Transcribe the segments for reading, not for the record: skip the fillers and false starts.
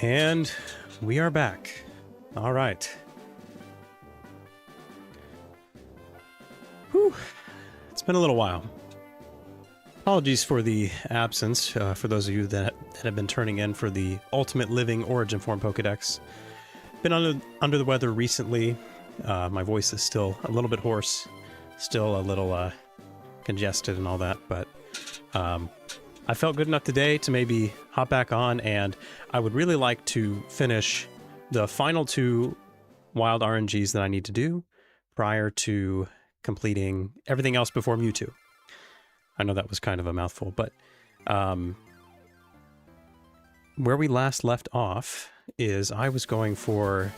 And we are back. All right. Whew. It's been a little while. Apologies for the absence, for those of you that have been turning in for the Ultimate Living Origin Form Pokédex. Been under the weather recently. My voice is still a little bit hoarse, still a little congested and all that, but I felt good enough today to maybe hop back on, and I would really like to finish the final 2 wild RNGs that I need to do prior to completing everything else before Mewtwo. I know that was kind of a mouthful, but where we last left off is I was going for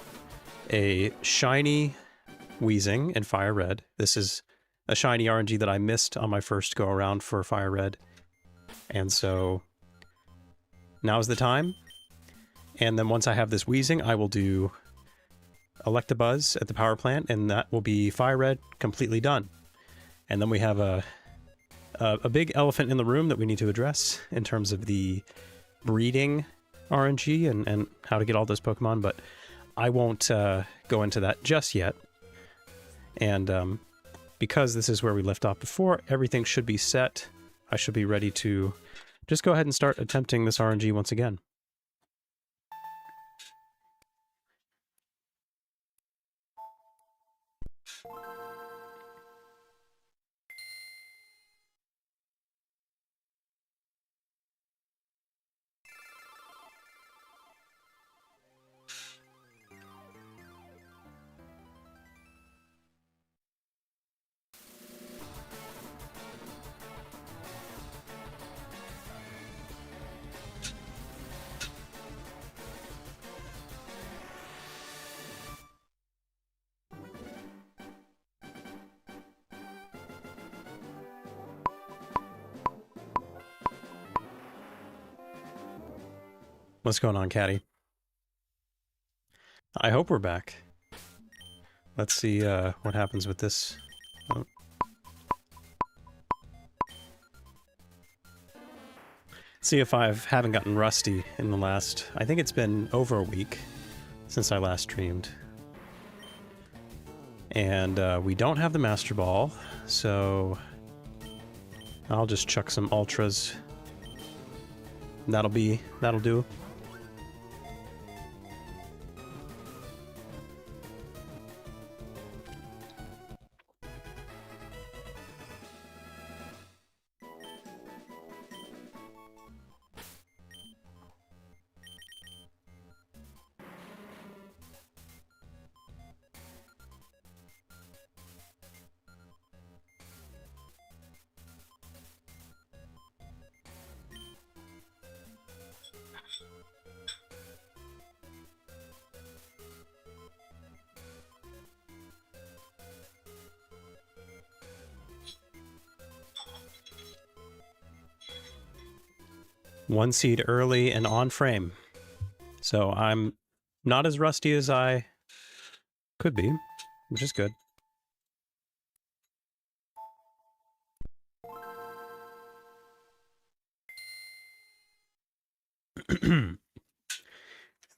a shiny Weezing in Fire Red. This is a shiny RNG that I missed on my first go around for Fire Red. And so now's the time. And then once I have this Weezing, I will do Electabuzz at the power plant, and that will be Fire Red completely done. And then we have a big elephant in the room that we need to address in terms of the breeding RNG and how to get all those Pokemon, but I won't go into that just yet. And because this is where we left off before, everything should be set. I should be ready to just go ahead and start attempting this RNG once again. What's going on, Caddy? I hope we're back. Let's see what happens with this. Oh. See if I haven't gotten rusty in the last... I think it's been over a week since I last streamed. And we don't have the Master Ball, so I'll just chuck some Ultras. That'll do. One seed early and on frame. So I'm not as rusty as I could be, which is good.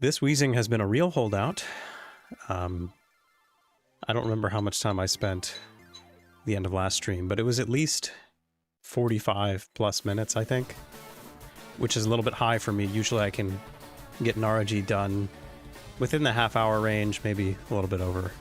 This Weezing has been a real holdout. I don't remember how much time I spent the end of last stream, but it was at least 45 plus minutes, I think. Which is a little bit high for me. Usually I can get an RNG done within the half-hour range, maybe a little bit over.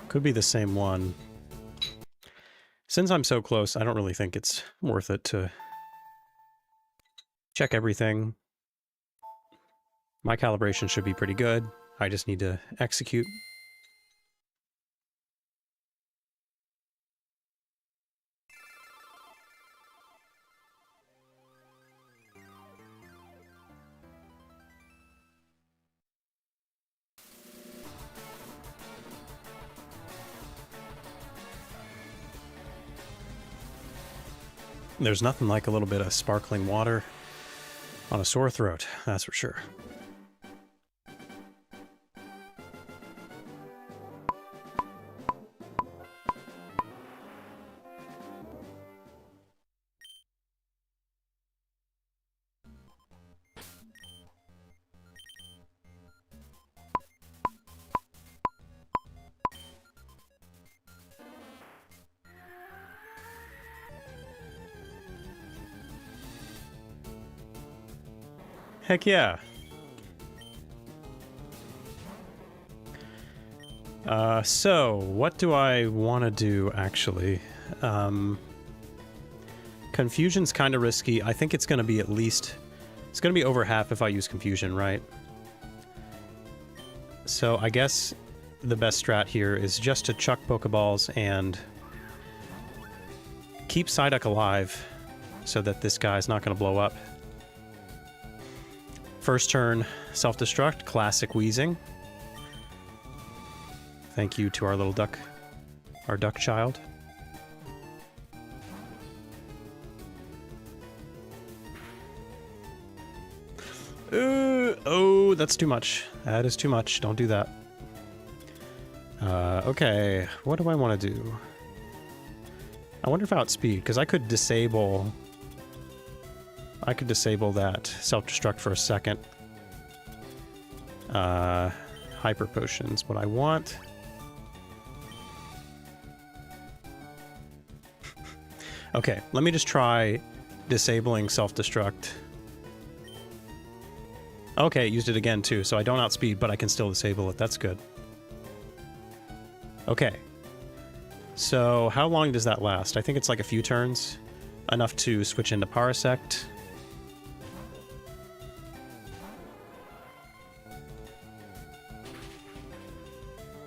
Could be the same one. Since I'm so close, I don't really think it's worth it to check everything. My calibration should be pretty good. I just need to execute. There's nothing like a little bit of sparkling water on a sore throat, that's for sure. Heck yeah. So, what do I want to do, actually? Confusion's kind of risky. I think it's going to be at least... It's going to be over half if I use Confusion, right? So, I guess the best strat here is just to chuck Pokeballs and keep Psyduck alive so that this guy's not going to blow up. First turn, self-destruct, classic Wheezing. Thank you to our little duck, our duck child. Oh, that's too much. That is too much. Don't do that. Okay, what do I want to do? I wonder if outspeed, because I could disable... that self-destruct for a second. Hyper potions, what I want. Okay, let me just try disabling self-destruct. Okay, it used it again too, so I don't outspeed, but I can still disable it. That's good. Okay. So, how long does that last? I think it's like a few turns. Enough to switch into Parasect.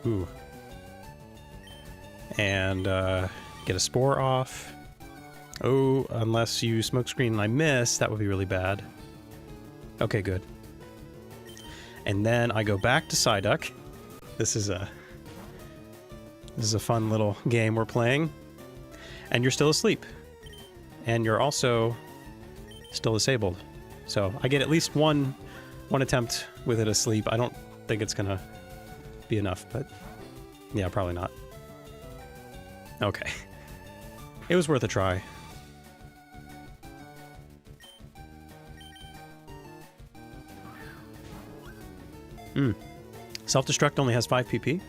Ooh. And get a Spore off. Oh, unless you Smokescreen and I miss, that would be really bad. Okay, good. And then I go back to Psyduck. This is a fun little game we're playing. And you're still asleep. And you're also still disabled. So I get at least one attempt with it asleep. I don't think it's gonna be enough, but yeah, probably not. Okay. It was worth a try. Self-destruct only has 5 PP?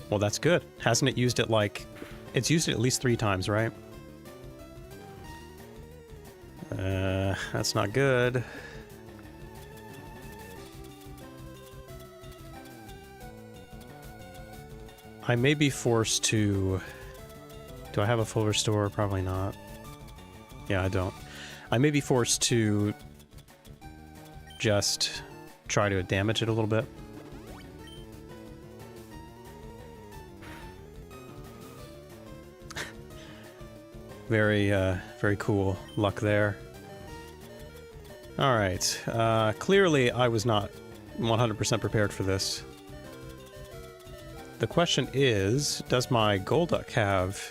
Well, that's good. Hasn't it used it like... It's used it at least 3 times, right? That's not good. I may be forced to... Do I have a full restore? Probably not. Yeah, I don't. I may be forced to just try to damage it a little bit. Very cool luck there. Alright, clearly I was not 100% prepared for this. The question is, does my Golduck have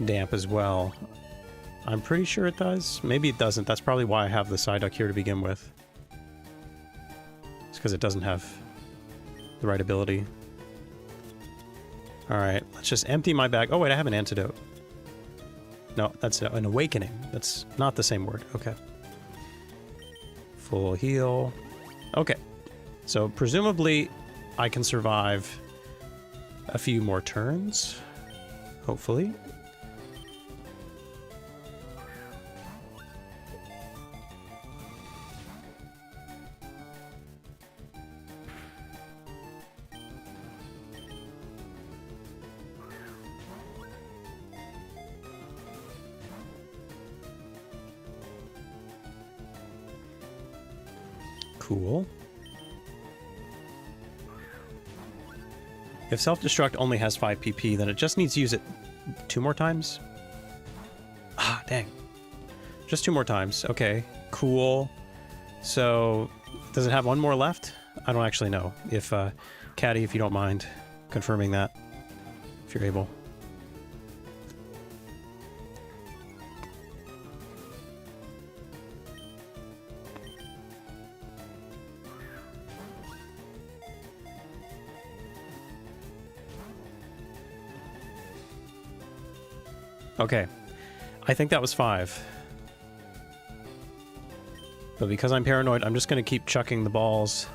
damp as well? I'm pretty sure it does. Maybe it doesn't. That's probably why I have the Psyduck here to begin with. It's because it doesn't have the right ability. Alright, let's just empty my bag. Oh wait, I have an antidote. No, that's an awakening. That's not the same word. Okay. Full heal. Okay. So presumably I can survive a few more turns. Hopefully. Cool. If self-destruct only has 5 PP, then it just needs to use it 2 more times? Ah, dang. Just 2 more times. Okay, cool. So, does it have 1 more left? I don't actually know. If, Caddy, if you don't mind confirming that, if you're able. Okay. I think that was 5. But because I'm paranoid, I'm just going to keep chucking the balls.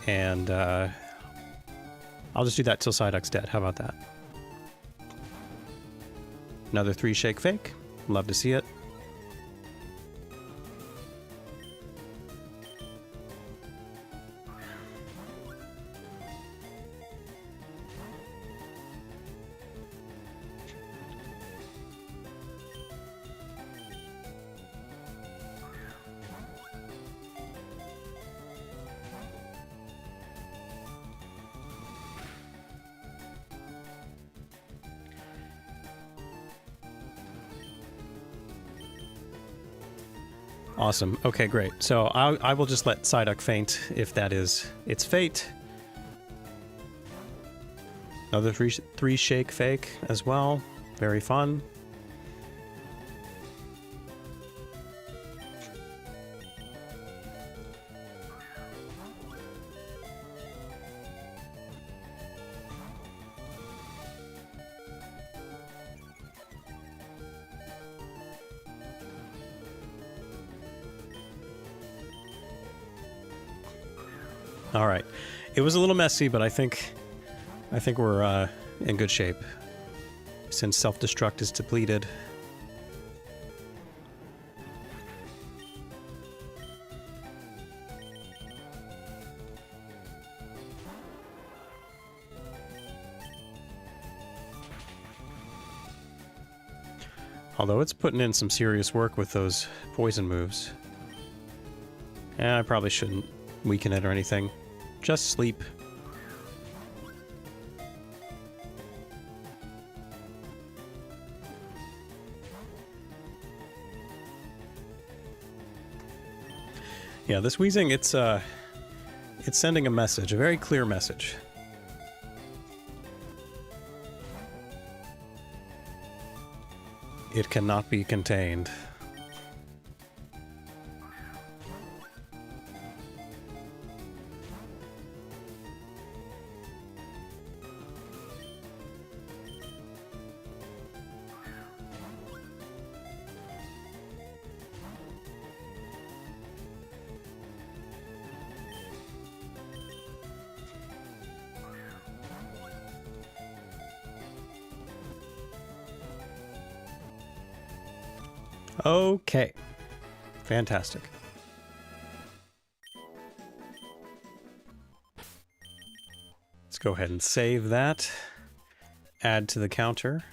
And I'll just do that till Psyduck's dead. How about that? Another 3 shake fake. Love to see it. Awesome. Okay, great. So I will just let Psyduck faint if that is its fate. Another 3 shake fake as well. Very fun. All right. It was a little messy, but I think we're in good shape. Since self-destruct is depleted. Although it's putting in some serious work with those poison moves. I probably shouldn't weaken it or anything. Just sleep. Yeah, this wheezing, it's sending a message, a very clear message. It cannot be contained. Okay. Fantastic. Let's go ahead and save that. Add to the counter.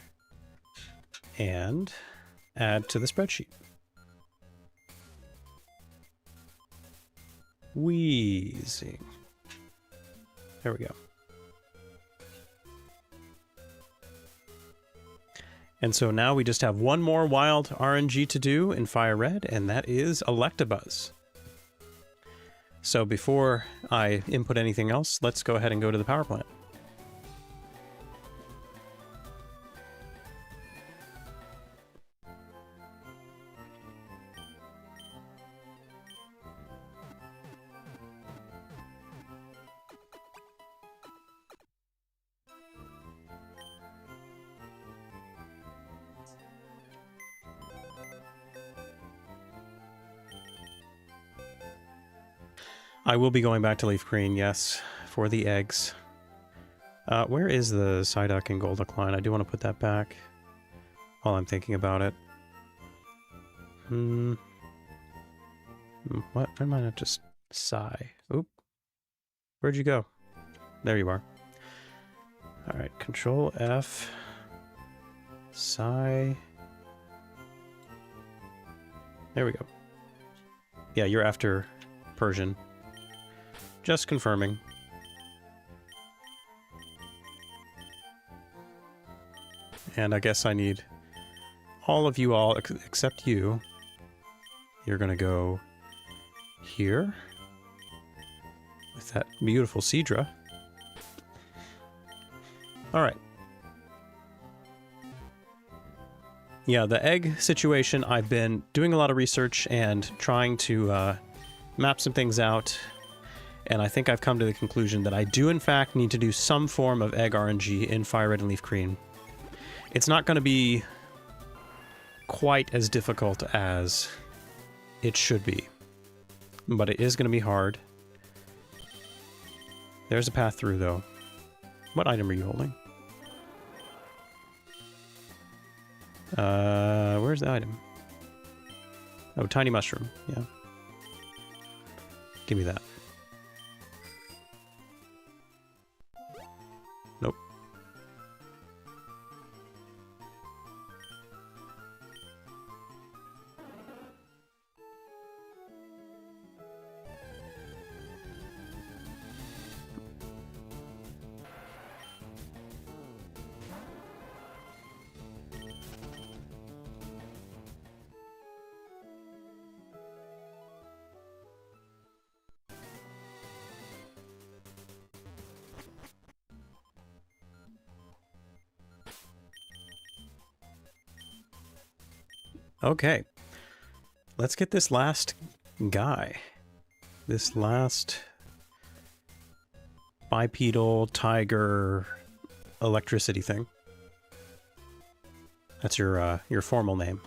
And add to the spreadsheet. Wheezing. There we go. And so now we just have one more wild RNG to do in Fire Red, and that is Electabuzz. So before I input anything else, let's go ahead and go to the power plant. I will be going back to Leaf Green, yes, for the eggs. Where is the Psyduck and Golduck line? I do want to put that back while I'm thinking about it. What? Why might not just sigh? Oop. Where'd you go? There you are. Alright, Control F. Sigh. There we go. Yeah, you're after Persian. Just confirming. And I guess I need all of you all, except you. You're gonna go here with that beautiful Seadra. Alright. Yeah, the egg situation, I've been doing a lot of research and trying to map some things out. And I think I've come to the conclusion that I do, in fact, need to do some form of egg RNG in Fire Red and Leaf Green. It's not going to be quite as difficult as it should be. But it is going to be hard. There's a path through, though. What item are you holding? Where's the item? Oh, tiny mushroom. Yeah. Give me that. Nope. Okay. Let's get this last guy. This last bipedal tiger electricity thing. That's your formal name.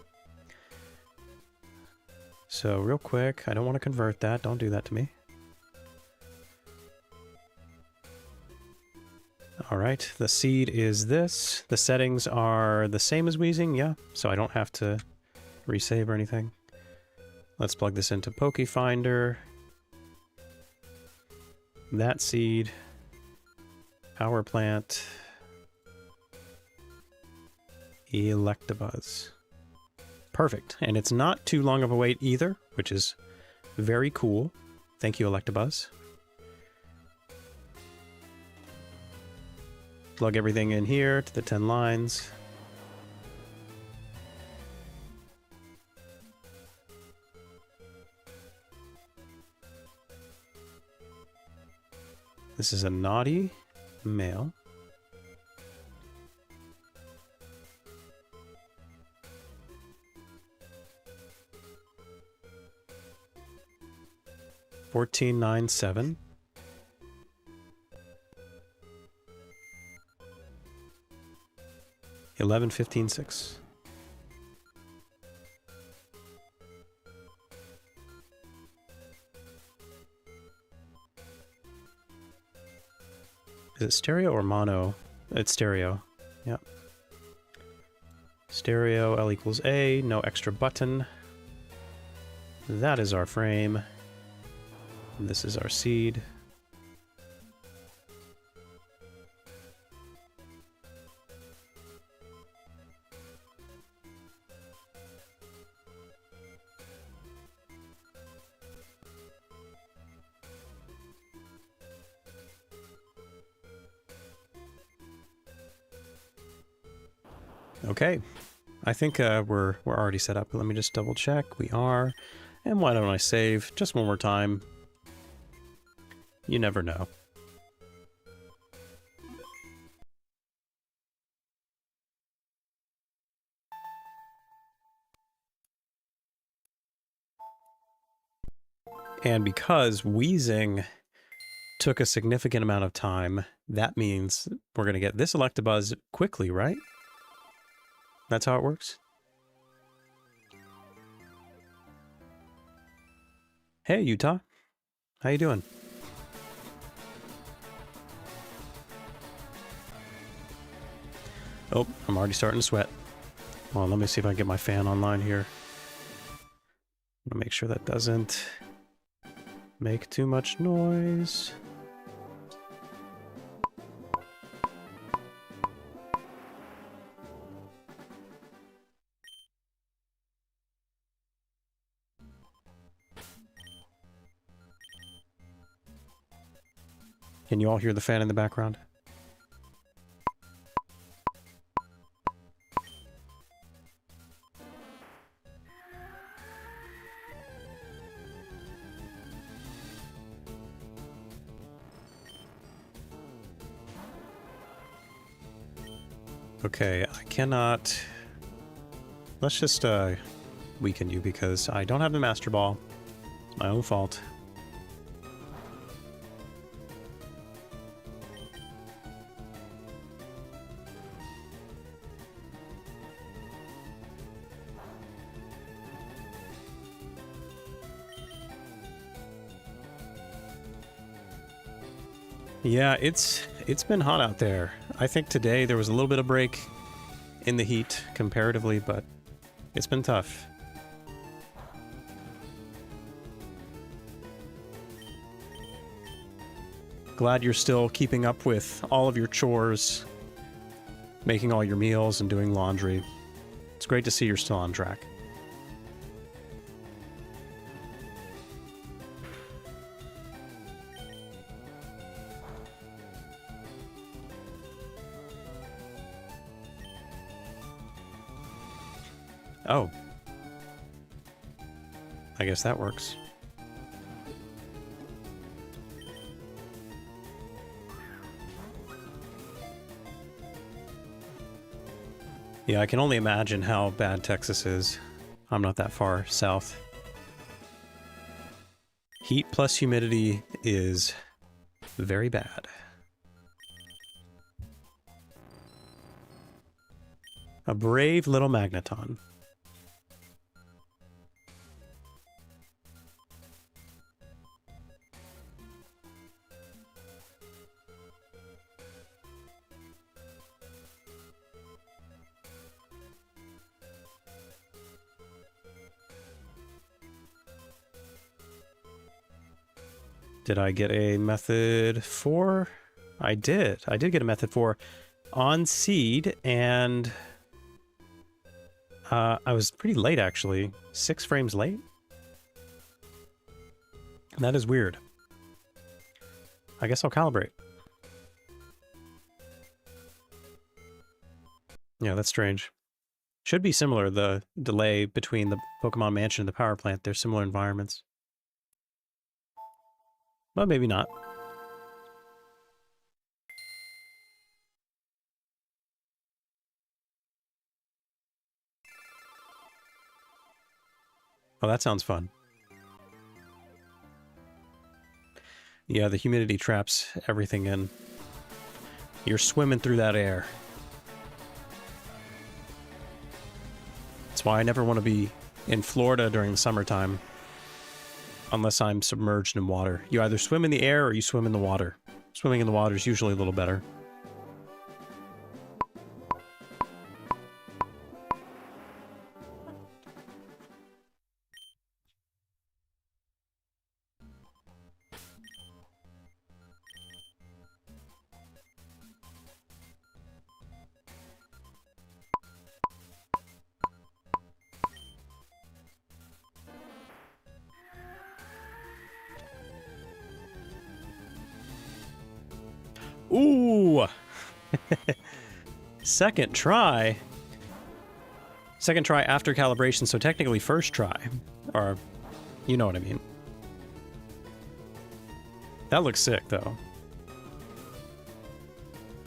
So real quick, I don't want to convert that. Don't do that to me. Alright, the seed is this. The settings are the same as Weezing, yeah. So I don't have to resave or anything. Let's plug this into Pokefinder. That seed. Power plant. Electabuzz. Perfect. And it's not too long of a wait either, which is very cool. Thank you, Electabuzz. Plug everything in here to the 10 lines. This is a naughty male. $14.97. $11.15.6. Is it stereo or mono? It's stereo. Yep. Stereo, L equals A, no extra button. That is our frame. This is our seed. Okay, I think we're already set up. Let me just double check. We are. And why don't I save just one more time? You never know. And because Weezing took a significant amount of time, that means we're going to get this Electabuzz quickly, right? That's how it works? Hey, Utah. How you doing? Oh, I'm already starting to sweat. Well, let me see if I can get my fan online here. I'm gonna make sure that doesn't make too much noise. Can you all hear the fan in the background? Okay, I cannot... Let's just weaken you because I don't have the Master Ball. It's my own fault. Yeah, it's been hot out there. I think today there was a little bit of break in the heat comparatively, but it's been tough. Glad you're still keeping up with all of your chores, making all your meals and doing laundry. It's great to see you're still on track. Oh. I guess that works. Yeah, I can only imagine how bad Texas is. I'm not that far south. Heat plus humidity is very bad. A brave little magneton. Did I get a method 4? I did. I did get a method 4 on seed, and I was pretty late, actually. 6 frames late? That is weird. I guess I'll calibrate. Yeah, that's strange. Should be similar, the delay between the Pokemon Mansion and the power plant. They're similar environments. But maybe not. Oh, that sounds fun. Yeah, the humidity traps everything in. You're swimming through that air. That's why I never want to be in Florida during the summertime. Unless I'm submerged in water. You either swim in the air or you swim in the water. Swimming in the water is usually a little better. Ooh! Second try? Second try after calibration, so technically first try. Or, you know what I mean. That looks sick, though.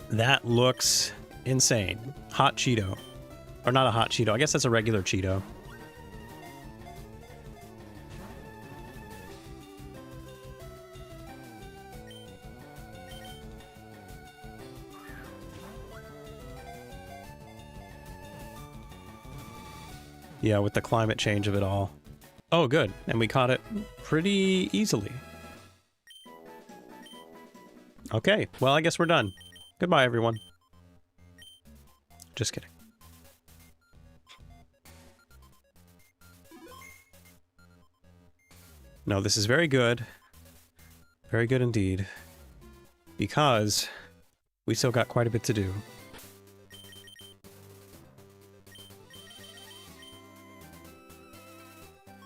That looks insane. Hot Cheeto. Or not a hot Cheeto, I guess that's a regular Cheeto. Yeah, with the climate change of it all. Oh, good. And we caught it pretty easily. Okay, well, I guess we're done. Goodbye, everyone. Just kidding. No, this is very good. Very good indeed. Because we still got quite a bit to do.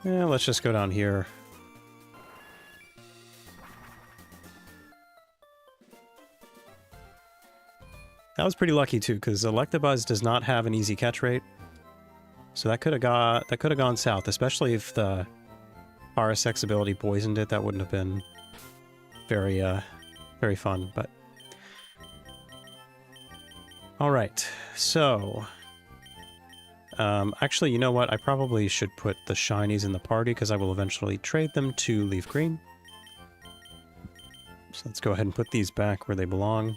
Yeah, let's just go down here. That was pretty lucky too, because Electabuzz does not have an easy catch rate. So that could have gone south, especially if the Parasec's ability poisoned it. That wouldn't have been very very fun, but all right. So actually, you know what? I probably should put the shinies in the party because I will eventually trade them to Leaf Green. So let's go ahead and put these back where they belong.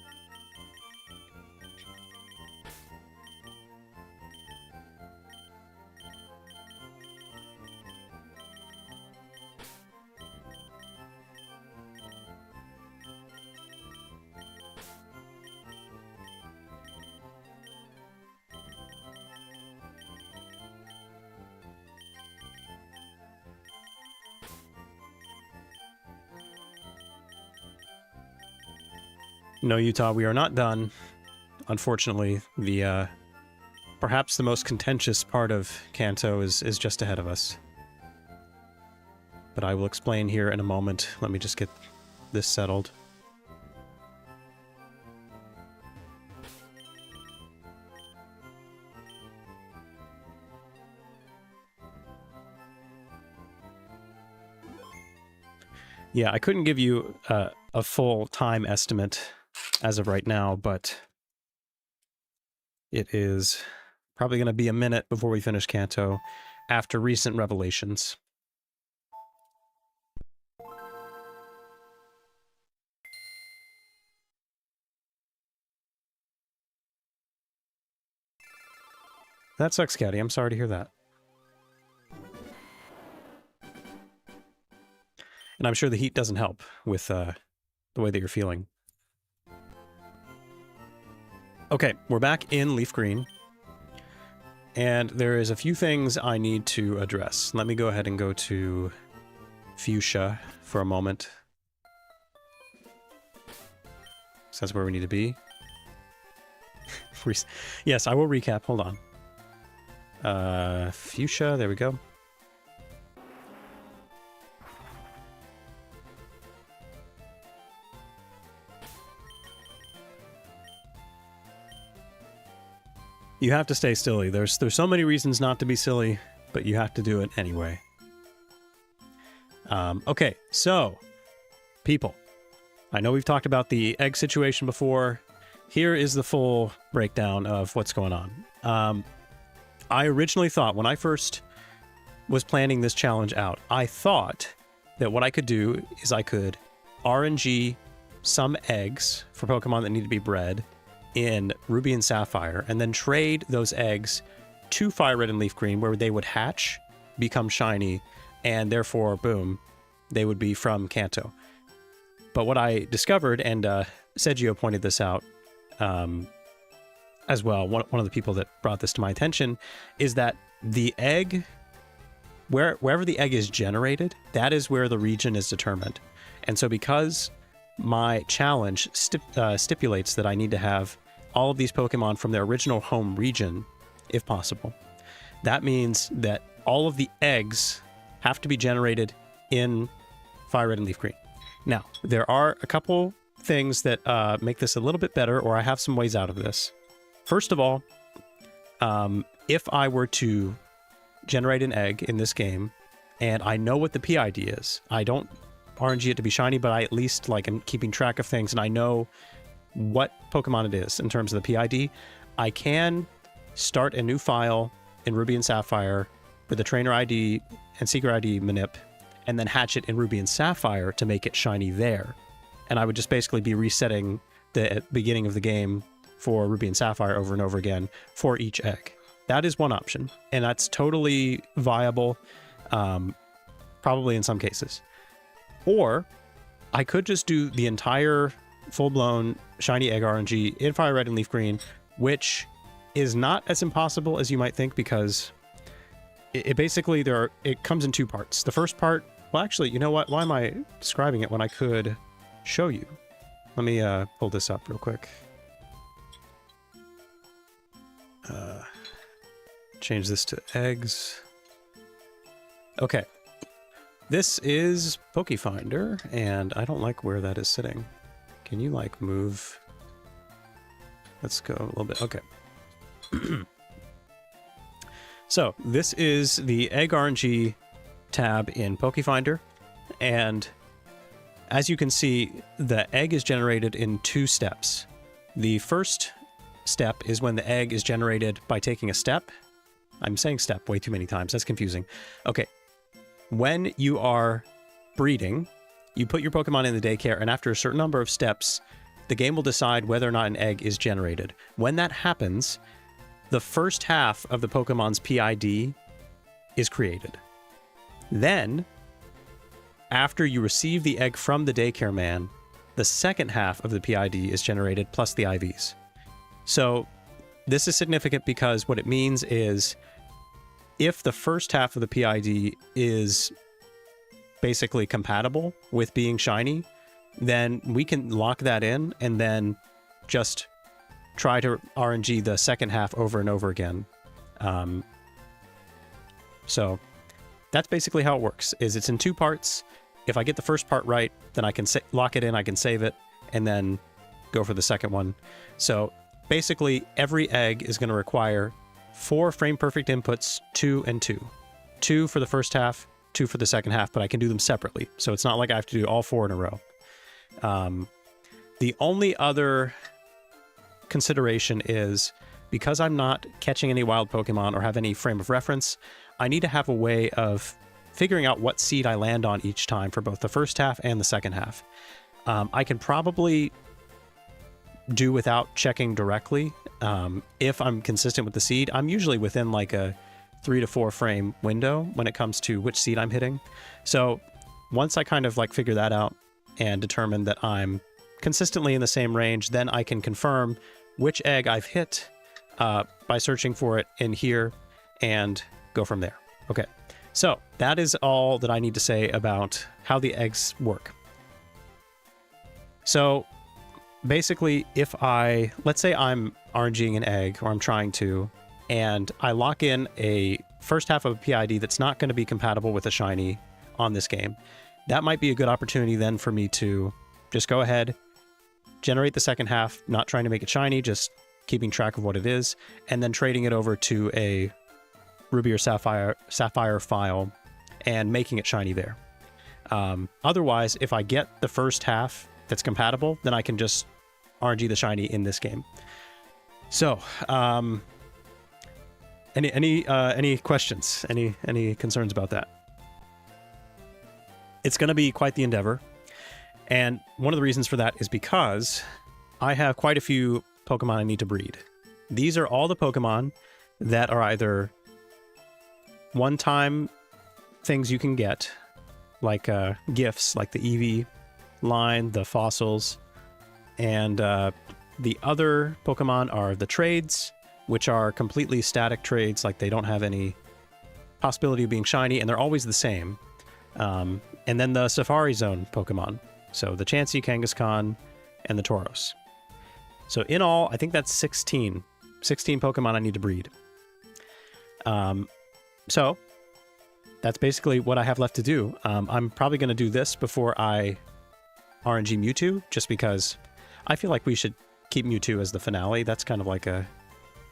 No, Utah, we are not done. Unfortunately, the perhaps the most contentious part of Kanto is just ahead of us. But I will explain here in a moment. Let me just get this settled. Yeah, I couldn't give you a full time estimate as of right now, but it is probably going to be a minute before we finish Kanto after recent revelations. That sucks, Caddy. I'm sorry to hear that. And I'm sure the heat doesn't help with the way that you're feeling. Okay, we're back in Leaf Green. And there is a few things I need to address. Let me go ahead and go to Fuchsia for a moment. So that's where we need to be. Yes, I will recap. Hold on. Fuchsia, there we go. You have to stay silly. There's so many reasons not to be silly, but you have to do it anyway. Okay, so, people. I know we've talked about the egg situation before. Here is the full breakdown of what's going on. I originally thought, when I first was planning this challenge out, I thought that what I could do is I could RNG some eggs for Pokemon that need to be bred in Ruby and Sapphire, and then trade those eggs to Fire Red and Leaf Green, where they would hatch, become shiny, and therefore, boom, they would be from Kanto. But what I discovered, and Sergio pointed this out as well, one of the people that brought this to my attention, is that the egg, wherever the egg is generated, that is where the region is determined. And so because my challenge stipulates that I need to have all of these Pokemon from their original home region, if possible, that means that all of the eggs have to be generated in Fire Red and Leaf Green. Now, there are a couple things that make this a little bit better, or I have some ways out of this. First of all, if I were to generate an egg in this game, and I know what the PID is, I don't RNG it to be shiny, but I at least am keeping track of things, and I know what Pokemon it is in terms of the PID, I can start a new file in Ruby and Sapphire with a Trainer ID and Seeker ID manip, and then hatch it in Ruby and Sapphire to make it shiny there. And I would just basically be resetting the beginning of the game for Ruby and Sapphire over and over again for each egg. That is one option, and that's totally viable, probably in some cases. Or I could just do the entire full-blown shiny egg RNG in Fire Red and Leaf Green, which is not as impossible as you might think, because it basically it comes in two parts. The first part, well, actually, you know what? Why am I describing it when I could show you? Let me pull this up real quick. Change this to eggs. Okay. This is Pokefinder, and I don't like where that is sitting. Can you, move? Let's go a little bit. Okay. So, this is the Egg RNG tab in Pokefinder, and as you can see, the egg is generated in two steps. The first step is when the egg is generated by taking a step. I'm saying step way too many times. That's confusing. Okay. When you are breeding, you put your Pokemon in the daycare, and after a certain number of steps, the game will decide whether or not an egg is generated. When that happens, the first half of the Pokemon's PID is created. Then, after you receive the egg from the daycare man, the second half of the PID is generated, plus the IVs. So, this is significant because what it means is, if the first half of the PID is basically compatible with being shiny, then we can lock that in and then just try to RNG the second half over and over again. So that's basically how it works, is it's in 2 parts. If I get the first part right, then I can lock it in, I can save it, and then go for the second one. So basically, every egg is going to require 4 frame-perfect inputs, 2 and 2. 2 for the first half, 2 for the second half, but I can do them separately. So it's not like I have to do all 4 in a row. The only other consideration is, because I'm not catching any wild Pokemon or have any frame of reference, I need to have a way of figuring out what seed I land on each time for both the first half and the second half. I can probably do without checking directly. If I'm consistent with the seed, I'm usually within like a 3 to 4 frame window when it comes to which seed I'm hitting. So once I kind of like figure that out and determine that I'm consistently in the same range, then I can confirm which egg I've hit by searching for it in here and go from there. Okay, so that is all that I need to say about how the eggs work. So basically, if let's say I'm RNGing an egg, or I'm trying to, and I lock in a first half of a PID that's not going to be compatible with a shiny on this game, that might be a good opportunity then for me to just go ahead, generate the second half, not trying to make it shiny, just keeping track of what it is, and then trading it over to a Ruby or Sapphire file and making it shiny there. Otherwise, if I get the first half that's compatible, then I can just RNG the shiny in this game. So, any questions? Any concerns about that? It's going to be quite the endeavor, and one of the reasons for that is because I have quite a few Pokemon I need to breed. These are all the Pokemon that are either one-time things you can get, like gifts, like the Eevee line, the fossils, and the other Pokemon are the trades, which are completely static trades, like they don't have any possibility of being shiny, and they're always the same. And then the Safari Zone Pokemon, so the Chansey, Kangaskhan, and the Tauros. So in all, I think that's 16 Pokemon I need to breed. So that's basically what I have left to do. I'm probably going to do this before I RNG Mewtwo, just because I feel like we should keep Mewtwo as the finale. That's kind of like a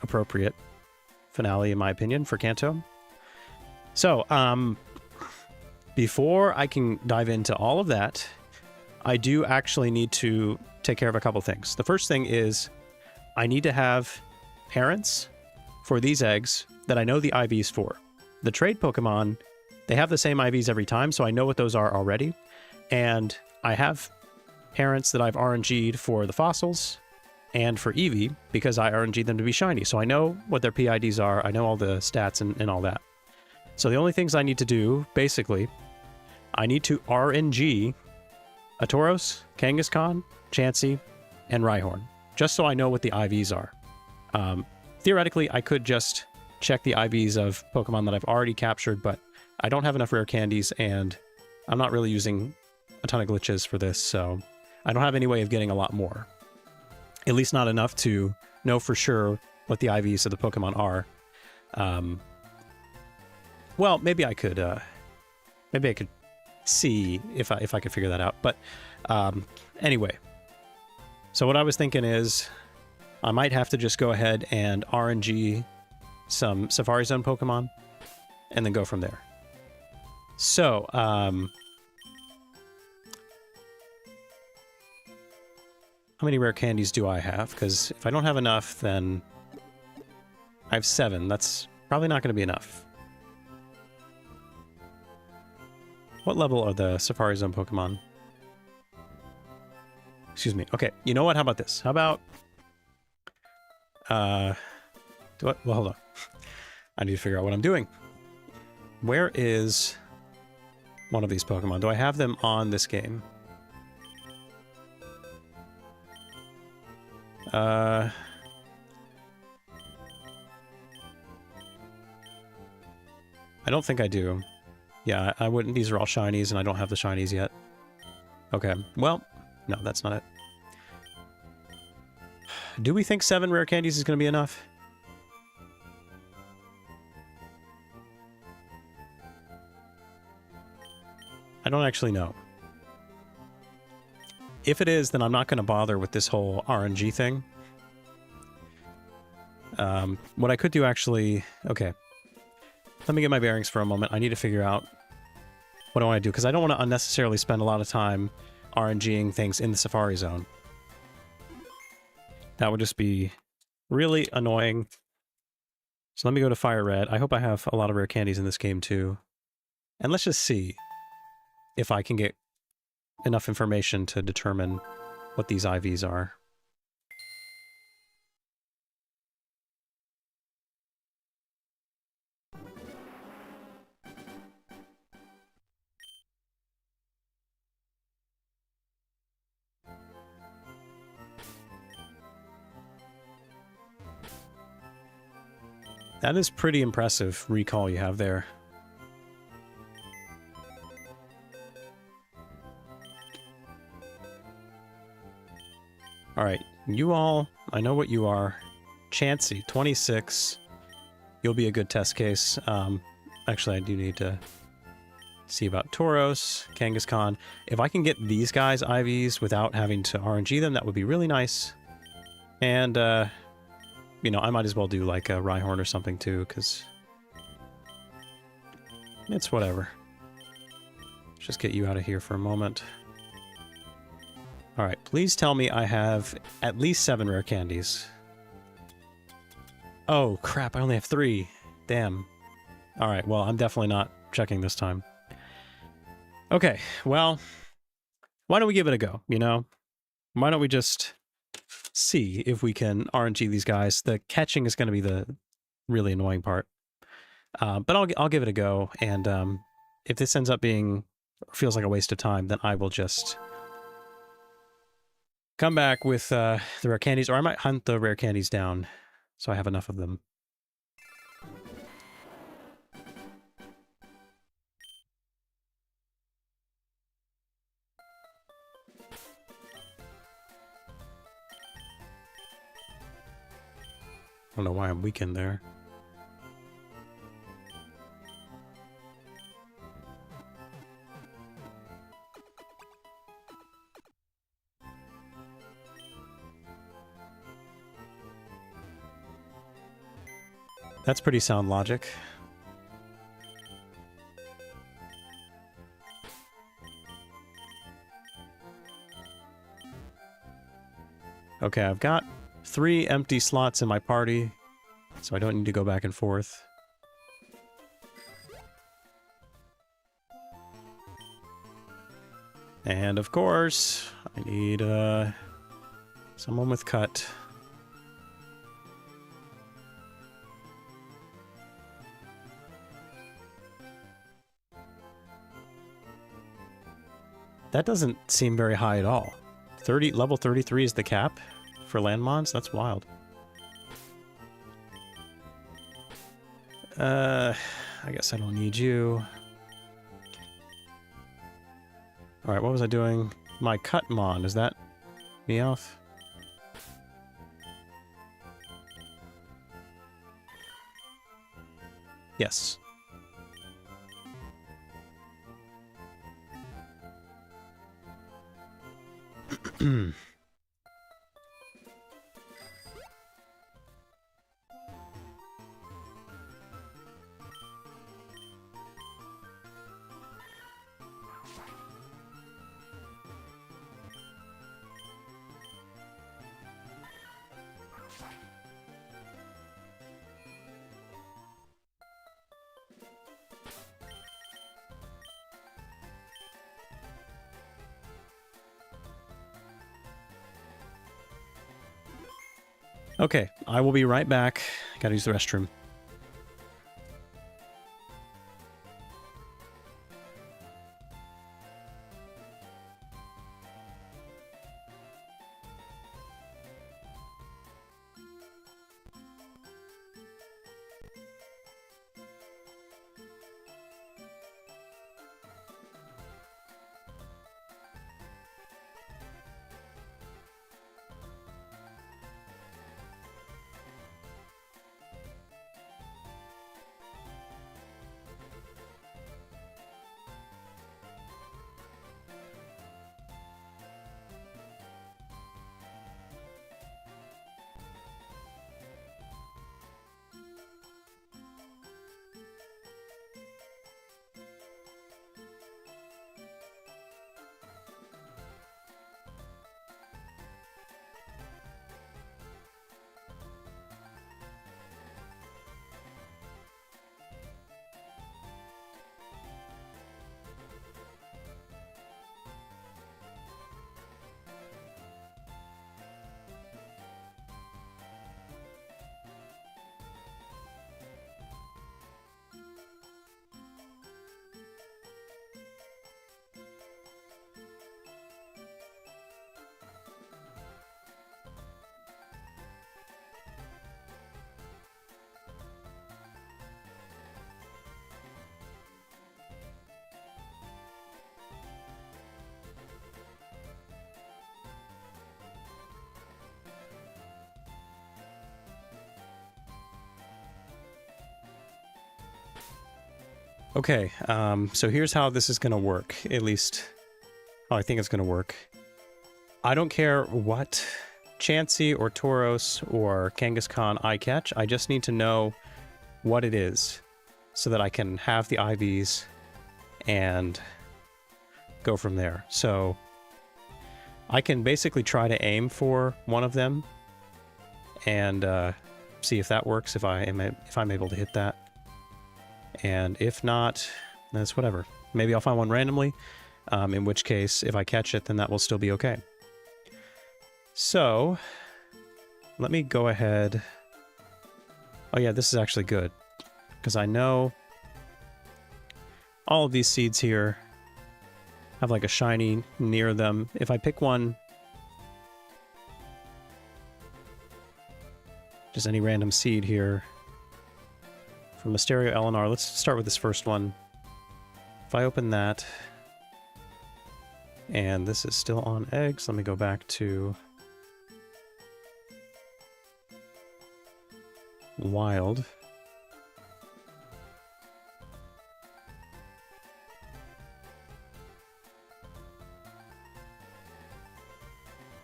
appropriate finale, in my opinion, for Kanto. So, before I can dive into all of that, I do actually need to take care of a couple things. The first thing is I need to have parents for these eggs that I know the IVs for. The trade Pokemon, they have the same IVs every time, so I know what those are already. And I have parents that I've RNG'd for the fossils and for Eevee because I RNG'd them to be shiny. So I know what their PIDs are. I know all the stats and all that. So the only things I need to do, basically, I need to RNG a Tauros, Kangaskhan, Chansey, and Rhyhorn, just so I know what the IVs are. Theoretically, I could just check the IVs of Pokemon that I've already captured, but I don't have enough rare candies, and I'm not really using a ton of glitches for this, so I don't have any way of getting a lot more. At least not enough to know for sure what the IVs of the Pokemon are. Well, maybe I could see if I could figure that out. But anyway, so what I was thinking is I might have to just go ahead and RNG some Safari Zone Pokemon and then go from there. So, how many rare candies do I have? Because if I don't have enough, then I have 7. That's probably not going to be enough. What level are the Safari Zone Pokemon? Excuse me. Okay, you know what? How about this? How about... well, hold on. I need to figure out what I'm doing. Where is one of these Pokemon? Do I have them on this game? I don't think I do. Yeah, I wouldn't. These are all shinies, and I don't have the shinies yet. Okay, well, No, that's not it. Do we think 7 rare candies is going to be enough? I don't actually know. If it is, then I'm not going to bother with this whole RNG thing. What I could do actually... Okay. Let me get my bearings for a moment. I need to figure out what I want to do, because I don't want to unnecessarily spend a lot of time RNGing things in the Safari Zone. That would just be really annoying. So let me go to Fire Red. I hope I have a lot of rare candies in this game too. And let's just see if I can get enough information to determine what these IVs are. That is pretty impressive recall you have there. Alright, you all, I know what you are. Chansey, 26. You'll be a good test case. Actually, I do need to see about Tauros, Kangaskhan. If I can get these guys IVs without having to RNG them, that would be really nice. And, you know, I might as well do like a Rhyhorn or something too, because it's whatever. Let's just get you out of here for a moment. Alright, please tell me I have at least 7 rare candies. Oh, crap, I only have 3. Damn. Alright, well, I'm definitely not checking this time. Okay, well, why don't we give it a go, you know? Why don't we just see if we can RNG these guys. The catching is going to be the really annoying part. But I'll give it a go, and if this ends up being, feels like a waste of time, then I will just come back with the rare candies, or I might hunt the rare candies down so I have enough of them. I don't know why I'm weakened there. That's pretty sound logic. Okay, I've got 3 empty slots in my party, so I don't need to go back and forth. And of course, I need someone with cut. That doesn't seem very high at all. Level 33 is the cap for landmons? That's wild. I guess I don't need you. Alright, what was I doing? My Cutmon, is that Meowth? Yes. Okay, I will be right back. Gotta use the restroom. Okay, so here's how this is going to work. At least, how I think it's going to work. I don't care what Chansey or Tauros or Kangaskhan I catch. I just need to know what it is so that I can have the IVs and go from there. So I can basically try to aim for one of them and see if that works, if I'm able to hit that. And if not, that's whatever. Maybe I'll find one randomly, in which case, if I catch it, then that will still be okay. So, let me go ahead. Oh yeah, this is actually good, because I know all of these seeds here have like a shiny near them. If I pick one, just any random seed here, from Mysterio Eleanor, let's start with this first one. If I open that, and this is still on eggs, let me go back to wild.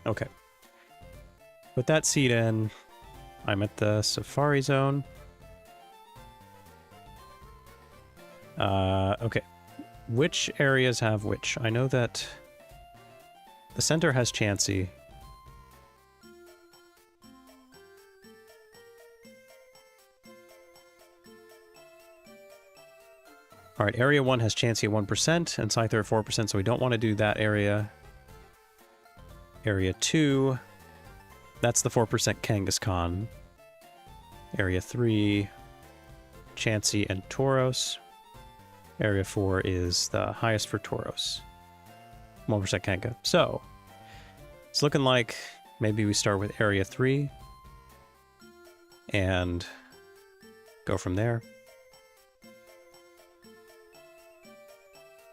Okay. Put that seed in. I'm at the Safari Zone. Okay. Which areas have which? I know that the center has Chansey. Alright, area 1 has Chansey at 1% and Scyther at 4%, so we don't want to do that area. Area 2, that's the 4% Kangaskhan. Area 3, Chansey and Tauros. Area 4 is the highest for Tauros. 1% Kanga. So, it's looking like maybe we start with Area 3 and go from there.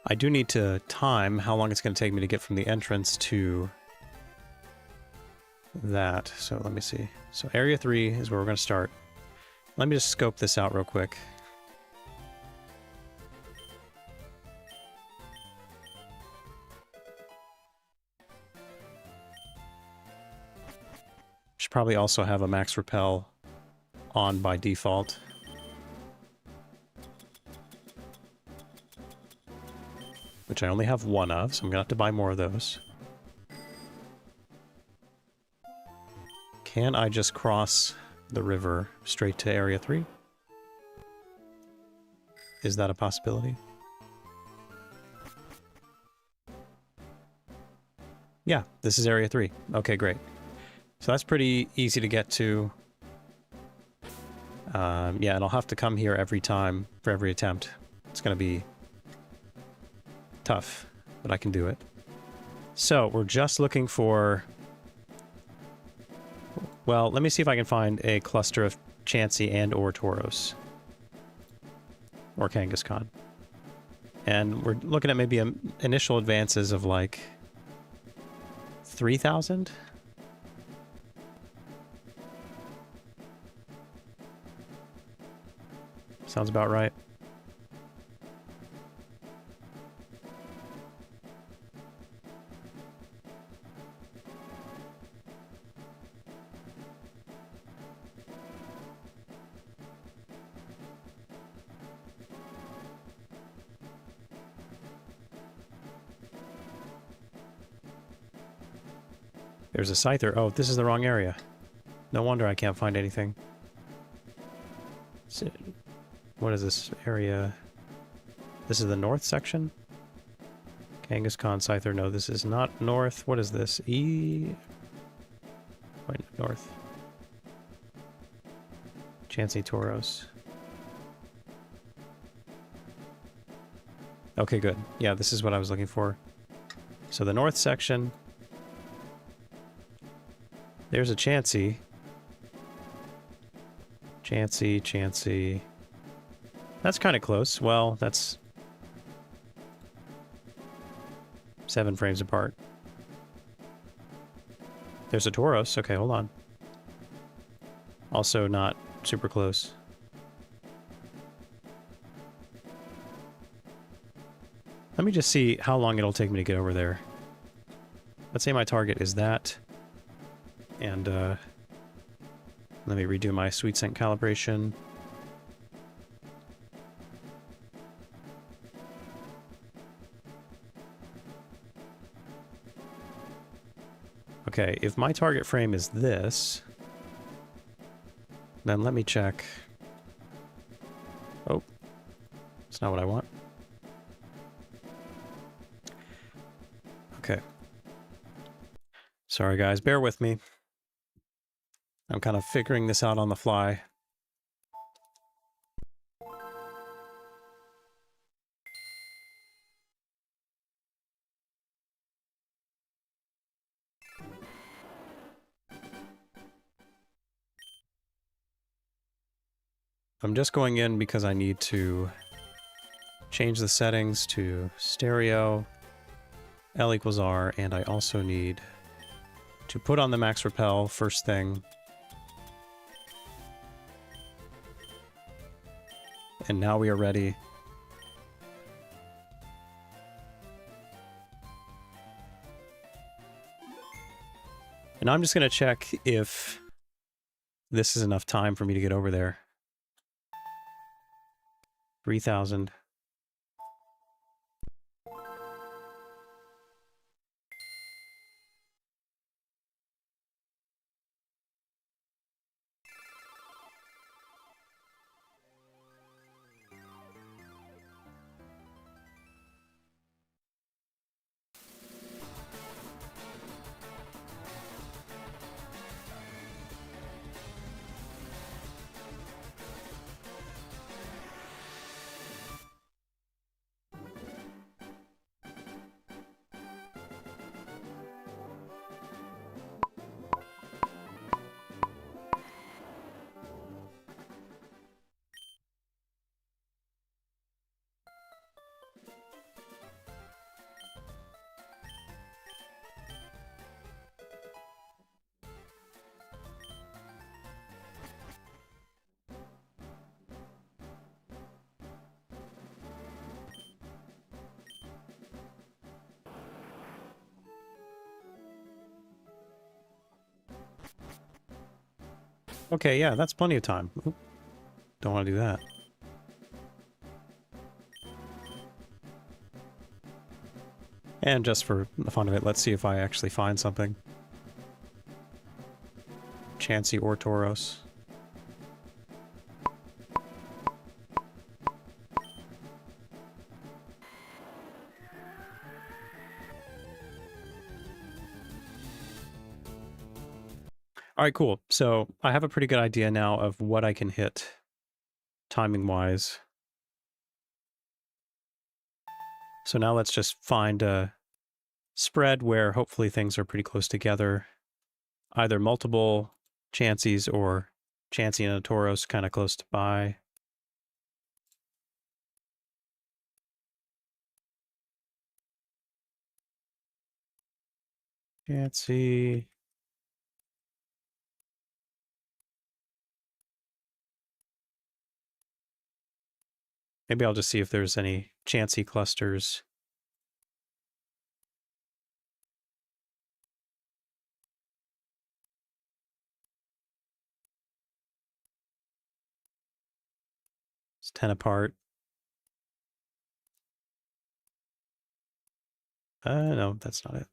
I do need to time how long it's going to take me to get from the entrance to that. So let me see. So Area 3 is where we're going to start. Let me just scope this out real quick. Should probably also have a max repel on by default. Which I only have one of, so I'm gonna have to buy more of those. Can I just cross the river straight to Area 3? Is that a possibility? Yeah, this is Area 3. Okay, great. So that's pretty easy to get to. Yeah, and I'll have to come here every time for every attempt. It's gonna be tough, but I can do it. So we're just looking for... Well, let me see if I can find a cluster of Chansey and or Tauros. Or Kangaskhan. And we're looking at maybe initial advances of like 3,000? Sounds about right. There's a Scyther. Oh, this is the wrong area. No wonder I can't find anything. What is this area? This is the north section? Kangaskhan, Scyther. No, this is not north. What is this? Wait, north. Chansey, Tauros. Okay, good. Yeah, this is what I was looking for. So the north section... There's a Chansey. Chansey. That's kind of close. Well, that's 7 frames apart. There's a Tauros. Okay, hold on. Also not super close. Let me just see how long it'll take me to get over there. Let's say my target is that. And let me redo my sweet scent calibration. Okay, if my target frame is this, then let me check. Oh, it's not what I want. Okay. Sorry guys, bear with me. I'm kind of figuring this out on the fly. I'm just going in because I need to change the settings to stereo, L equals R, and I also need to put on the max repel first thing. And now we are ready. And I'm just going to check if this is enough time for me to get over there. 3,000. Okay, yeah, that's plenty of time. Oop, don't want to do that. And just for the fun of it, let's see if I actually find something. Chansey or Tauros. All right, cool. So I have a pretty good idea now of what I can hit timing-wise. So now let's just find a spread where hopefully things are pretty close together. Either multiple Chanseys or Chansey and a Tauros kind of close by. Chansey. Maybe I'll just see if there's any Chansey clusters. It's 10 apart. No, that's not it.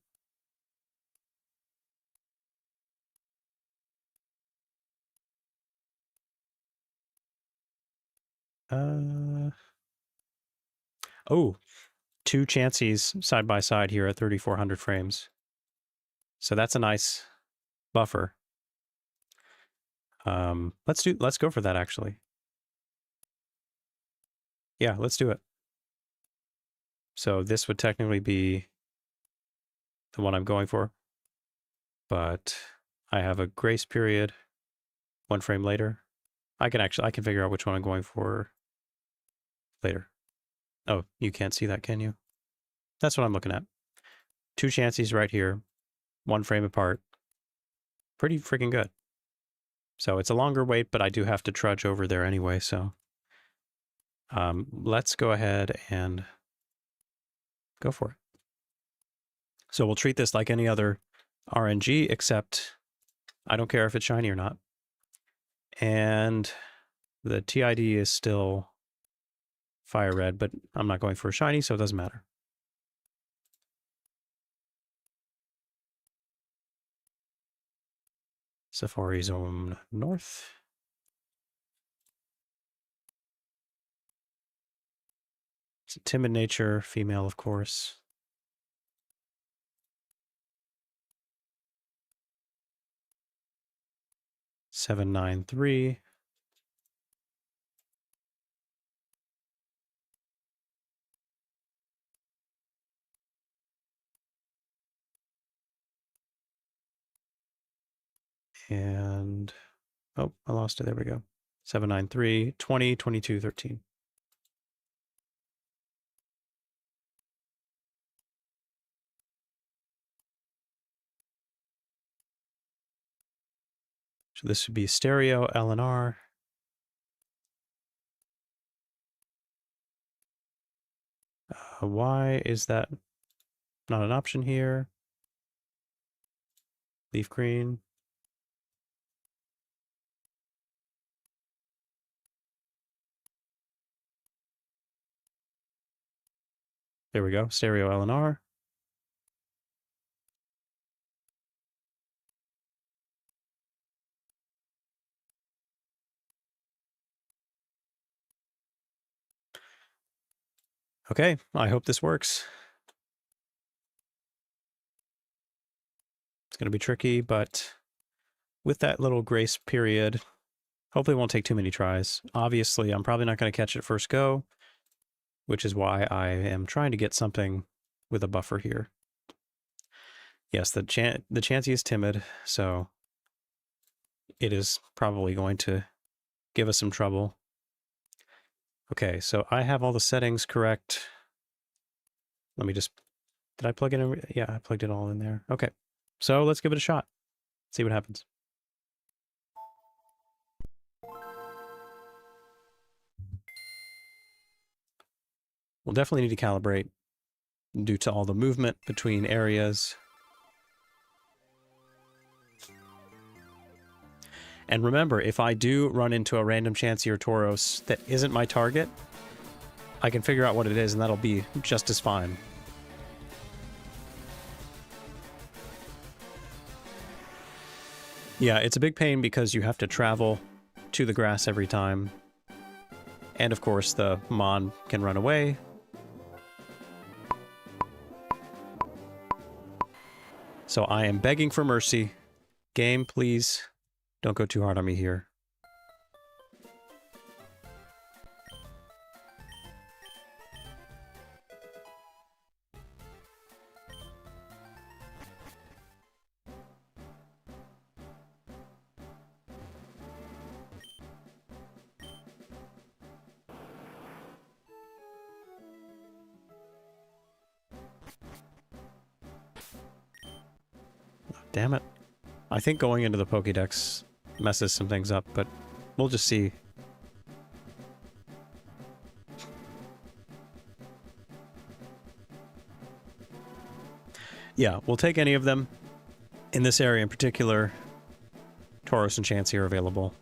Oh, two Chanseys side by side here at 3,400 frames. So that's a nice buffer. Let's go for that actually. Yeah, let's do it. So this would technically be the one I'm going for, but I have a grace period 1 frame later. I can figure out which one I'm going for later. Oh, you can't see that, can you? That's what I'm looking at. Two Chanseys right here, 1 frame apart. Pretty freaking good. So it's a longer wait, but I do have to trudge over there anyway, so let's go ahead and Go for it. So we'll treat this like any other RNG, except I don't care if it's shiny or not. And the TID is still fire red, but I'm not going for a shiny, so it doesn't matter. Safari Zone North. It's a timid nature, female, of course. Seven, 9, 3. And, oh, I lost it. There we go. 7, 9, 3, 20, 22, 13. So this would be stereo, LNR. Why is that not an option here? Leaf green. There we go, stereo LNR. Okay, I hope this works. It's going to be tricky, but with that little grace period, hopefully it won't take too many tries. Obviously, I'm probably not going to catch it first go, which is why I am trying to get something with a buffer here. Yes, the Chansey is timid, so it is probably going to give us some trouble. Okay, so I have all the settings correct. Let me just, did I plug it in? Yeah, I plugged it all in there. Okay, so let's give it a shot. See what happens. We'll definitely need to calibrate due to all the movement between areas. And remember, if I do run into a random Chansey or Tauros that isn't my target, I can figure out what it is, and that'll be just as fine. Yeah, it's a big pain because you have to travel to the grass every time. And of course, the Mon can run away. So I am begging for mercy. Game, please don't go too hard on me here. Damn it. I think going into the Pokédex messes some things up, but we'll just see. Yeah, we'll take any of them. In this area in particular, Tauros and Chansey are available.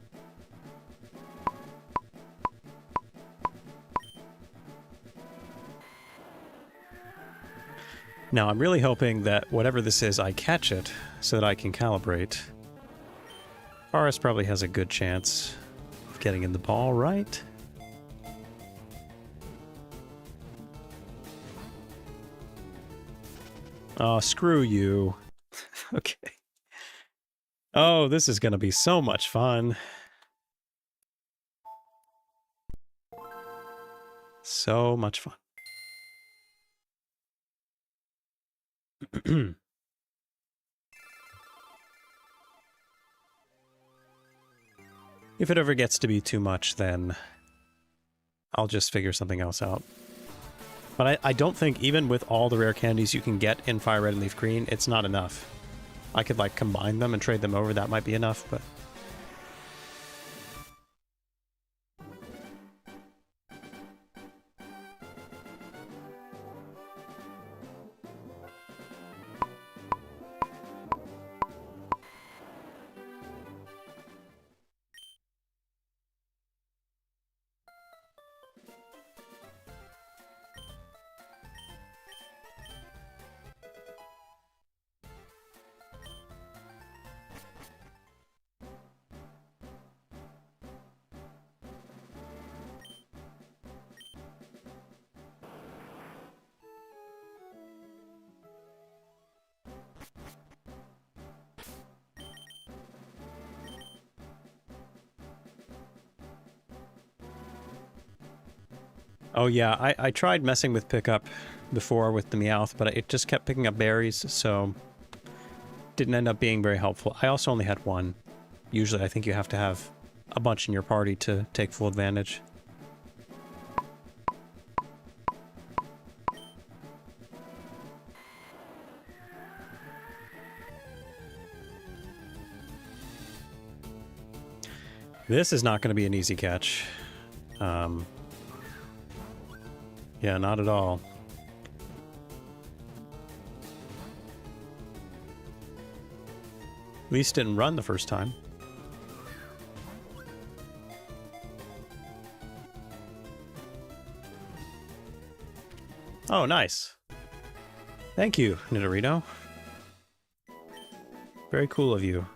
Now, I'm really hoping that whatever this is, I catch it so that I can calibrate. Forest probably has a good chance of getting in the ball, right? Oh, screw you. Okay. Oh, this is going to be so much fun. So much fun. If it ever gets to be too much, then I'll just figure something else out. But I don't think even with all the rare candies you can get in Fire Red and Leaf Green, it's not enough. I could, like, combine them and trade them over. That might be enough, but... Oh yeah, I tried messing with pickup before with the Meowth, but it just kept picking up berries, so didn't end up being very helpful. I also only had one. Usually I think you have to have a bunch in your party to take full advantage. This is not going to be an easy catch. Yeah, not at all. At least didn't run the first time. Oh, nice. Thank you, Nidorino. Very cool of you.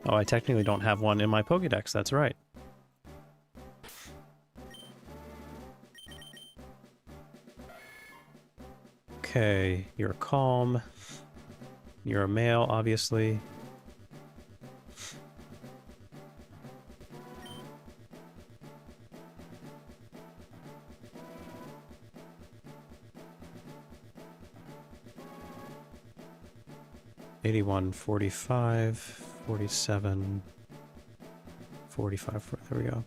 Oh, I technically don't have one in my Pokédex, that's right. Okay, you're calm. You're a male, obviously. $81, $45, $47, $45. There we go.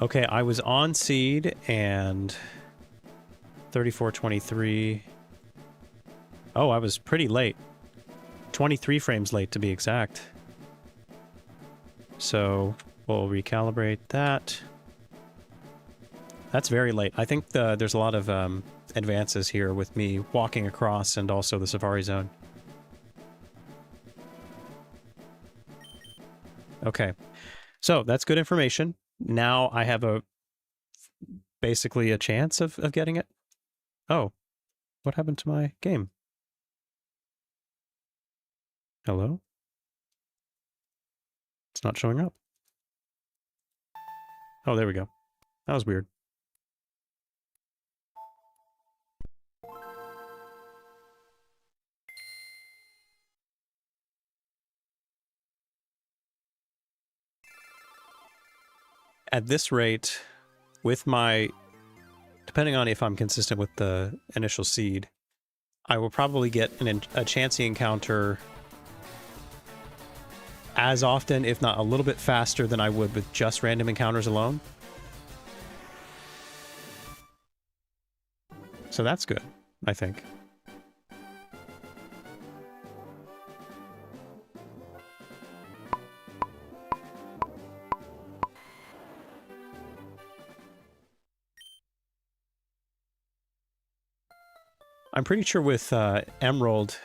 Okay, I was on seed and 34.23. Oh, I was pretty late. 23 frames late to be exact. So we'll recalibrate that. That's very late. I think there's a lot of advances here with me walking across and also the Safari Zone. Okay, so that's good information. Now I have basically a chance of getting it. Oh, what happened to my game? Hello? It's not showing up. Oh, there we go. That was weird. At this rate, with my... depending on if I'm consistent with the initial seed, I will probably get a chancy encounter as often, if not a little bit faster than I would with just random encounters alone. So that's good, I think. I'm pretty sure with Emerald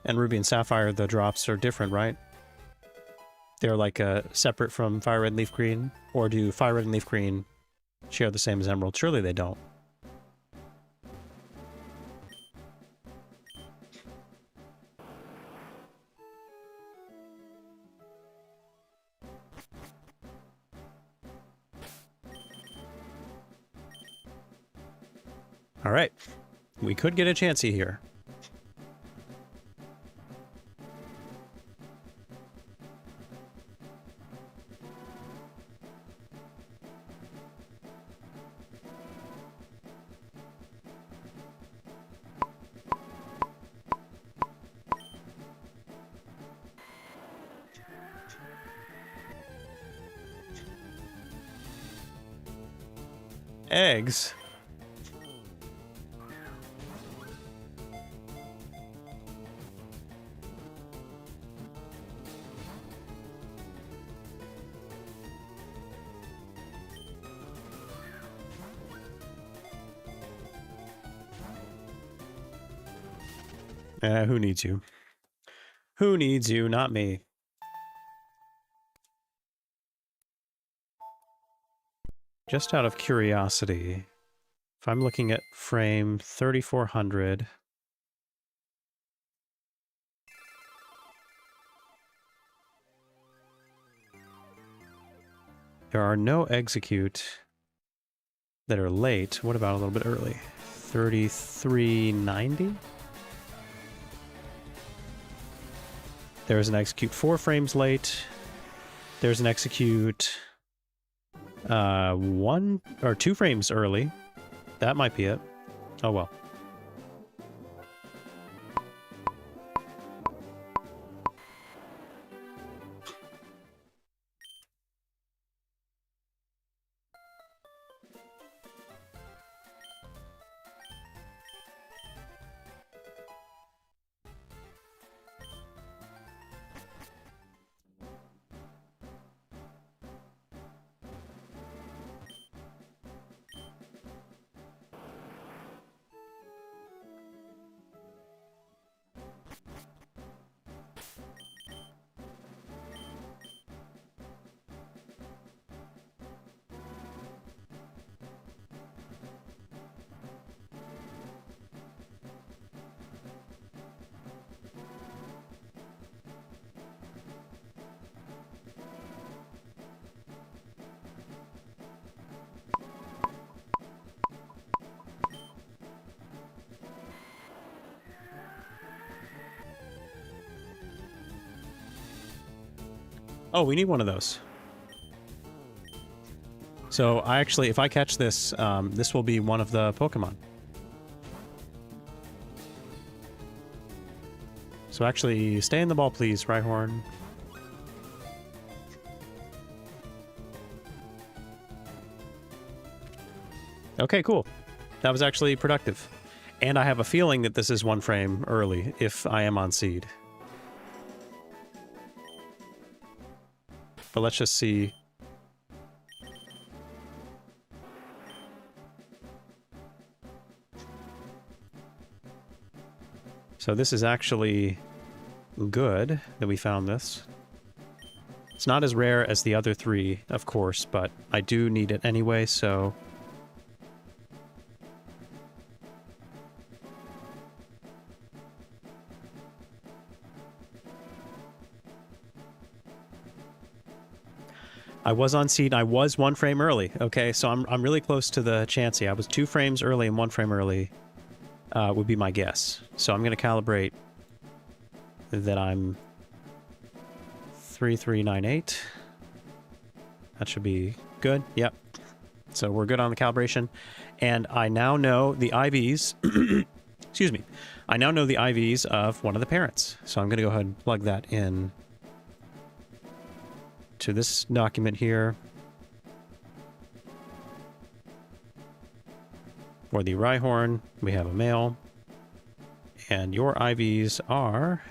and Ruby and Sapphire, the drops are different, right? They're like separate from Fire Red and Leaf Green? Or do Fire Red and Leaf Green share the same as Emerald? Surely they don't. All right. We could get a chancey here. Eggs? Who needs you? Who needs you? Not me. Just out of curiosity, if I'm looking at frame 3400, there are no execute that are late. What about a little bit early? 3390? There is an execute 4 frames late. There's an execute 1 or 2 frames early. That might be it. Oh well. Oh, we need one of those. So I actually, if I catch this, this will be one of the Pokemon. So actually, stay in the ball, please, Rhyhorn. Okay, cool. That was actually productive. And I have a feeling that this is 1 frame early, if I am on seed. But let's just see. So this is actually good that we found this. It's not as rare as the other 3, of course, but I do need it anyway, so... I was on seed. I was 1 frame early. Okay, so I'm really close to the Chansey. I was 2 frames early and 1 frame early would be my guess. So I'm going to calibrate that I'm 3398. That should be good. Yep. So we're good on the calibration. And I now know the IVs. Excuse me. I now know the IVs of one of the parents. So I'm going to go ahead and plug that in to this document here. For the Rhyhorn, we have a male. And your IVs are...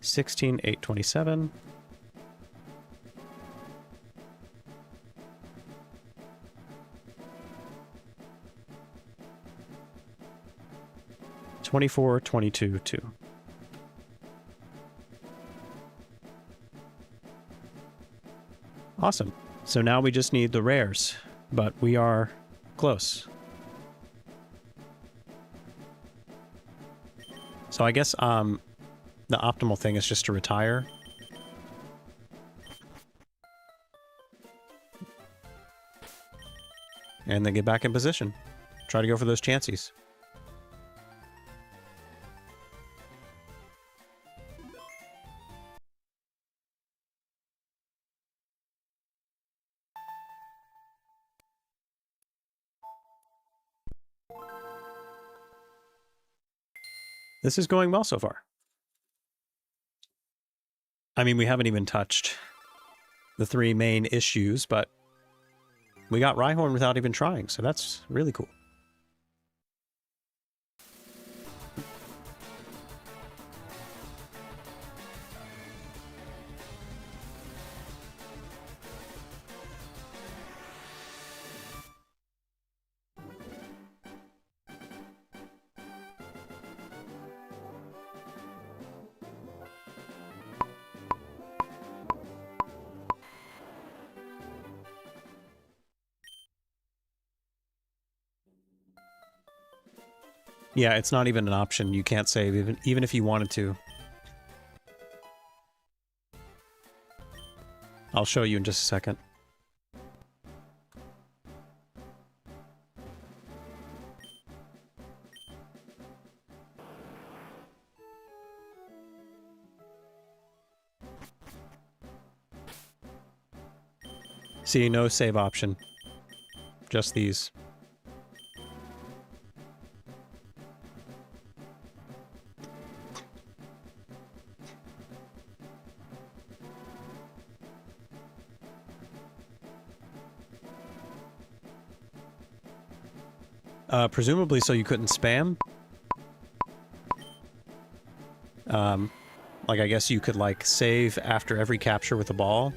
$16,827. $24,22,2. Awesome. So now we just need the rares, but we are close. So I guess the optimal thing is just to retire. And then get back in position. Try to go for those chances. This is going well so far. I mean, we haven't even touched the 3 main issues, but we got Rhyhorn without even trying, so that's really cool. Yeah, it's not even an option. You can't save, even if you wanted to. I'll show you in just a second. See, no save option. Just these. Presumably so you couldn't spam. Like, I guess you could, like, save after every capture with a ball.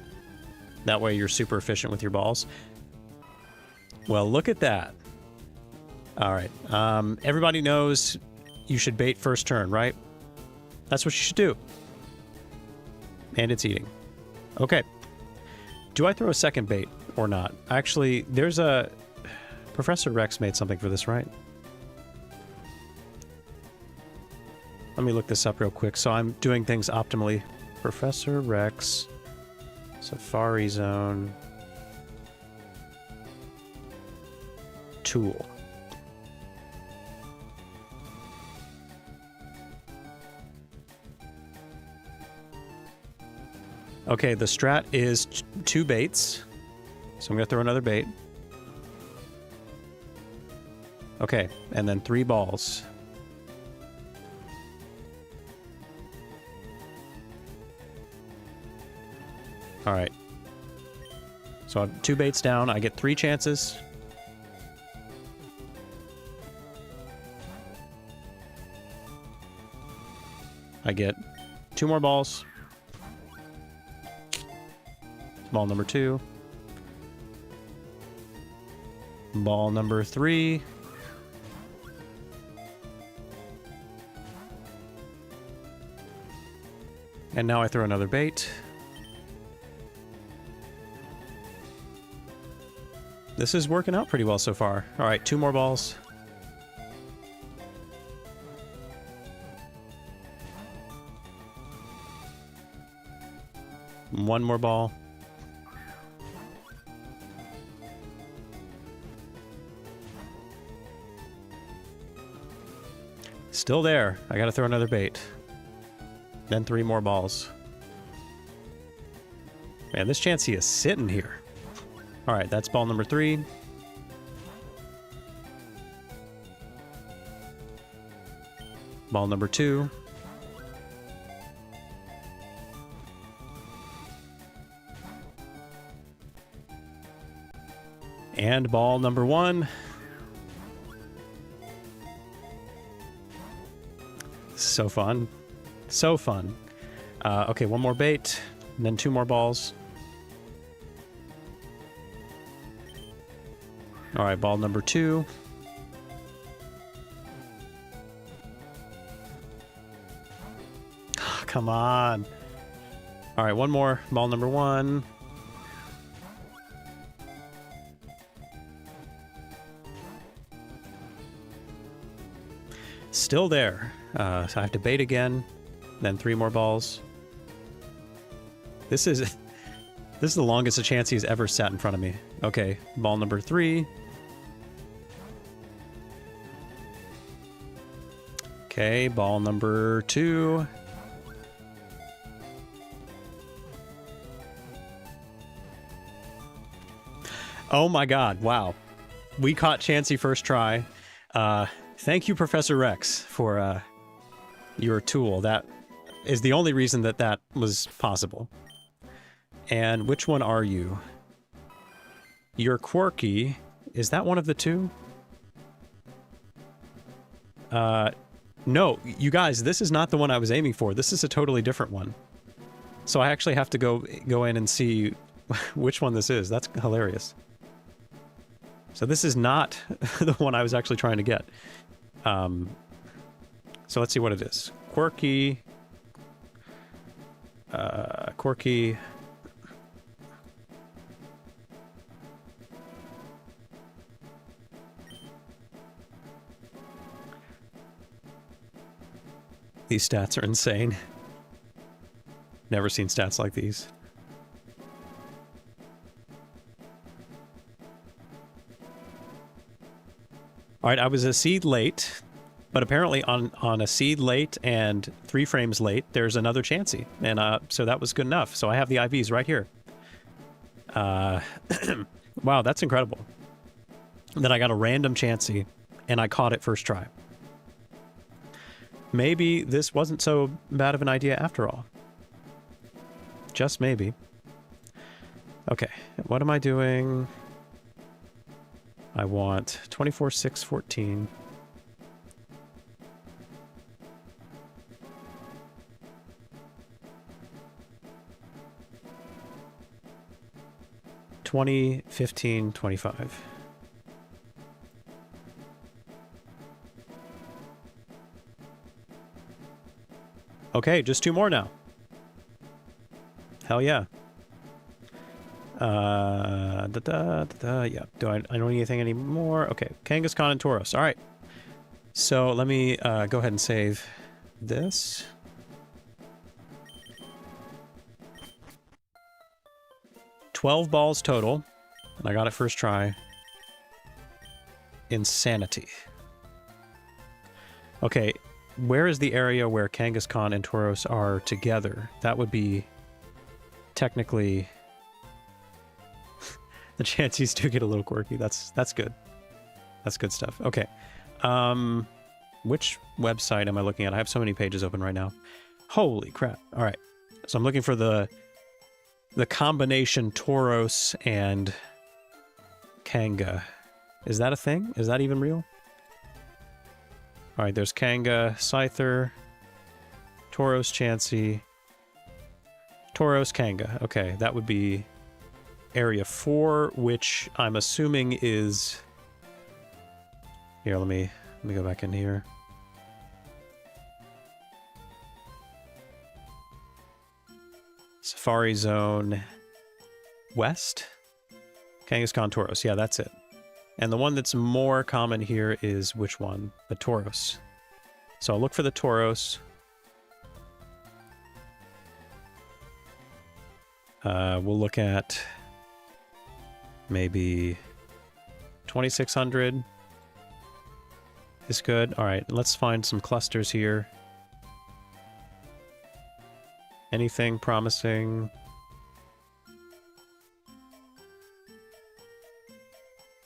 That way you're super efficient with your balls. Well, look at that. Alright, everybody knows you should bait first turn, right? That's what you should do. And it's eating. Okay. Do I throw a second bait or not? Actually, there's a... Professor Rex made something for this, right? Let me look this up real quick. So I'm doing things optimally. Professor Rex, Safari Zone, tool. Okay, the strat is 2 baits. So I'm going to throw another bait. Okay, and then 3 balls. Alright. So I have 2 baits down. I get 3 chances. I get 2 more balls. Ball number 2. Ball number 3. And now I throw another bait. This is working out pretty well so far. All right, 2 more balls. One more ball. Still there. I gotta throw another bait. Then 3 more balls. Man, this Chansey is sitting here. Alright, that's ball number 3. Ball number 2. And ball number 1. So fun. So fun. Okay, 1 more bait, and then 2 more balls. Alright, ball number 2. Oh, come on. Alright, 1 more. Ball number 1. Still there. So I have to bait again. Then 3 more balls. This is the longest a Chansey has ever sat in front of me. Okay, ball number 3. Okay, ball number 2. Oh my god, wow. We caught Chansey first try. Thank you, Professor Rex, for your tool. That is the only reason that that was possible. And which one are you? You're quirky. Is that one of the 2? No, you guys, this is not the one I was aiming for. This is a totally different one. So I actually have to go in and see which one this is. That's hilarious. So this is not the one I was actually trying to get. So let's see what it is. Quirky. Quirky. These stats are insane. Never seen stats like these. Alright, I was a seed late, but apparently on a seed late and 3 frames late, there's another Chansey. And so that was good enough. So I have the IVs right here. Uh, wow, that's incredible. That I got a random Chansey, and I caught it first try. Maybe this wasn't so bad of an idea after all. Just maybe. Okay, what am I doing? I want 24, 6, 14. $20, $15, $25. Okay, just 2 more now. Hell yeah. Yeah. Do I don't need anything anymore? Okay, Kangaskhan and Tauros. All right. So let me go ahead and save this. $12 balls total, and I got it first try. Insanity. Okay, where is the area where Kangaskhan and Tauros are together? That would be technically... The Chanseys do get a little quirky. That's good. That's good stuff. Okay. Which website am I looking at? I have so many pages open right now. Holy crap. All right. So I'm looking for the combination Tauros and Kanga. Is that a thing? Is that even real? All right, there's Kanga, Scyther, Tauros, Chansey, Tauros, Kanga. Okay, that would be Area 4, which I'm assuming is... Here, let me go back in here. Safari Zone West? Kangaskhan, Tauros. Yeah, that's it. And the one that's more common here is which one? The Tauros. So I'll look for the Tauros. We'll look at maybe 2600 is good. All right, let's find some clusters here. Anything promising?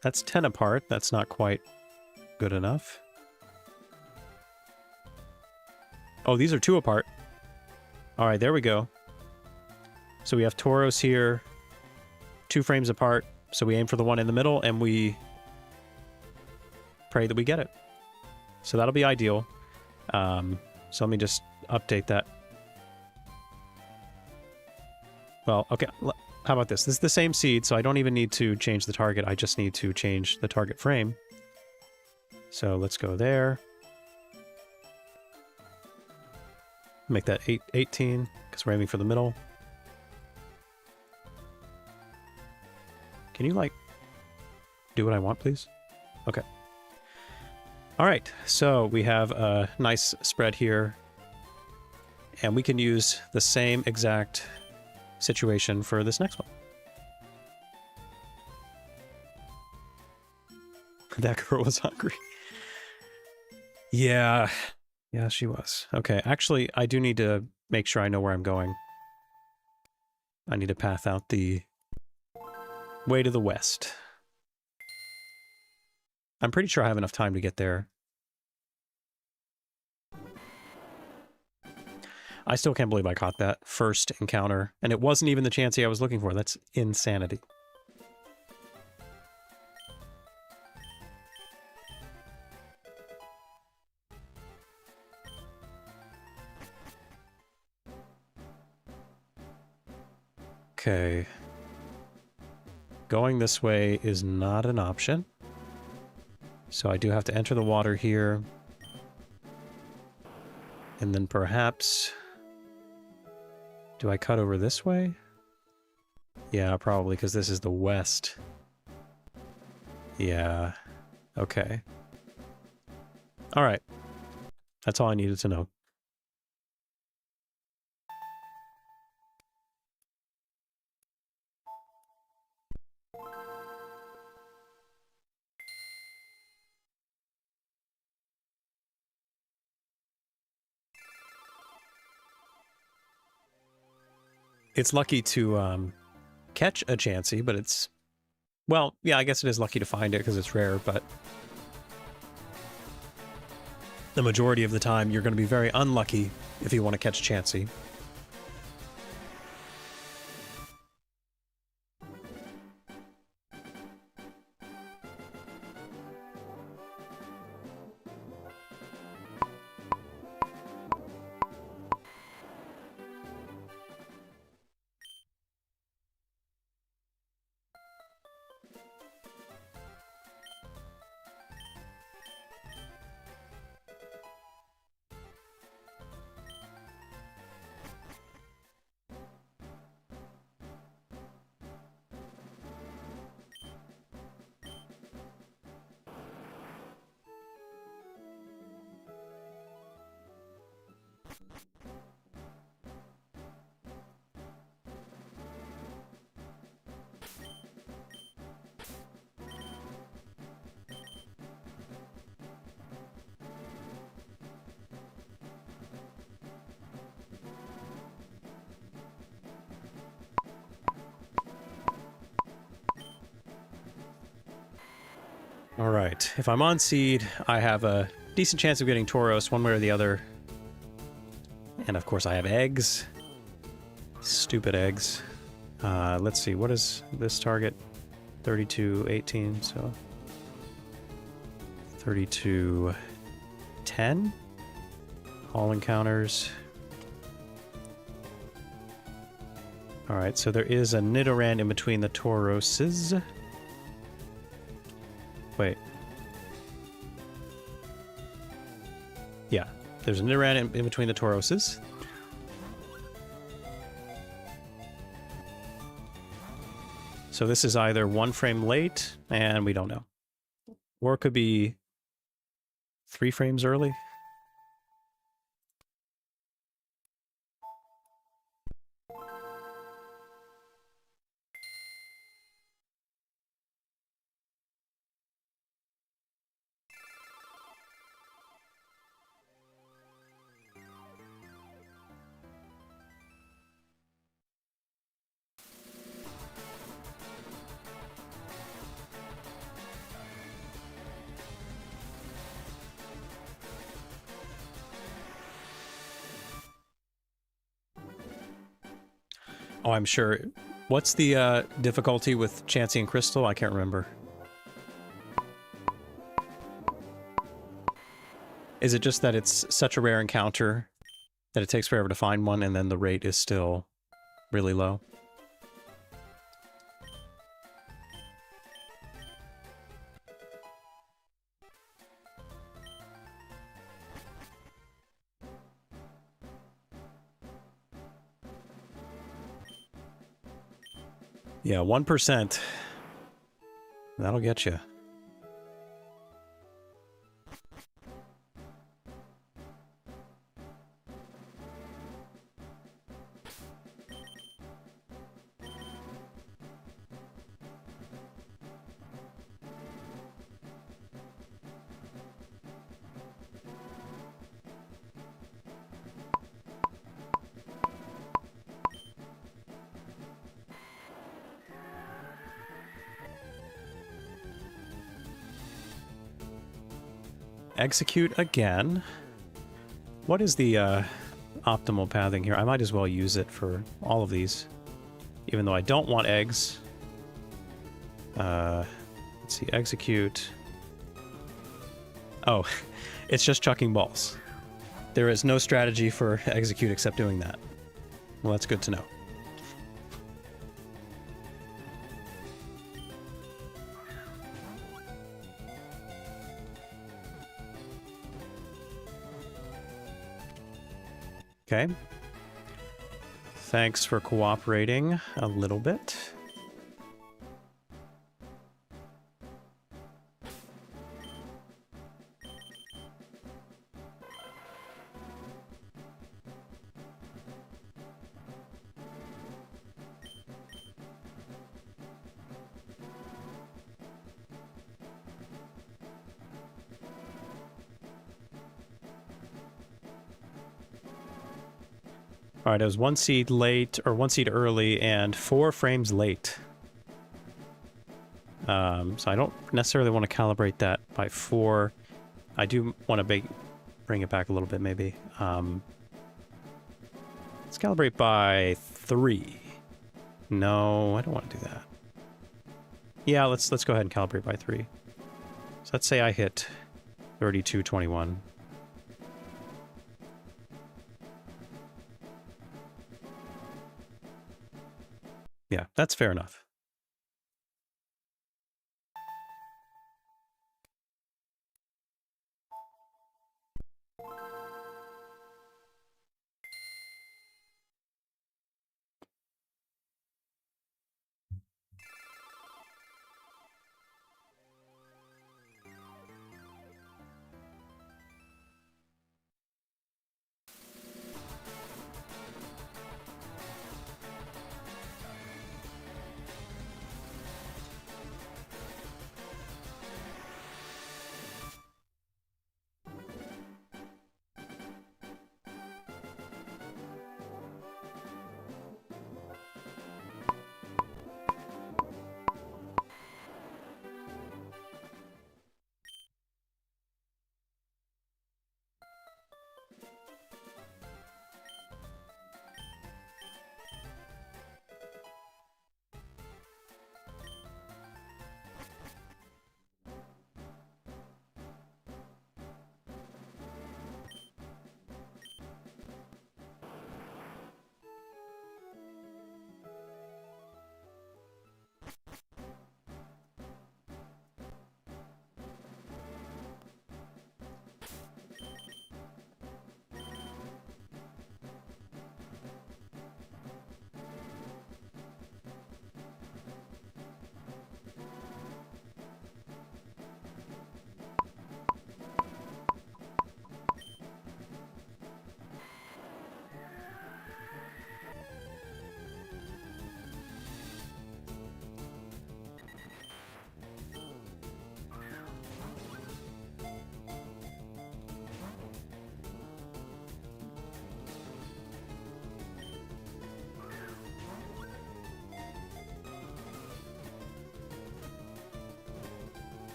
That's 10 apart. That's not quite good enough. Oh, these are 2 apart. All right, there we go. So we have Tauros here, 2 frames apart. So we aim for the one in the middle, and we pray that we get it. So that'll be ideal. So let me just update that. Well, okay. How about this? This is the same seed, so I don't even need to change the target. I just need to change the target frame. So let's go there. Make that 18, because we're aiming for the middle. Can you, like, do what I want, please? Okay. All right, so we have a nice spread here. And we can use the same exact situation for this next one. That girl was hungry. Yeah. Yeah, she was. Okay, actually, I do need to make sure I know where I'm going. I need to path out the way to the west. I'm pretty sure I have enough time to get there. I still can't believe I caught that first encounter, and it wasn't even the Chansey I was looking for. That's insanity. Okay. Going this way is not an option. So I do have to enter the water here. And then perhaps... Do I cut over this way? Yeah, probably, because this is the west. Yeah. Okay. Alright. That's all I needed to know. It's lucky to catch a Chansey, but it's... Well, yeah, I guess it is lucky to find it because it's rare, but... The majority of the time, you're going to be very unlucky if you want to catch Chansey. Alright, if I'm on seed, I have a decent chance of getting Tauros one way or the other. And of course I have eggs. Stupid eggs. Let's see, what is this target? 32-18, so... 32-10? All encounters. Alright, so there is a Nidoran in between the Tauroses. Wait. Yeah, there's a Nidoran in between the Tauroses. So this is either 1 frame late, and we don't know. Or it could be 3 frames early. Oh, I'm sure. What's the difficulty with Chansey and Crystal? I can't remember. Is it just that it's such a rare encounter that it takes forever to find one, and then the rate is still really low? Yeah, 1%. That'll get you. Execute again. What is the optimal pathing here? I might as well use it for all of these, even though I don't want eggs. Let's see, execute. Oh, it's just chucking balls. There is no strategy for execute except doing that. Well, that's good to know. Okay. Thanks for cooperating a little bit. All right, it was 1 seed late, or 1 seed early, and 4 frames late. So I don't necessarily want to calibrate that by 4. I do want to bring it back a little bit, maybe. Let's calibrate by 3. No, I don't want to do that. Yeah, let's go ahead and calibrate by 3. So let's say I hit 3221. Yeah, that's fair enough.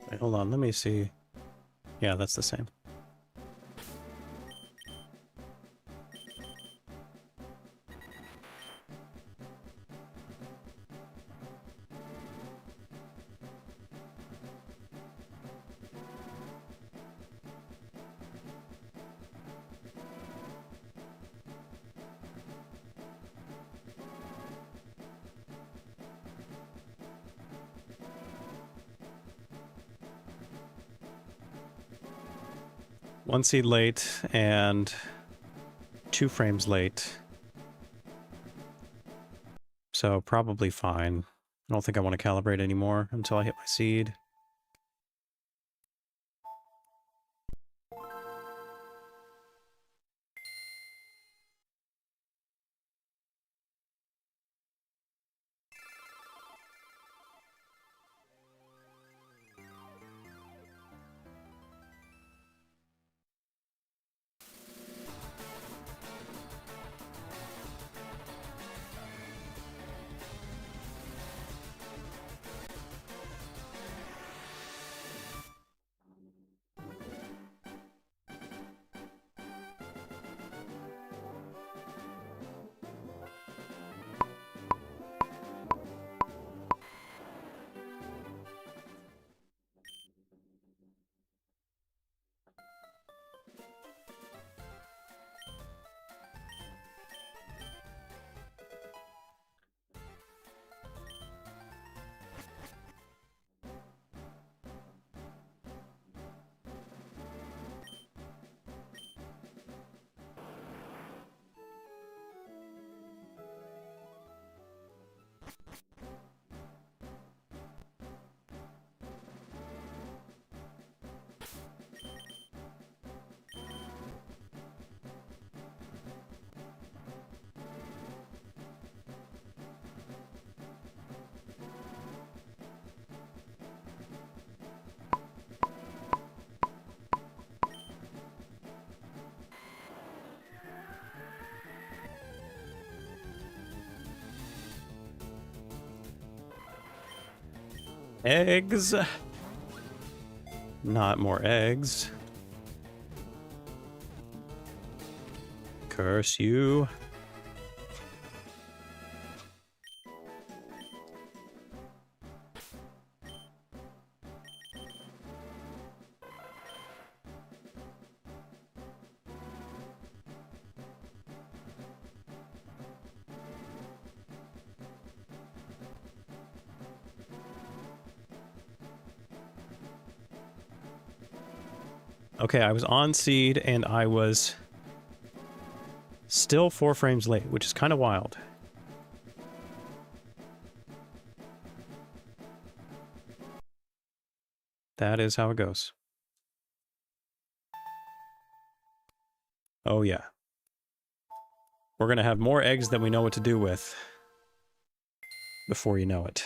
Wait, hold on, let me see. Yeah, that's the same. One seed late and 2 frames late. So probably fine. I don't think I want to calibrate anymore until I hit my seed. Eggs. Not more eggs. Curse you. Okay, I was on seed and I was still 4 frames late, which is kind of wild. That is how it goes. Oh yeah. We're gonna have more eggs than we know what to do with before you know it.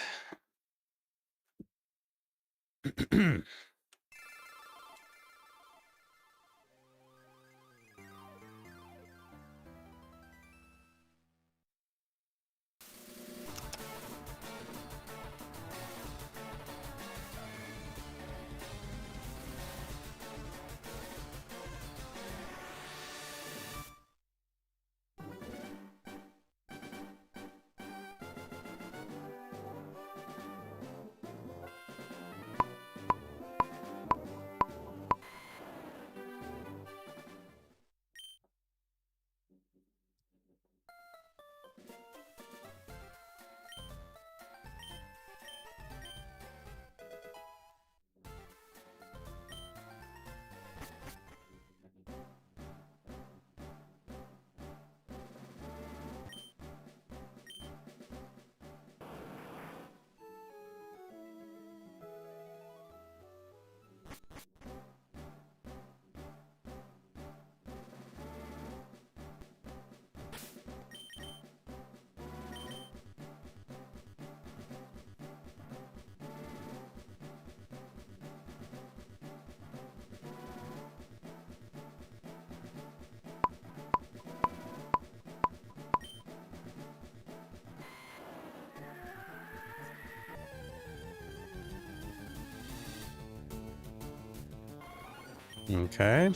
Okay.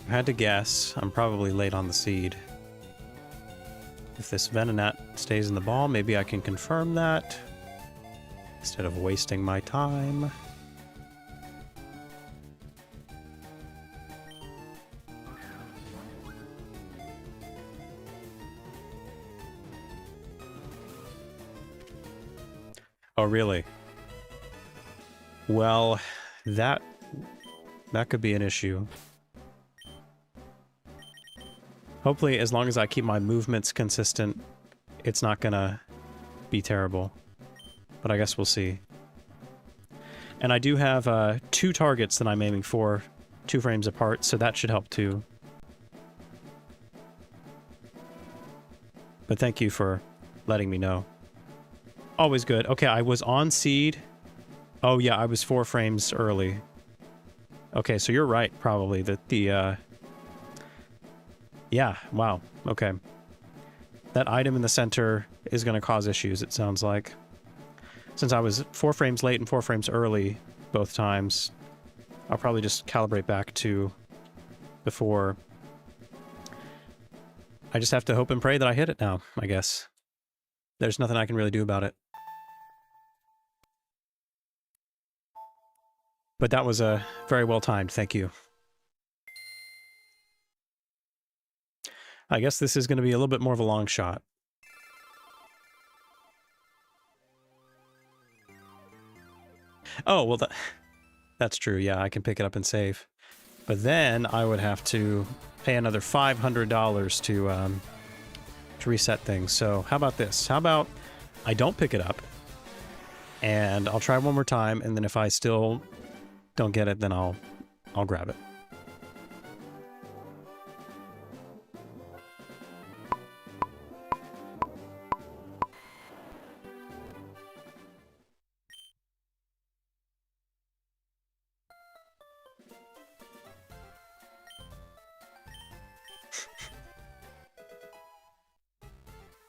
I had to guess. I'm probably late on the seed. If this Venonat stays in the ball, maybe I can confirm that instead of wasting my time. Oh, really? Well, that could be an issue. Hopefully, as long as I keep my movements consistent, it's not gonna be terrible. But I guess we'll see. And I do have 2 targets that I'm aiming for, 2 frames apart, so that should help too. But thank you for letting me know. Always good. Okay, I was on seed. Oh yeah, I was 4 frames early. Okay, so you're right, probably, that the, yeah, wow, okay. That item in the center is going to cause issues, it sounds like. Since I was 4 frames late and 4 frames early both times, I'll probably just calibrate back to before. I just have to hope and pray that I hit it now, I guess. There's nothing I can really do about it. But that was very well timed, thank you. I guess this is going to be a little bit more of a long shot. Oh, well, that's true. Yeah, I can pick it up and save. But then I would have to pay another $500 to reset things. So how about this? How about I don't pick it up, and I'll try one more time, and then if I still don't get it, then I'll grab it.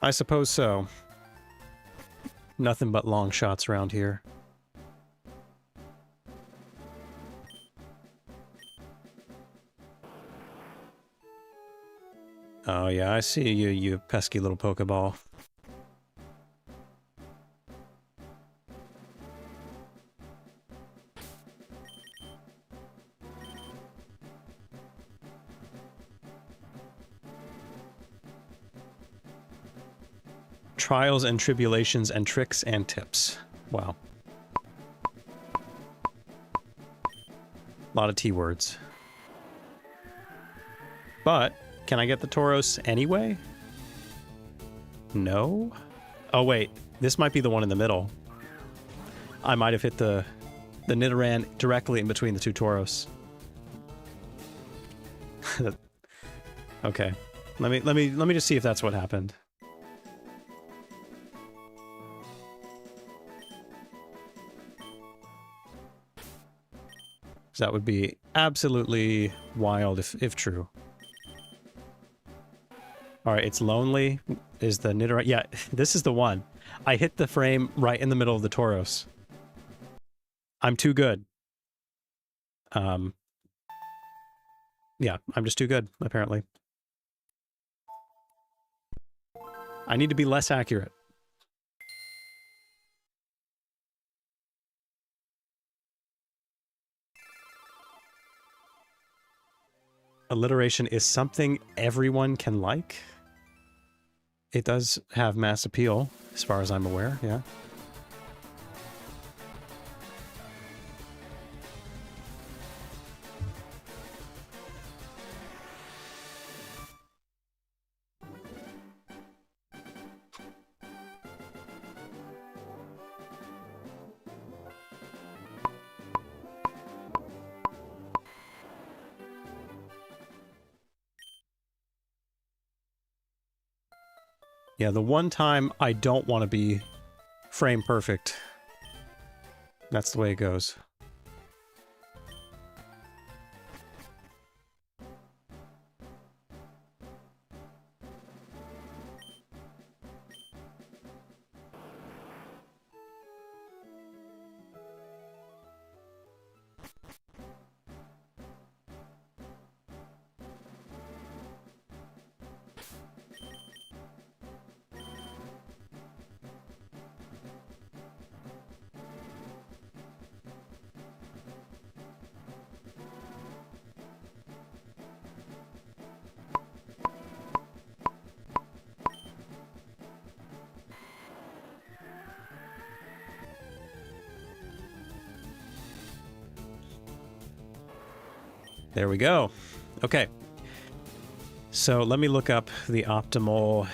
I suppose so. Nothing but long shots around here. Oh yeah, I see you, you pesky little Pokeball. Trials and tribulations and tricks and tips. Wow. A lot of T words. But, can I get the Tauros anyway? No? Oh wait, this might be the one in the middle. I might have hit the Nidoran directly in between the two Tauros. Okay. Let me just see if that's what happened. That would be absolutely wild if true. Alright, it's lonely. Is the Nidoran... Yeah, this is the one. I hit the frame right in the middle of the Tauros. I'm too good. Yeah, I'm just too good, apparently. I need to be less accurate. Alliteration is something everyone can like. It does have mass appeal, as far as I'm aware, yeah. Yeah, the one time I don't want to be frame perfect. That's the way it goes. There we go. Okay. So let me look up the optimal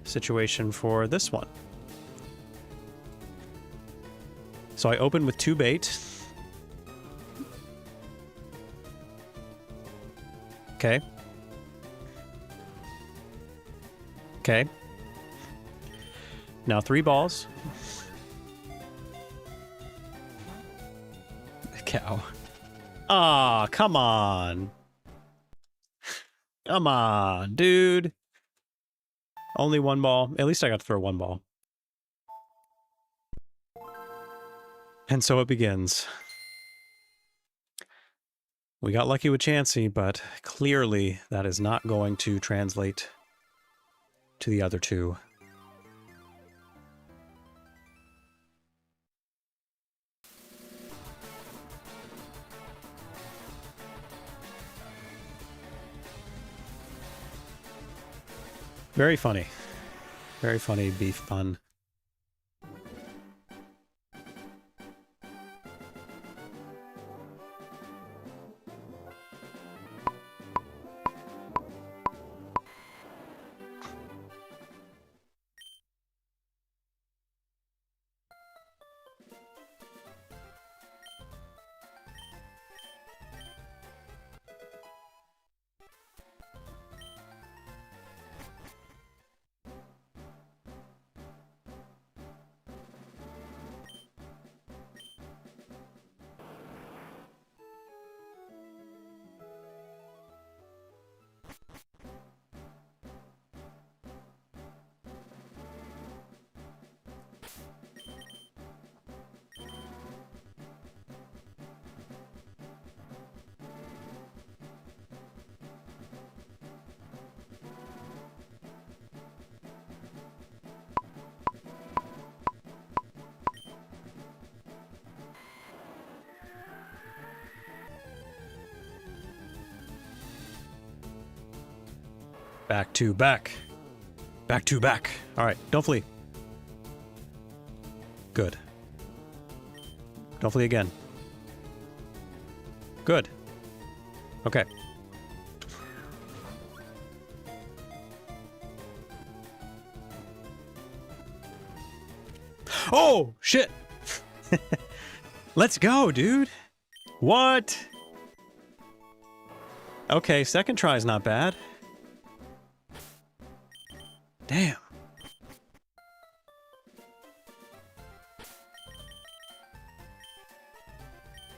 situation for this one. So I open with 2 bait. Okay. Okay. Now 3 balls. Cow. Aw, come on. Come on, dude. Only 1 ball. At least I got to throw 1 ball. And so it begins. We got lucky with Chansey, but clearly that is not going to translate to the other 2. Very funny. Very funny beef pun. Back to back. Back to back. All right, don't flee. Good. Don't flee again. Good. Okay. Oh, shit. Let's go, dude. What? Okay, second try is not bad. Damn.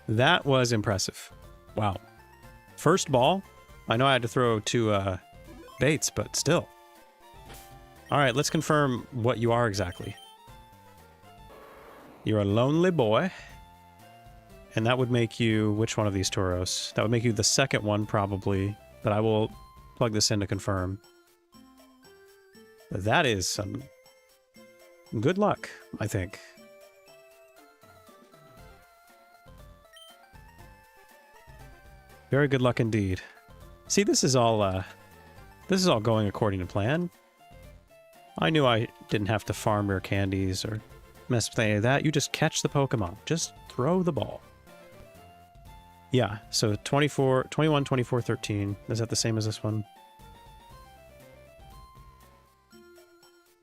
That was impressive. Wow. First ball. I know I had to throw 2 baits, but still. All right, let's confirm what you are exactly. You're a lonely boy. And that would make you... Which one of these Tauros? That would make you the second one, probably. But I will plug this in to confirm. That is some good luck, I think. Very good luck indeed. See, this is all going according to plan. I knew I didn't have to farm rare candies or mess with any of that. You just catch the Pokemon. Just throw the ball. Yeah, so 21, 24, 13. Is that the same as this one?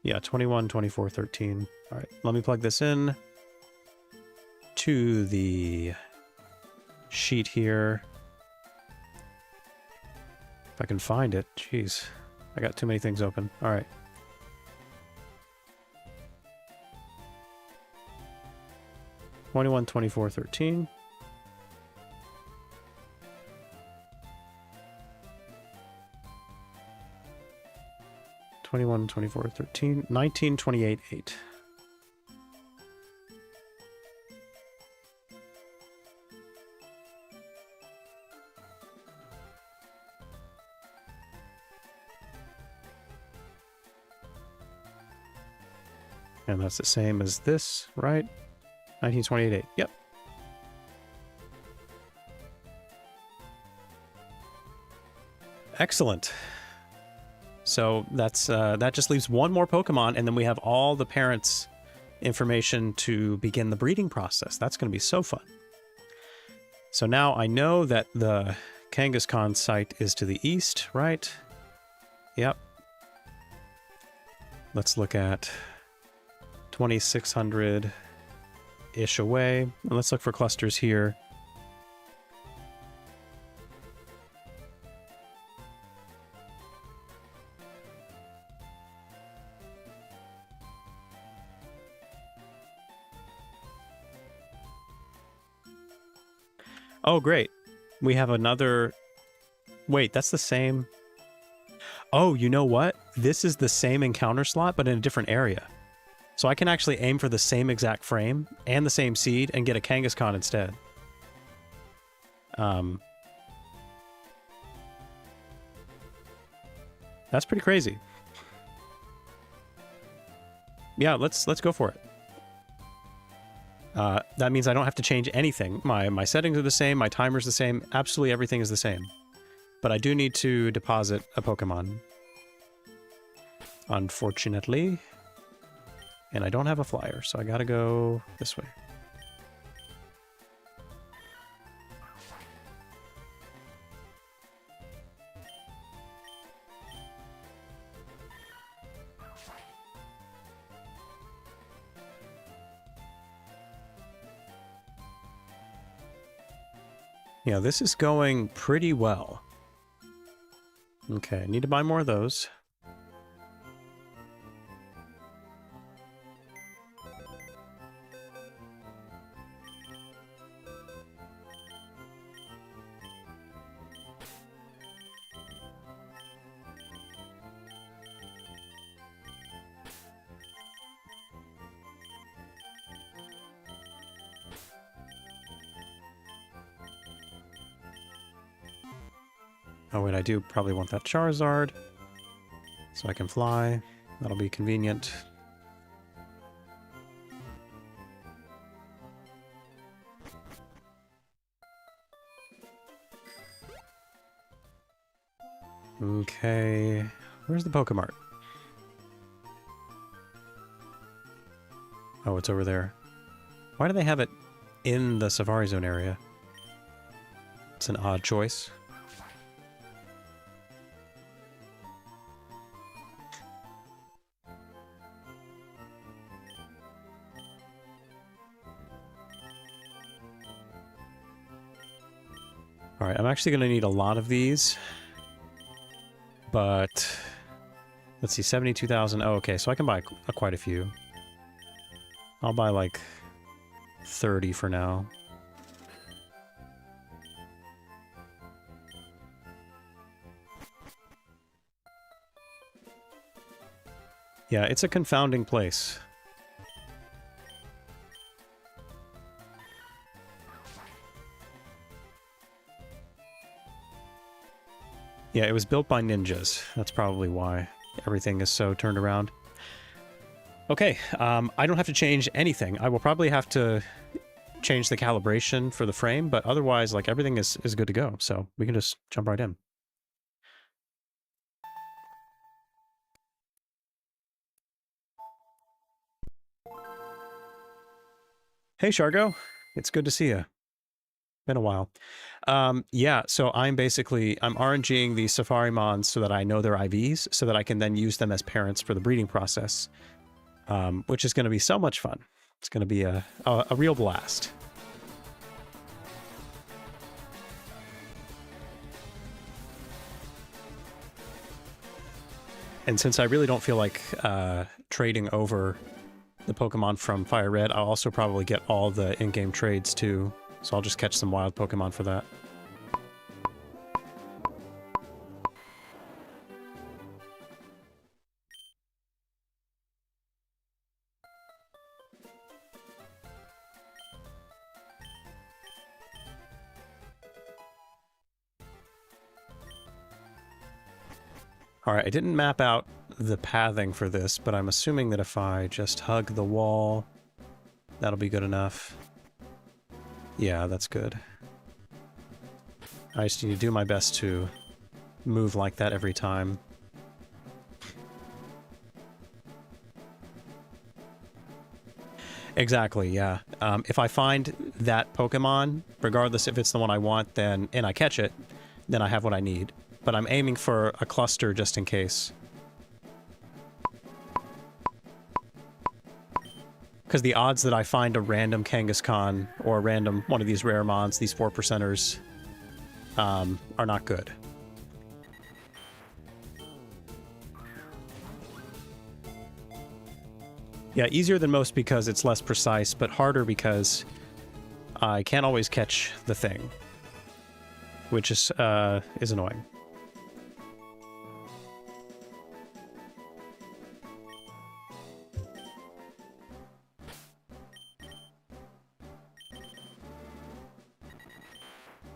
Yeah, 21, 24, 13. All right, let me plug this in to the sheet here. If I can find it. Jeez, I got too many things open. All right. (21, 24, 13). 21, 24, 13, 19, 28, 8. And that's the same as this, right? 19, 28, 8. Yep. Excellent. So that's that just leaves one more Pokemon, and then we have all the parents' information to begin the breeding process. That's going to be so fun. So now I know that the Kangaskhan site is to the east, right? Yep. Let's look at 2,600-ish away. And let's look for clusters here. Oh, great. We have another... Wait, that's the same... Oh, you know what? This is the same encounter slot, but in a different area. So I can actually aim for the same exact frame and the same seed and get a Kangaskhan instead. That's pretty crazy. Yeah, let's go for it. That means I don't have to change anything. My settings are the same, my timer's the same, absolutely everything is the same. But I do need to deposit a Pokemon. Unfortunately. And I don't have a flyer, so I gotta go this way. Yeah, this is going pretty well. Okay, I need to buy more of those. Oh wait, I do probably want that Charizard, so I can fly. That'll be convenient. Okay, Where's the Pokemart? Oh, it's over there. Why do they have it in the Safari Zone area? It's an odd choice. Alright, I'm actually going to need a lot of these. But, let's see, 72,000. Oh, okay, so I can buy quite a few. I'll buy like 30 for now. Yeah, it's a confounding place. Yeah, it was built by ninjas. That's probably why everything is so turned around. Okay, I don't have to change anything. I will probably have to change the calibration for the frame, but otherwise, like, everything is good to go. So we can just jump right in. Hey, Shargo. It's good to see you. Been a while. Yeah, so I'm RNGing the Safarimons so that I know their IVs, so that I can then use them as parents for the breeding process, which is going to be so much fun. It's going to be a real blast. And since I really don't feel like trading over the Pokemon from Fire Red, I'll also probably get all the in-game trades too. So I'll just catch some wild Pokemon for that. Alright, I didn't map out the pathing for this, but I'm assuming that if I just hug the wall, that'll be good enough. Yeah, that's good. I just need to do my best to move like that every time. Exactly, yeah. If I find that Pokemon, regardless if it's the one I want, then and I catch it, then I have what I need. But I'm aiming for a cluster just in case. Because the odds that I find a random Kangaskhan or a random one of these rare mons, these 4%ers, are not good. Yeah, easier than most because it's less precise, but harder because I can't always catch the thing, which is annoying.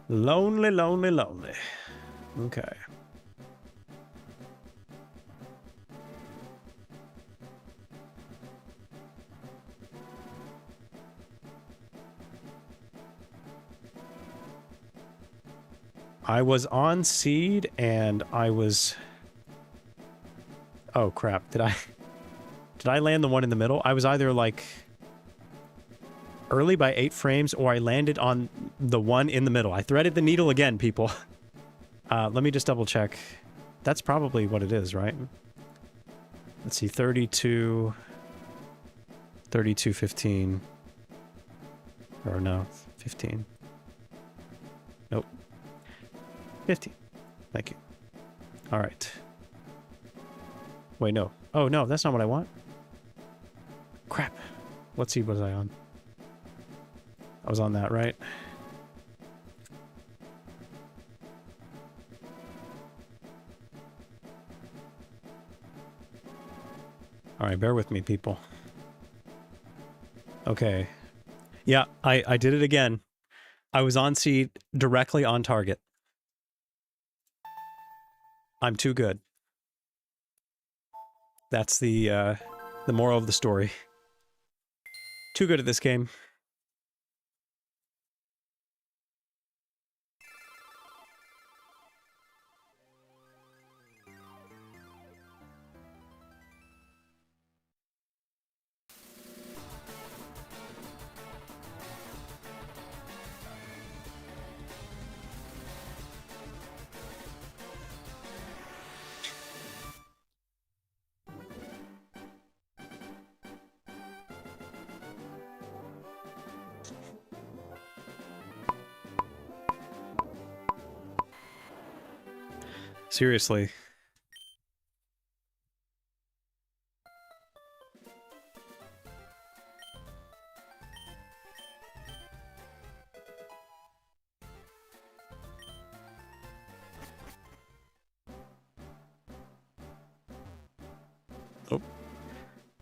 Lonely, lonely, lonely. Okay. I was on seed and I was... Oh crap, did I land the one in the middle? I was either like early by 8 frames or I landed on the one in the middle. I threaded the needle again, people. Let me just double check. That's probably what it is, right? Let's see, 32... 32, 15. Or no, 15. Nope. 15. Thank you. All right. Wait, no. Oh, no, that's not what I want. Crap. What seed was I on? I was on that, right? All right, bear with me, people. Okay. Yeah, I did it again. I was on seed directly on target. I'm too good. That's the moral of the story. Too good at this game. Seriously. Oh,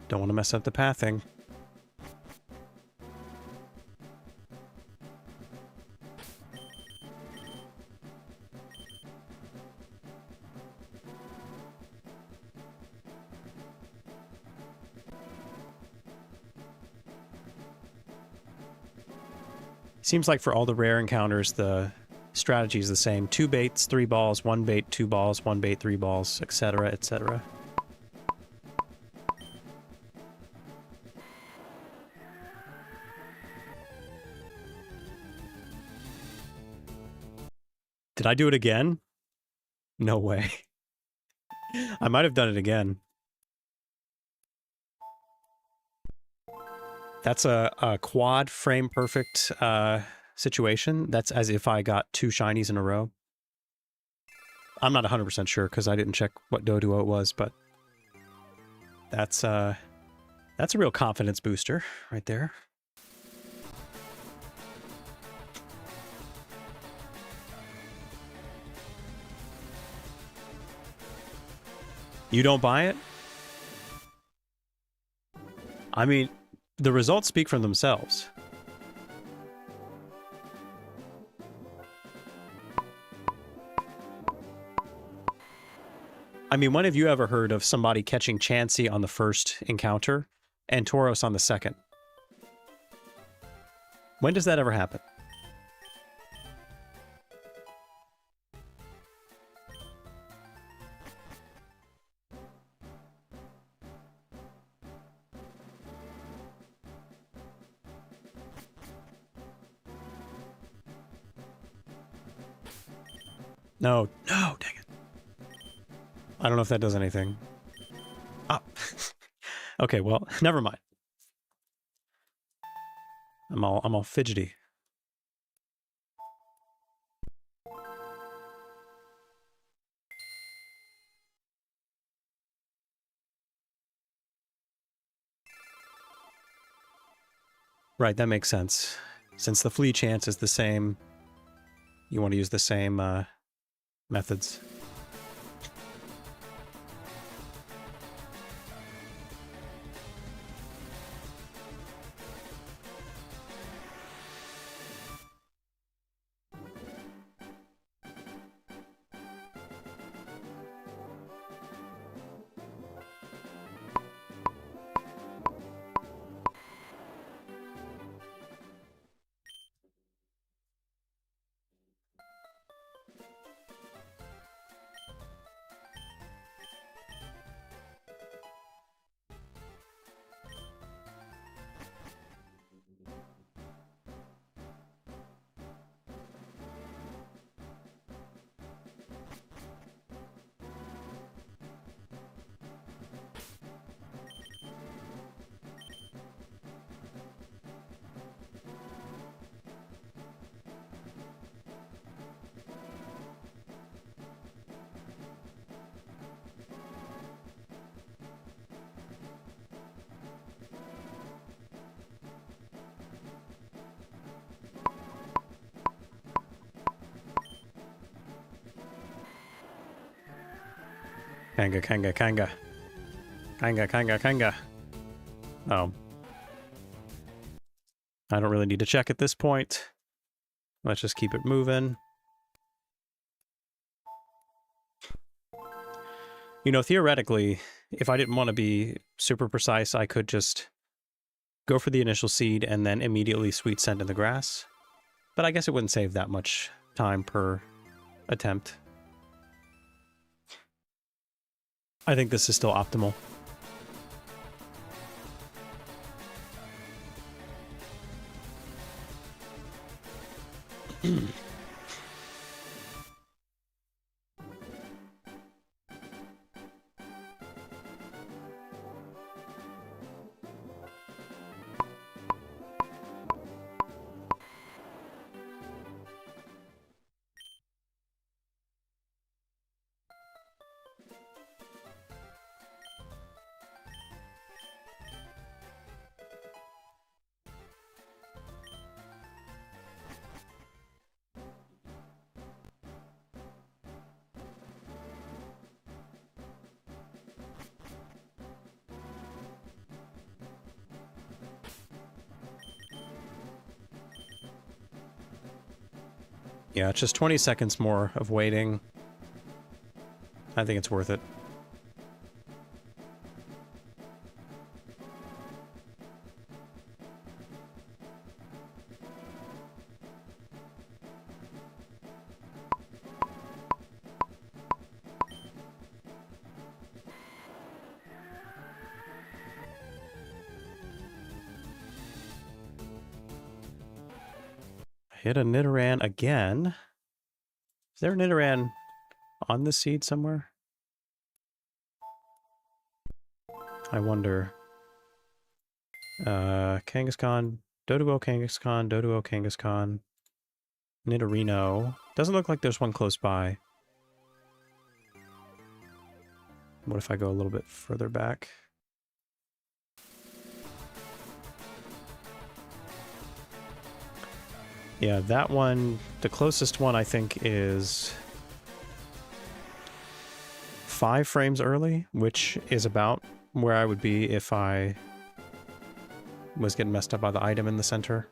don't want to mess up the pathing. Seems like for all the rare encounters, the strategy is the same. 2 baits, 3 balls, 1 bait, 2 balls, 1 bait, 3 balls, etc., etc. Did I do it again? No way. I might have done it again. That's a quad frame perfect situation. That's as if I got 2 shinies in a row. I'm not 100% sure because I didn't check what Doduo it was, but that's a real confidence booster right there. You don't buy it? I mean, the results speak for themselves. I mean, when have you ever heard of somebody catching Chansey on the first encounter and Tauros on the second? When does that ever happen? No, no, dang it. I don't know if that does anything. Ah. Okay, well, never mind. I'm all fidgety. Right, that makes sense. Since the flea chance is the same, you want to use the same methods. Kanga, Kanga, Kanga. Kanga, Kanga, Kanga. Oh. I don't really need to check at this point. Let's just keep it moving. You know, theoretically, if I didn't want to be super precise, I could just go for the initial seed and then immediately sweet scent in the grass. But I guess it wouldn't save that much time per attempt. I think this is still optimal. Yeah, it's just 20 seconds more of waiting. I think it's worth it. Hit a Nidoran again. Is there a Nidoran on this seed somewhere? I wonder. Kangaskhan, Doduo Kangaskhan, Doduo Kangaskhan, Nidorino. Doesn't look like there's one close by. What if I go a little bit further back? Yeah, that one, the closest one I think is 5 frames early, which is about where I would be if I was getting messed up by the item in the center.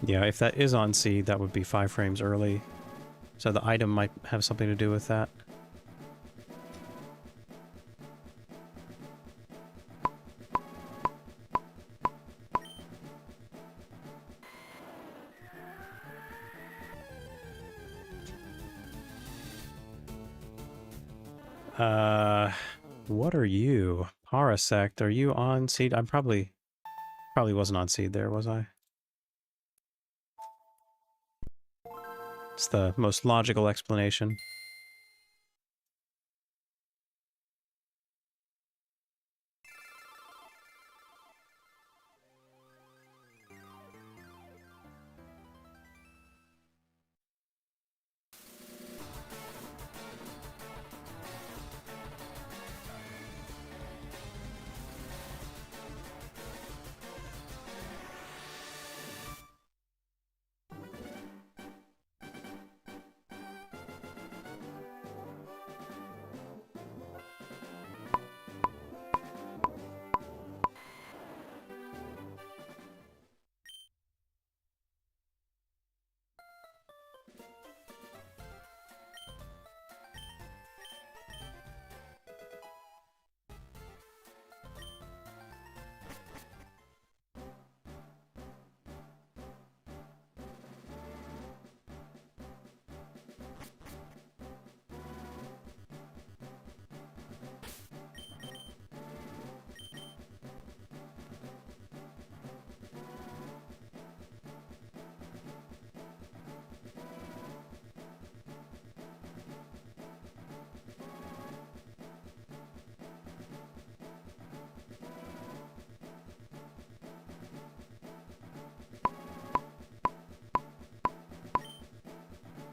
Yeah, if that is on seed, that would be 5 frames early. So the item might have something to do with that. What are you? Parasect, are you on seed? I'm probably wasn't on seed there, was I? It's the most logical explanation.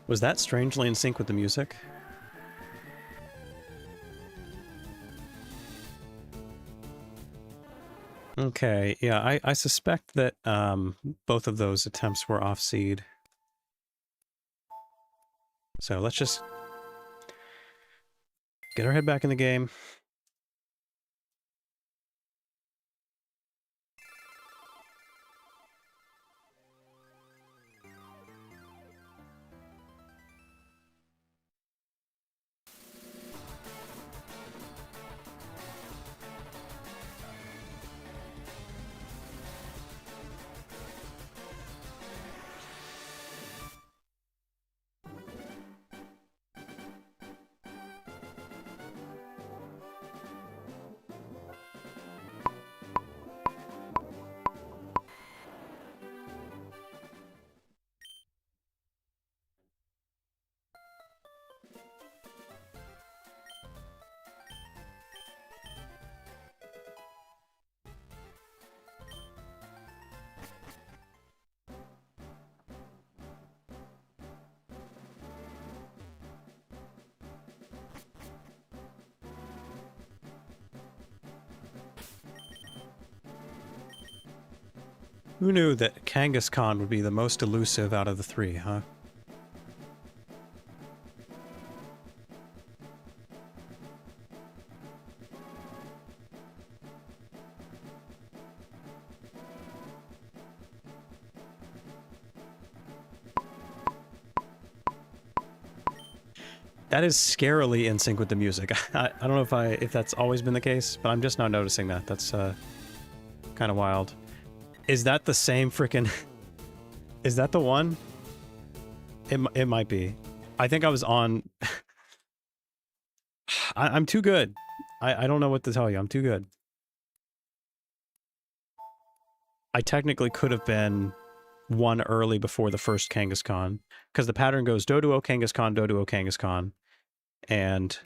Was that strangely in sync with the music? Okay, yeah, I suspect that both of those attempts were off-seed. So let's just get our head back in the game. Who knew that Kangaskhan would be the most elusive out of the three, huh? That is scarily in sync with the music. I don't know if that's always been the case, but I'm just now noticing that. That's kind of wild. Is that the same freaking... Is that the one? It might be. I think I was on... I'm too good. I don't know what to tell you. I'm too good. I technically could have been one early before the first Kangaskhan, because the pattern goes Doduo, Kangaskhan, Doduo, Kangaskhan, and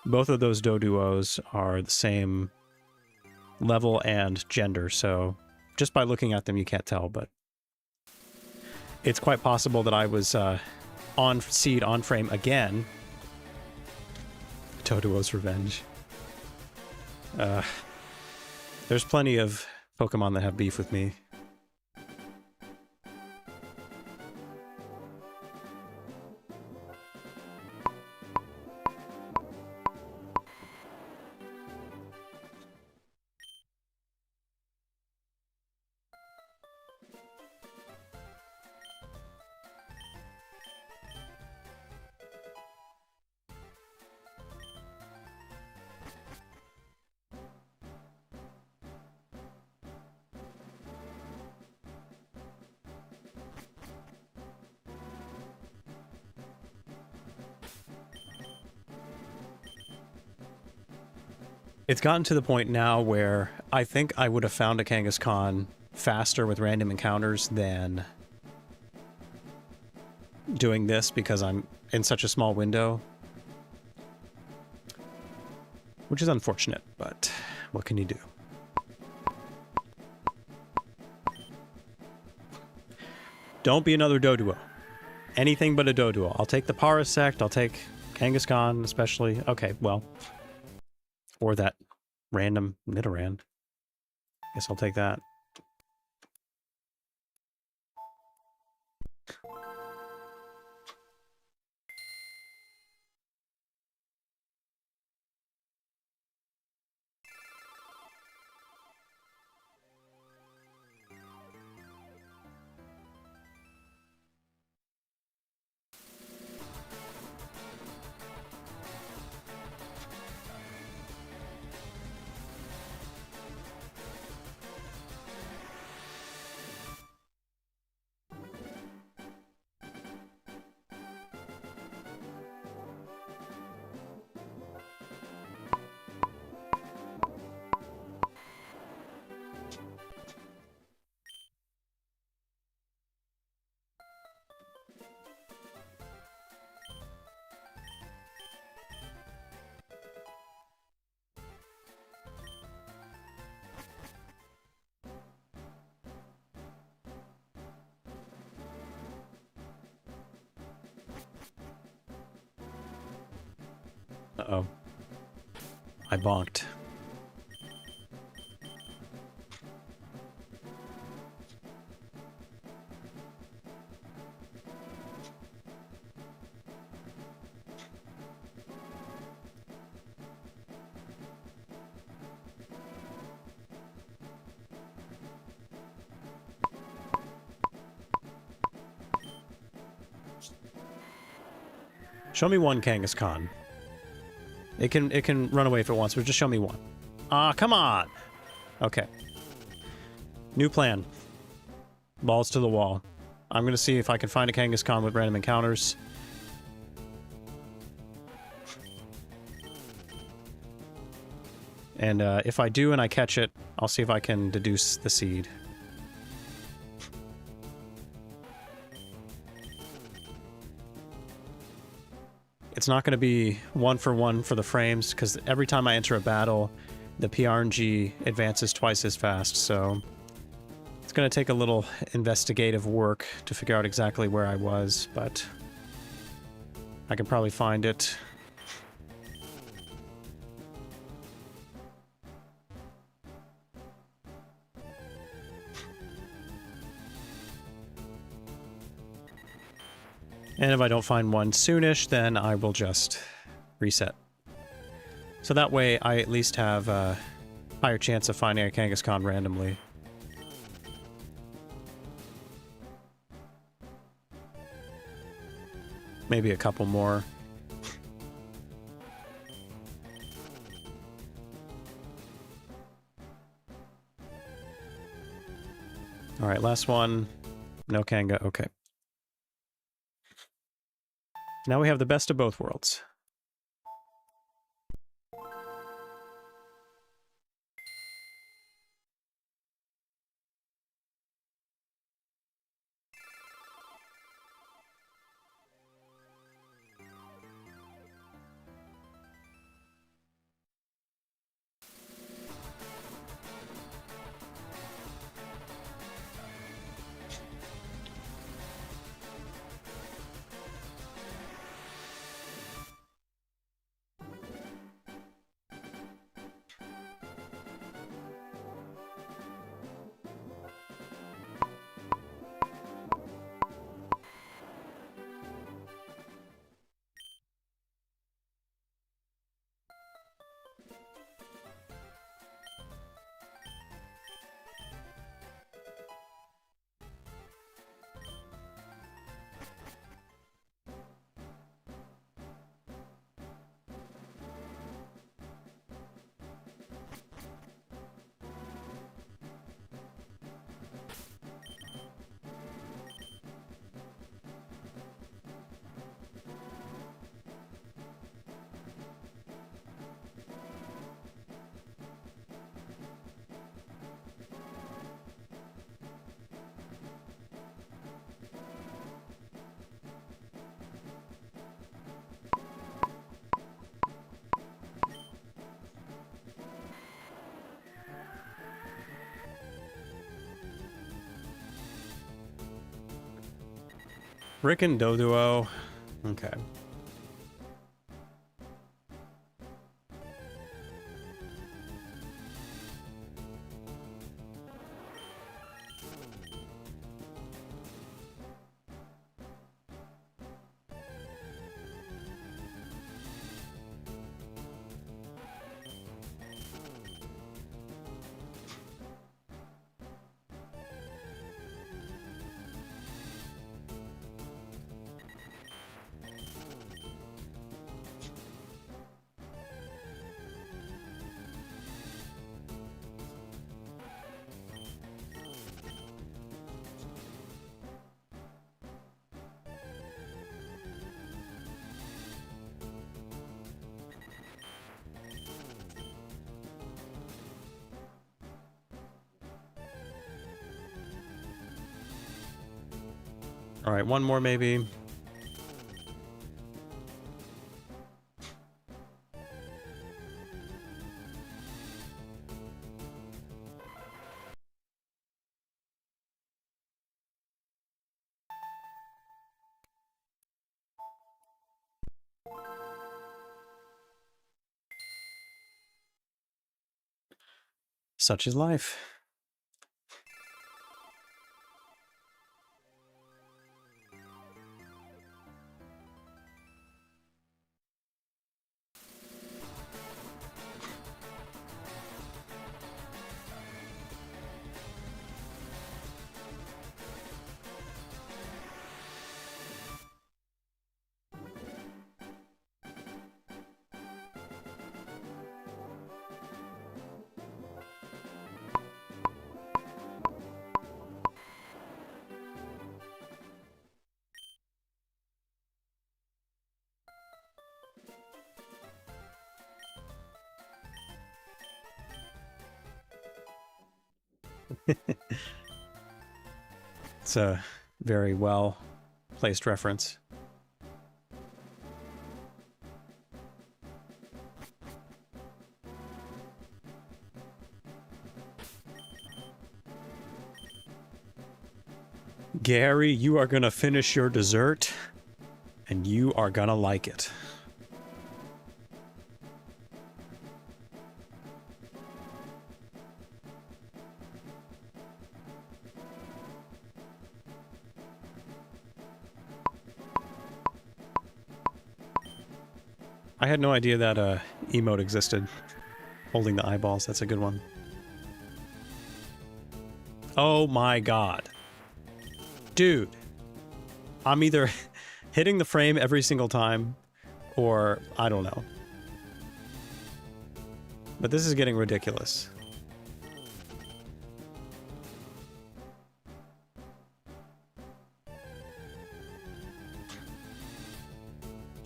both of those Doduos are the same level and gender, so just by looking at them you can't tell, but it's quite possible that I was on seed, on frame again. Doduo's Revenge. There's plenty of Pokemon that have beef with me. It's gotten to the point now where I think I would have found a Kangaskhan faster with random encounters than doing this because I'm in such a small window. Which is unfortunate, but what can you do? Don't be another Doduo. Anything but a Doduo. I'll take the Parasect, I'll take Kangaskhan especially. Okay, well... Or that random Nidoran. Guess I'll take that. Uh-oh. I bonked. Show me one Kangaskhan. It can run away if it wants, but just show me one. Ah, come on! Okay. New plan. Balls to the wall. I'm gonna see if I can find a Kangaskhan with random encounters. And if I do and I catch it, I'll see if I can deduce the seed. It's not going to be one for the frames, because every time I enter a battle, the PRNG advances twice as fast, so it's going to take a little investigative work to figure out exactly where I was, but I can probably find it. And if I don't find one soonish, then I will just reset. So that way I at least have a higher chance of finding a Kangaskhan randomly. Maybe a couple more. Alright, last one. No Kanga, okay. Now we have the best of both worlds. Rick and Doduo. Okay. All right, one more maybe. Such is life. It's a very well placed reference. Gary, you are gonna finish your dessert, and you are gonna like it. I had no idea that emote existed. Holding the eyeballs, that's a good one. Oh my god. Dude. I'm either hitting the frame every single time, or I don't know. But this is getting ridiculous.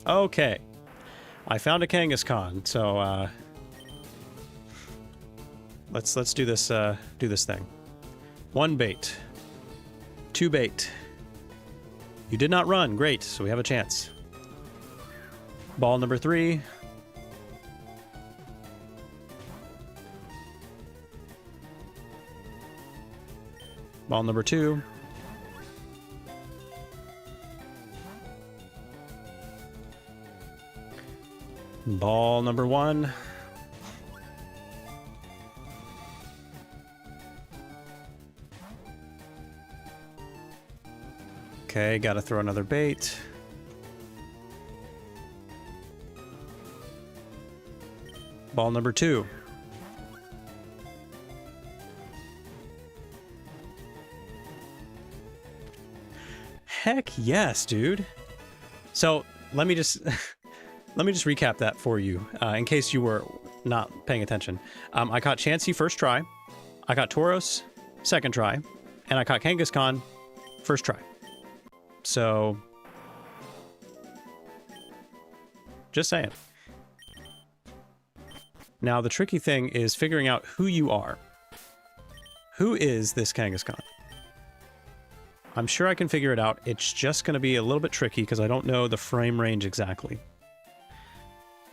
Okay. I found a Kangaskhan, so let's do this thing. 1 bait. 2 bait. You did not run. Great. So we have a chance. Ball number 3. Ball number 2. Ball number 1. Okay, gotta throw another bait. Ball number 2. Heck yes, dude. So let me just let me just recap that for you, in case you were not paying attention. I caught Chansey first try, I caught Tauros second try, and I caught Kangaskhan first try. So, just saying. Now, the tricky thing is figuring out who you are. Who is this Kangaskhan? I'm sure I can figure it out. It's just going to be a little bit tricky because I don't know the frame range exactly.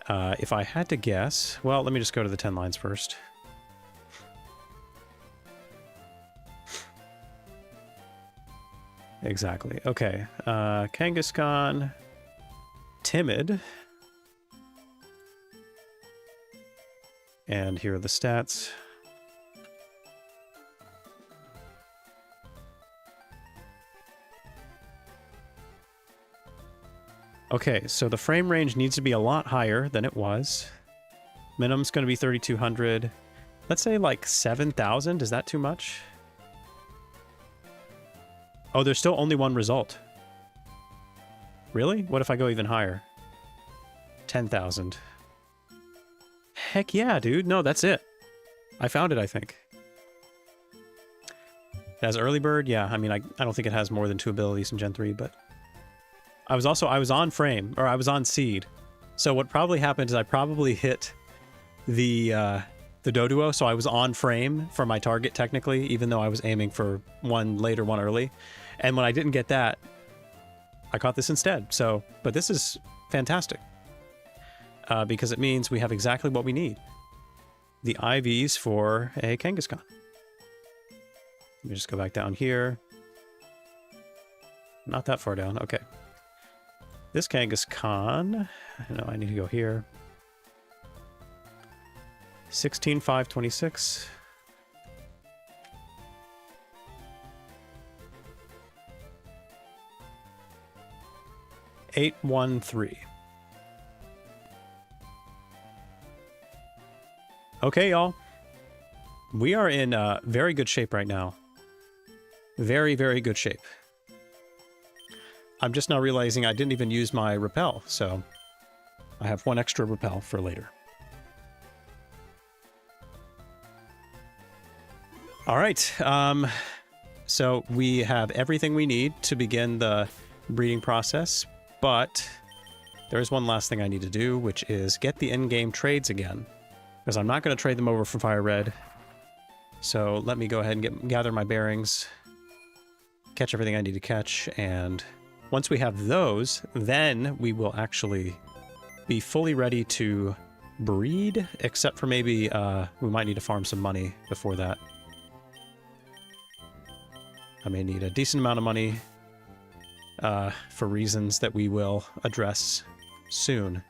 If I had to guess... Well, let me just go to the 10 lines first. Exactly. Okay. Kangaskhan. Timid. And here are the stats. Okay, so the frame range needs to be a lot higher than it was. Minimum's going to be 3,200. Let's say like 7,000. Is that too much? Oh, there's still only one result. Really? What if I go even higher? 10,000. Heck yeah, dude. No, that's it. I found it, I think. It has early bird. Yeah, I mean, I don't think it has more than 2 abilities in Gen 3, but... I was on frame, or I was on seed. So what probably happened is I probably hit the Doduo, so I was on frame for my target technically, even though I was aiming for one late or one early. And when I didn't get that, I caught this instead. So, but this is fantastic. Because it means we have exactly what we need. The IVs for a Kangaskhan. Let me just go back down here. Not that far down, okay. This Kangaskhan, no, I need to go here. 16,526. $813. Okay, y'all. We are in very good shape right now. Very, very good shape. I'm just now realizing I didn't even use my repel, so I have 1 extra repel for later. All right, so we have everything we need to begin the breeding process, but there's one last thing I need to do, which is get the in-game trades again, because I'm not going to trade them over from Fire Red. So let me go ahead and gather my bearings, catch everything I need to catch, and... Once we have those, then we will actually be fully ready to breed, except for maybe we might need to farm some money before that. I may need a decent amount of money for reasons that we will address soon.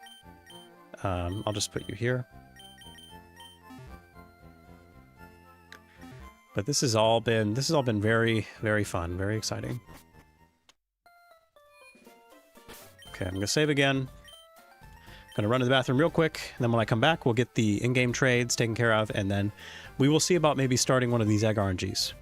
I'll just put you here. But this has all been very, very fun, very exciting. Okay, I'm going to save again. Gonna run to the bathroom real quick, and then when I come back, we'll get the in-game trades taken care of, and then we will see about maybe starting one of these egg RNGs.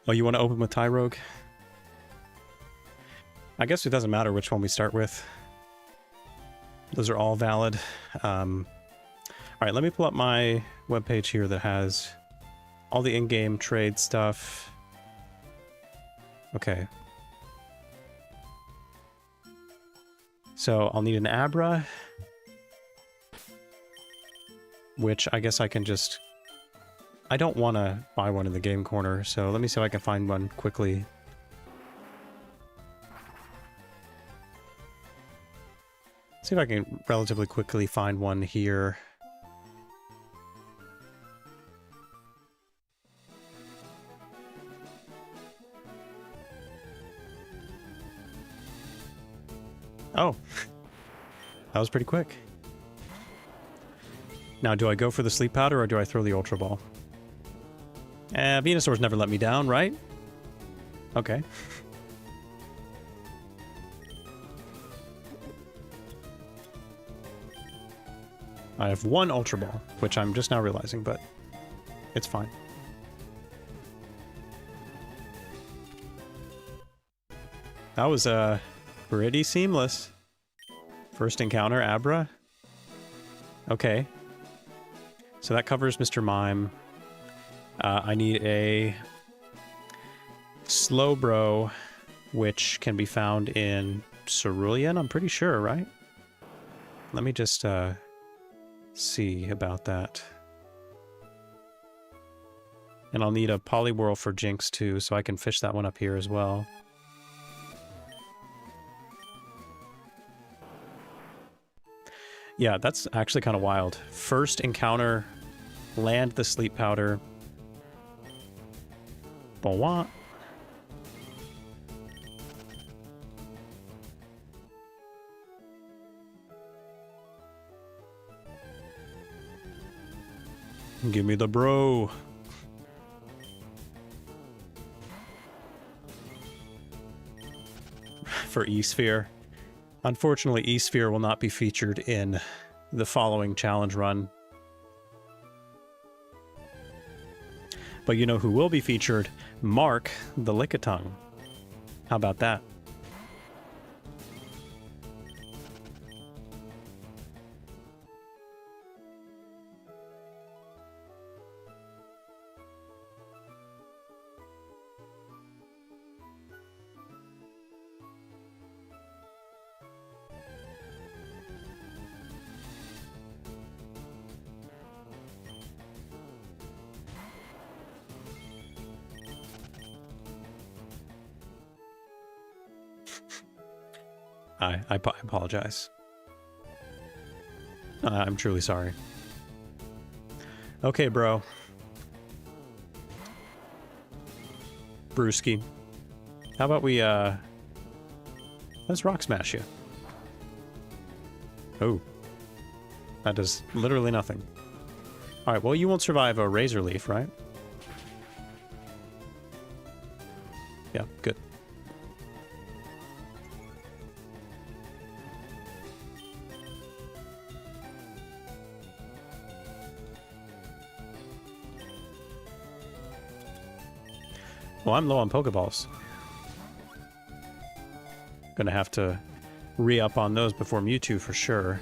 Oh, you want to open with Tyrogue? I guess it doesn't matter which one we start with. Those are all valid. All right, let me pull up my webpage here that has all the in-game trade stuff. Okay. So I'll need an Abra, which I guess I can just... I don't want to buy one in the game corner, so let me see if I can find one quickly. See if I can relatively quickly find one here. Oh, that was pretty quick. Now, do I go for the sleep powder or do I throw the Ultra Ball? Venusaur's never let me down, right? Okay. I have one Ultra Ball, which I'm just now realizing, but it's fine. That was pretty seamless. First encounter, Abra. Okay. So that covers Mr. Mime. I need a Slowbro, which can be found in Cerulean, I'm pretty sure, right? Let me just see about that. And I'll need a Poliwhirl for Jinx too, so I can fish that one up here as well. Yeah, that's actually kind of wild. First encounter, land the sleep powder. Bon. Give me the bro. For E-Sphere. Unfortunately, E-Sphere will not be featured in the following challenge run. But you know who will be featured? Mark the Lickitung. How about that? I apologize. I'm truly sorry. Okay, bro. Brewski. How about we, let's rock smash you. Oh. That does literally nothing. Alright, well, you won't survive a Razor Leaf, right? Yeah, good. Well, I'm low on Pokeballs. Gonna have to re-up on those before Mewtwo for sure.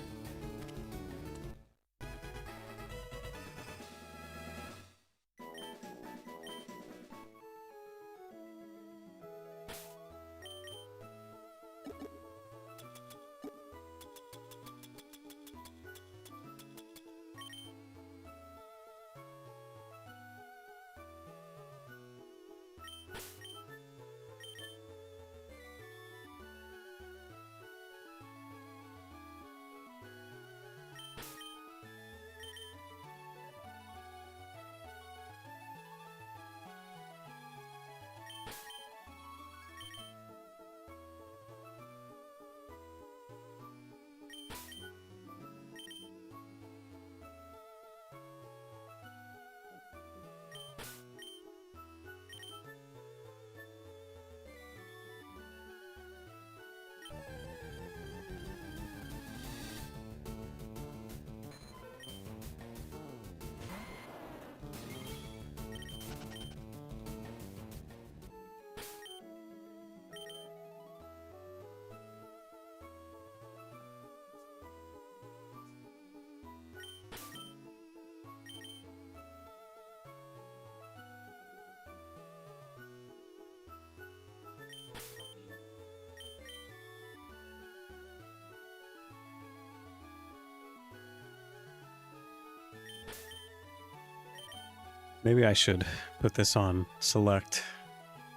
Maybe I should put this on select,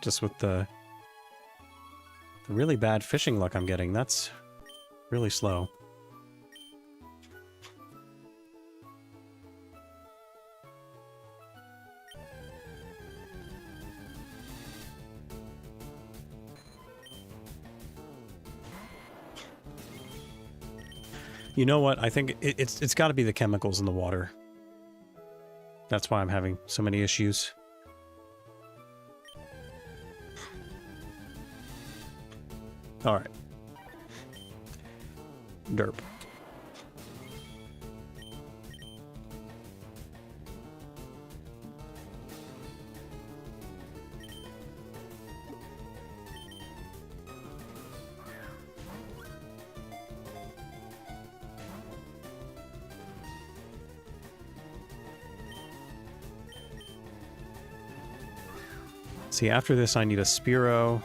just with the really bad fishing luck I'm getting. That's really slow. You know what? I think it's got to be the chemicals in the water. That's why I'm having so many issues. All right. Derp. See, after this I need a Spearow,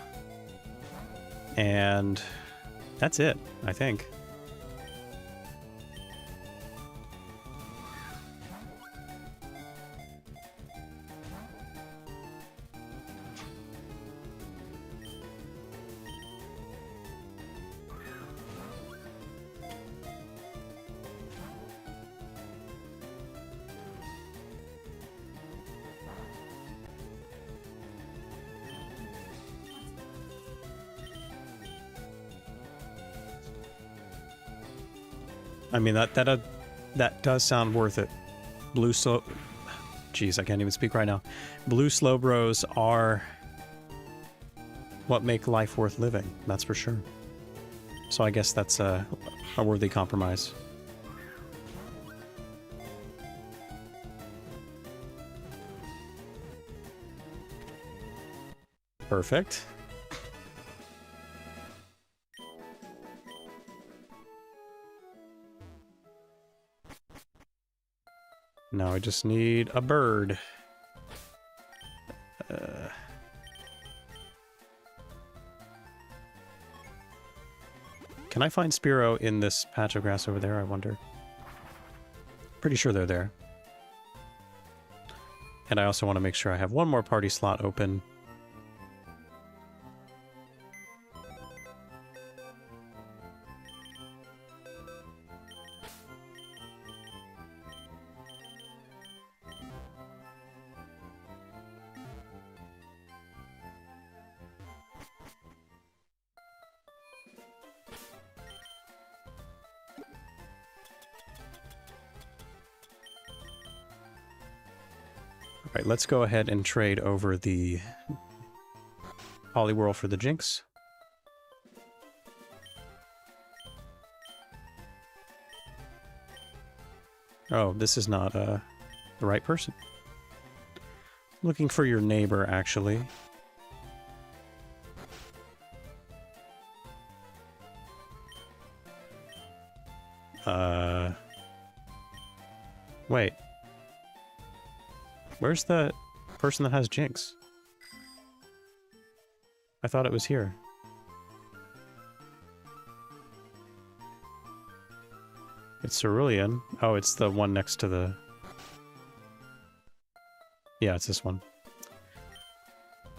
and that's it, I think. I mean, that does sound worth it. Blue slow... Jeez, I can't even speak right now. Blue Slowbros are what make life worth living, that's for sure. So I guess that's a worthy compromise. Perfect. Now I just need a bird. Can I find Spearow in this patch of grass over there, I wonder? Pretty sure they're there. And I also want to make sure I have one more party slot open. Alright, let's go ahead and trade over the Poliwhirl for the Jinx. Oh, this is not the right person. Looking for your neighbor, actually. Wait. Where's the person that has Jinx? I thought it was here. It's Cerulean. Oh, it's the one next to the... Yeah, it's this one.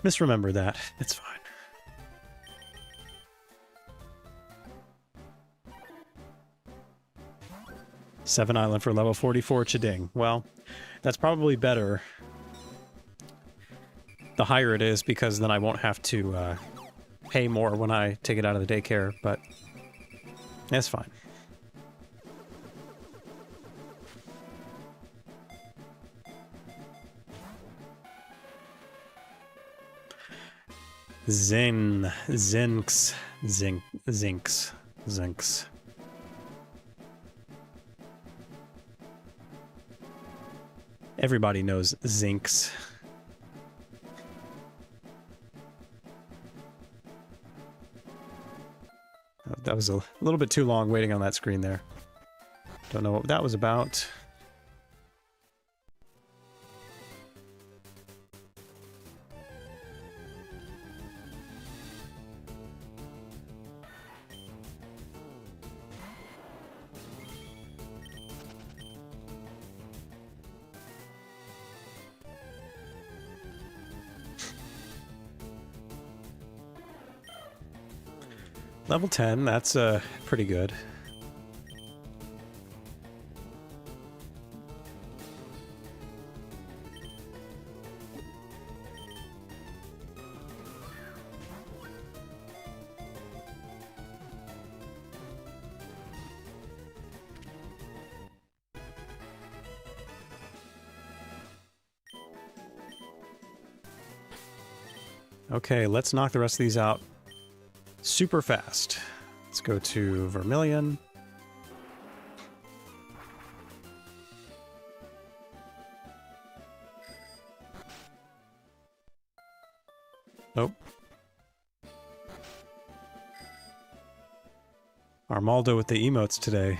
Misremember that. It's fine. Seven Island for level 44 Chiding. Well, that's probably better the higher it is, because then I won't have to pay more when I take it out of the daycare, but that's fine. Zinks. Everybody knows Zinks. That was a little bit too long waiting on that screen there. Don't know what that was about. Level 10, that's pretty good. Okay, let's knock the rest of these out super fast. Let's go to Vermilion. Oh. Armaldo with the emotes today.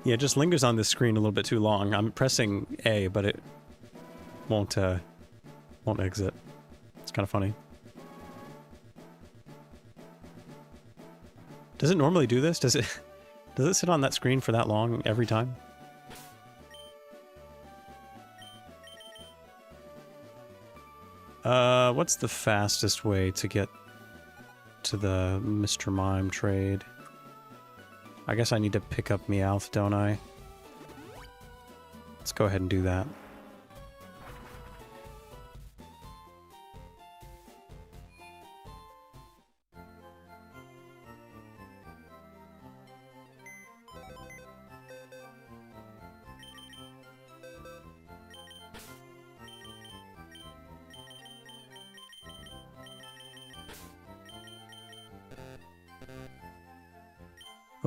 Yeah, it just lingers on this screen a little bit too long. I'm pressing A, but it won't exit. It's kind of funny. Does it normally do this? Does it sit on that screen for that long every time? What's the fastest way to get to the Mr. Mime trade? I guess I need to pick up Meowth, don't I? Let's go ahead and do that.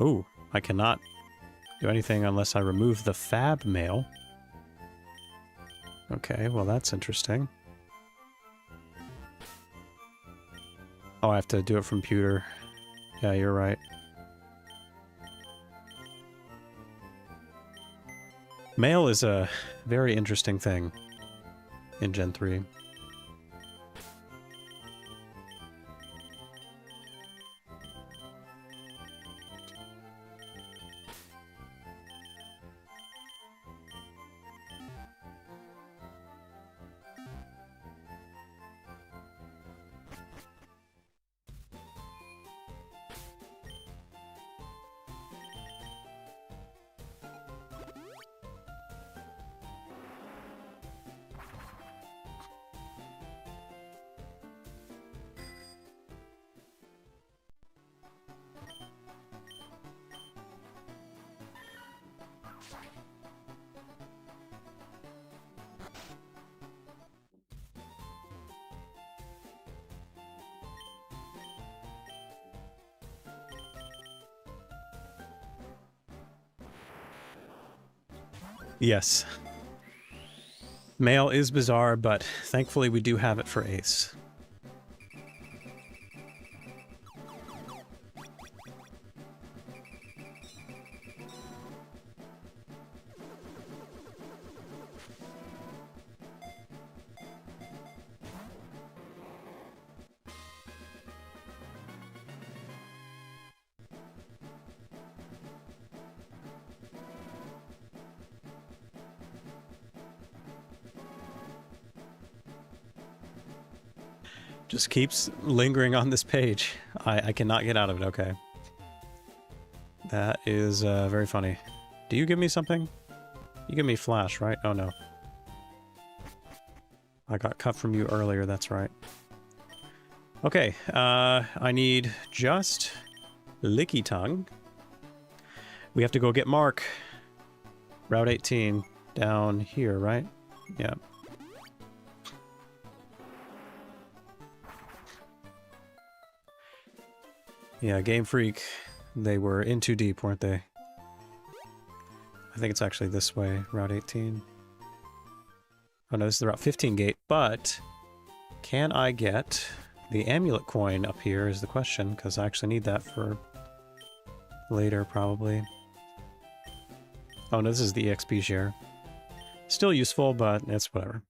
Oh, I cannot do anything unless I remove the fab mail. Okay, well that's interesting. Oh, I have to do it from Pewter. Yeah, you're right. Mail is a very interesting thing in Gen 3. Yes. Male is bizarre, but thankfully we do have it for Ace. Just keeps lingering on this page. I cannot get out of it. Okay. That is very funny. Do you give me something? You give me flash, right? Oh, no. I got cut from you earlier, that's right. Okay, I need just Licky Tongue. We have to go get Mark. Route 18 down here, right? Yeah. Yeah, Game Freak, they were in too deep, weren't they? I think it's actually this way, Route 18. Oh no, this is the Route 15 gate, but can I get the amulet coin up here is the question, because I actually need that for later, probably. Oh no, this is the EXP share. Still useful, but it's whatever.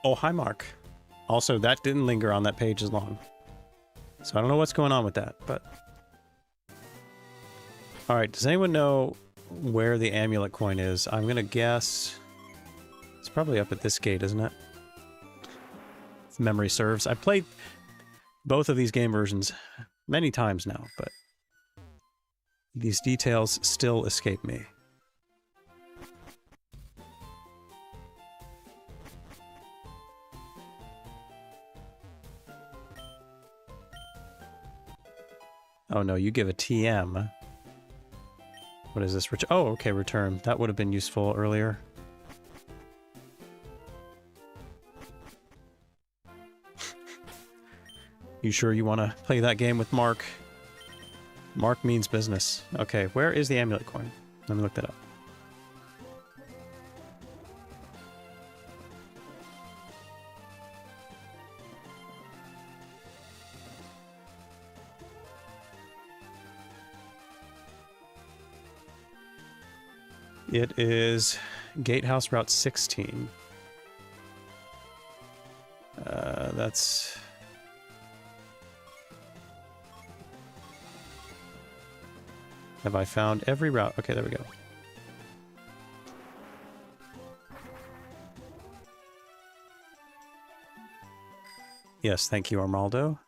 Oh, hi, Mark. Also, that didn't linger on that page as long. So I don't know what's going on with that, but... Alright, does anyone know where the amulet coin is? I'm gonna guess... It's probably up at this gate, isn't it? If memory serves. I've played both of these game versions many times now, but... these details still escape me. Oh no, you give a TM. What is this? Oh, okay, return. That would have been useful earlier. You sure you want to play that game with Mark? Mark means business. Okay, where is the amulet coin? Let me look that up. It is Gatehouse Route 16. That's... Have I found every route? Okay, there we go. Yes, thank you, Armaldo.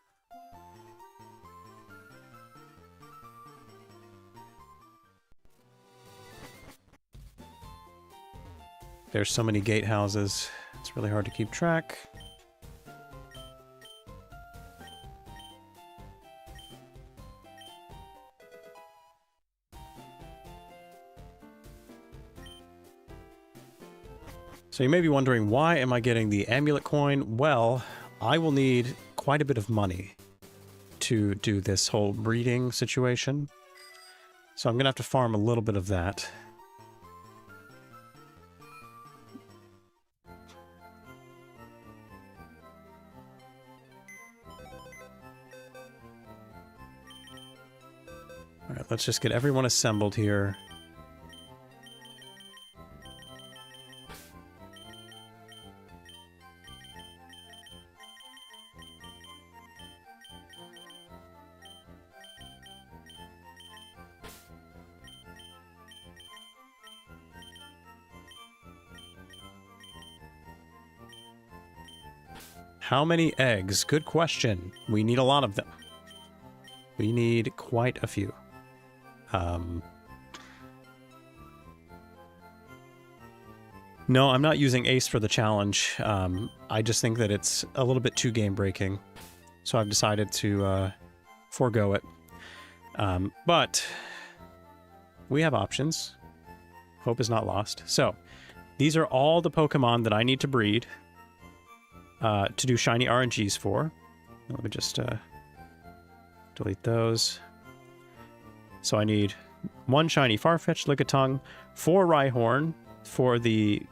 There's so many gatehouses, it's really hard to keep track. So you may be wondering, why am I getting the amulet coin? Well, I will need quite a bit of money to do this whole breeding situation. So I'm going to have to farm a little bit of that. Alright, let's just get everyone assembled here. How many eggs? Good question. We need a lot of them. We need quite a few. No, I'm not using Ace for the challenge. I just think that it's a little bit too game-breaking. So I've decided to forego it. But we have options. Hope is not lost. So these are all the Pokemon that I need to breed to do shiny RNGs for. Let me just delete those. So I need 1 shiny Farfetch'd, Lickitung, 4 Rhyhorn for the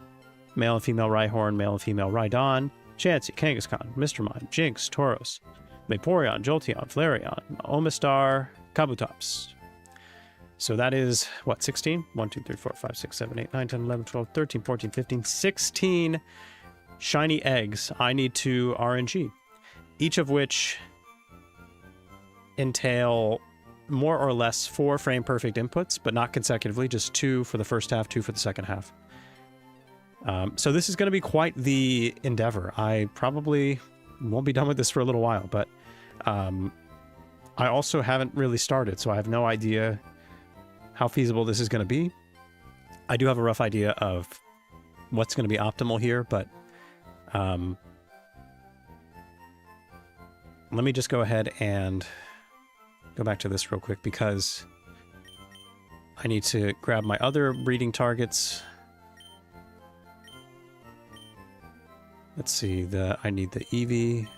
male and female Rhyhorn, male and female Rhydon, Chansey, Kangaskhan, Mr. Mime, Jinx, Tauros, Vaporeon, Jolteon, Flareon, Omastar, Kabutops. So that is, what, 16? 1, 2, 3, 4, 5, 6, 7, 8, 9, 10, 11, 12, 13, 14, 15, 16 shiny eggs I need to RNG, each of which entail more or less 4 frame-perfect inputs, but not consecutively, just 2 for the first half, 2 for the second half. So this is going to be quite the endeavor. I probably won't be done with this for a little while, but I also haven't really started, so I have no idea how feasible this is going to be. I do have a rough idea of what's going to be optimal here, but let me just go ahead and go back to this real quick because I need to grab my other breeding targets. Let's see, I need the Eevee.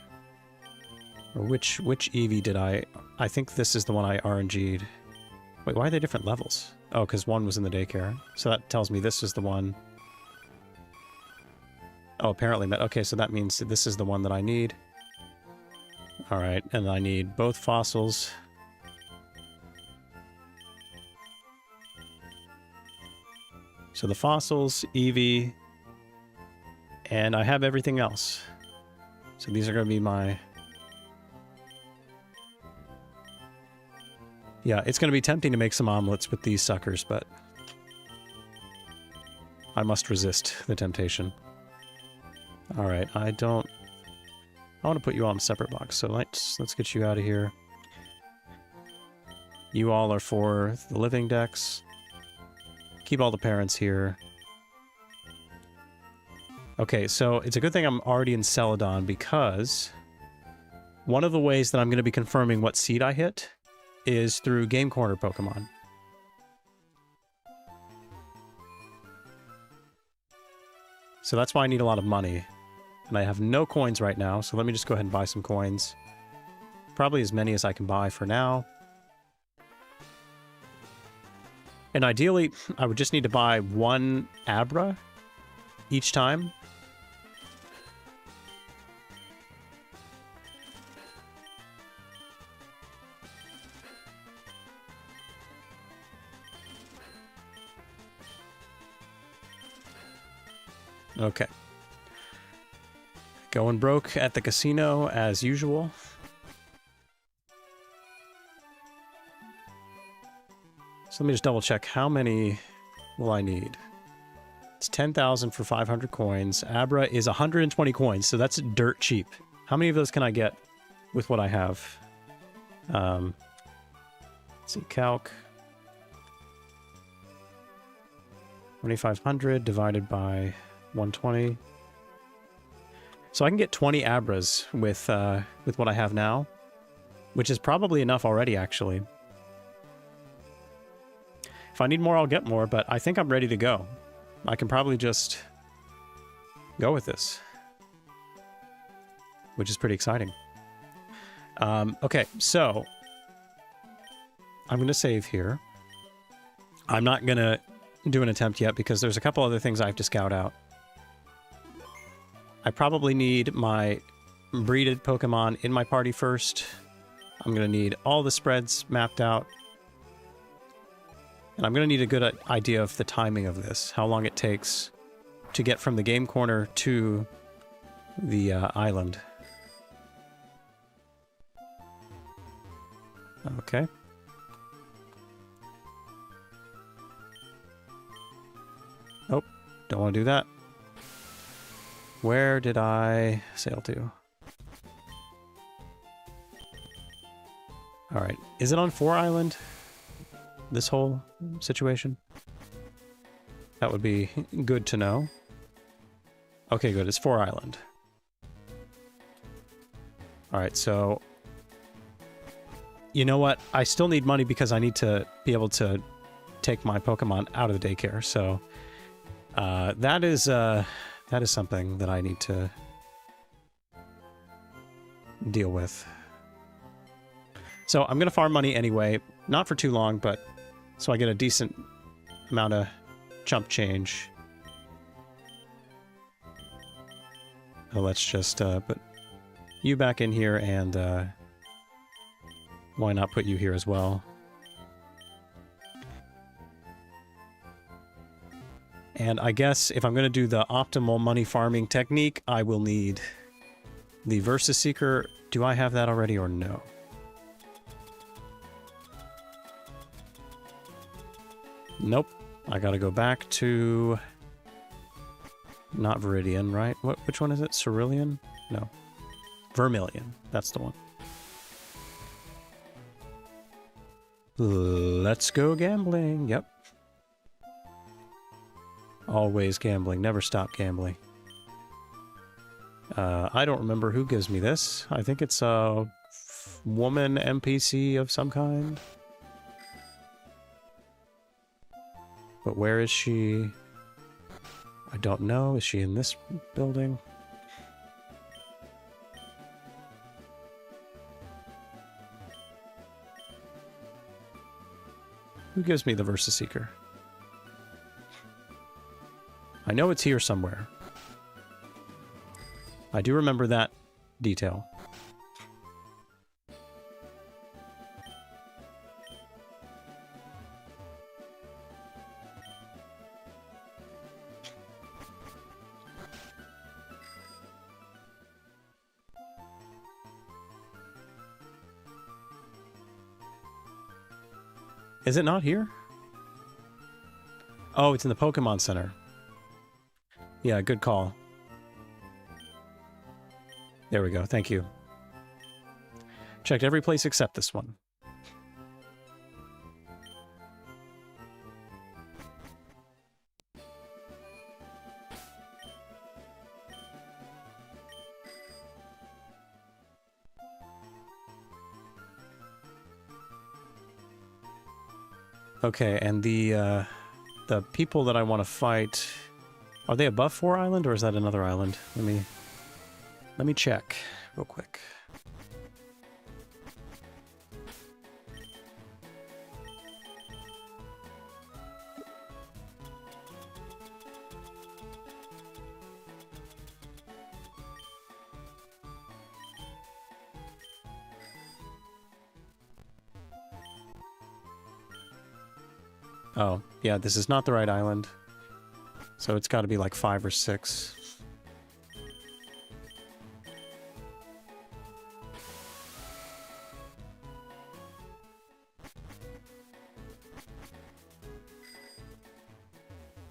Or which Eevee did I think this is the one I RNG'd. Wait, why are they different levels? Oh, because one was in the daycare. So that tells me this is the one. Oh, apparently. Okay, so that means this is the one that I need. Alright, and I need both fossils. So the fossils, Eevee, and I have everything else. So these are going to be my... Yeah, it's going to be tempting to make some omelets with these suckers, but I must resist the temptation. Alright, I want to put you all in a separate box, so let's get you out of here. You all are for the living decks. Keep all the parents here. Okay, so it's a good thing I'm already in Celadon because one of the ways that I'm going to be confirming what seed I hit is through Game Corner Pokemon. So that's why I need a lot of money. And I have no coins right now, so let me just go ahead and buy some coins. Probably as many as I can buy for now. And ideally, I would just need to buy 1 Abra each time. Okay. Going broke at the casino as usual. So let me just double check. How many will I need? It's 10,000 for 500 coins. Abra is 120 coins, so that's dirt cheap. How many of those can I get with what I have? Let's see, calc. 2,500 divided by 120. So I can get 20 Abras with what I have now, which is probably enough already, actually. If I need more, I'll get more, but I think I'm ready to go. I can probably just go with this, which is pretty exciting. Okay, so I'm going to save here. I'm not going to do an attempt yet because there's a couple other things I have to scout out. I probably need my breeded Pokemon in my party first. I'm going to need all the spreads mapped out. And I'm going to need a good idea of the timing of this, how long it takes to get from the game corner to the island. Okay. Oh, don't want to do that. Where did I sail to? All right. Is it on 4 Island? This whole situation? That would be good to know. Okay, good. It's 4 Island. All right, so... You know what? I still need money because I need to be able to take my Pokemon out of the daycare, so... that is something that I need to deal with. So I'm gonna farm money anyway, not for too long, but so I get a decent amount of chump change. So let's just put you back in here, and why not put you here as well? And I guess if I'm going to do the optimal money farming technique, I will need the Versus Seeker. Do I have that already or no? Nope. I gotta go back to... Not Viridian, right? Which one is it? Cerulean? No. Vermilion. That's the one. Let's go gambling. Yep. Always gambling. Never stop gambling. I don't remember who gives me this. I think it's a woman NPC of some kind. But where is she? I don't know. Is she in this building? Who gives me the Versus Seeker? I know it's here somewhere. I do remember that detail. Is it not here? Oh, it's in the Pokemon Center. Yeah, good call. There we go, thank you. Checked every place except this one. Okay, and the people that I want to fight, are they above 4 Island or is that another island? Let me check real quick. Oh, yeah, this is not the right island. So it's got to be like 5 or 6.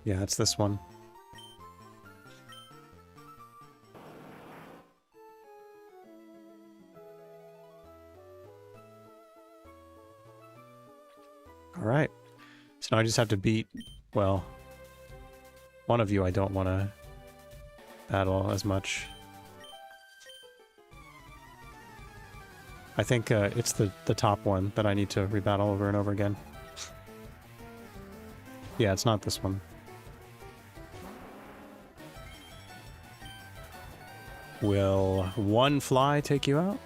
Yeah, it's this one. All right. So now I just have to beat, well, one of you I don't want to battle as much. I think it's the top one that I need to rebattle over and over again. Yeah, it's not this one. Will one fly take you out?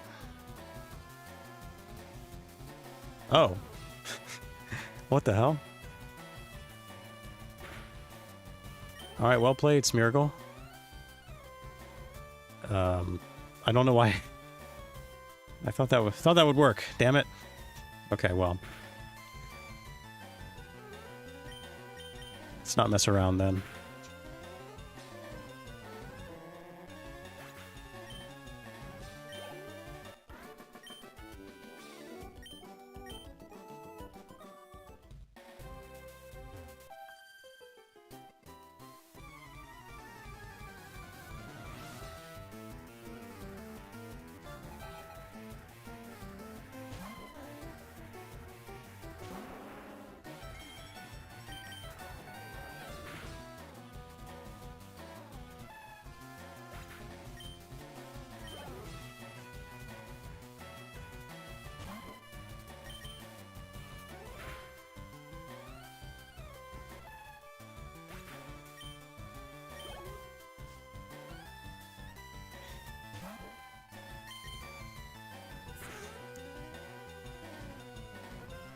Oh. What the hell? Alright, well played, Smeargle. I don't know why. I thought that would work. Damn it. Okay, well. Let's not mess around then.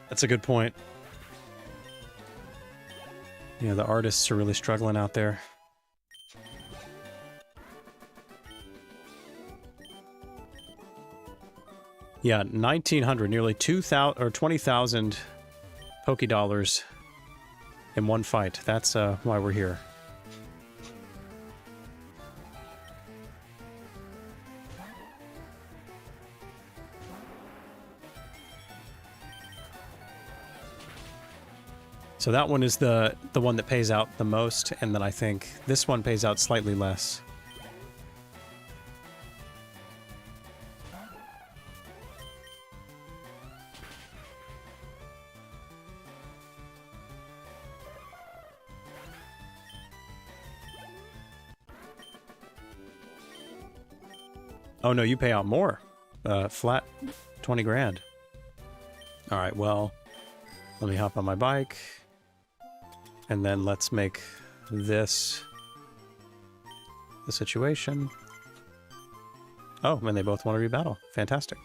That's a good point. Yeah, the artists are really struggling out there. Yeah, 1,900, nearly 2,000 or 20,000 Pokédollars in one fight. That's why we're here. So that one is the one that pays out the most, and then I think this one pays out slightly less. Oh no, you pay out more. Flat 20 grand. All right, well, let me hop on my bike. And then let's make this the situation. Oh, and they both want to rebattle. Fantastic.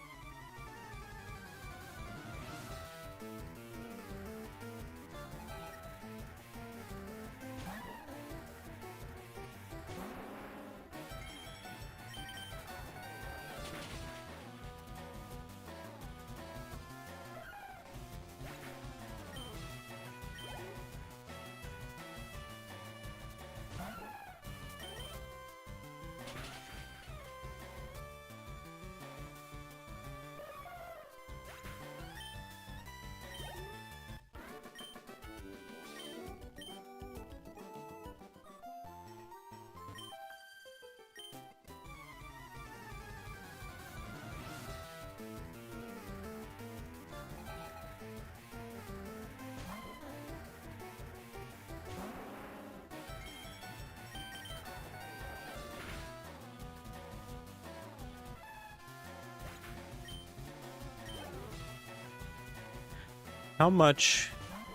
How much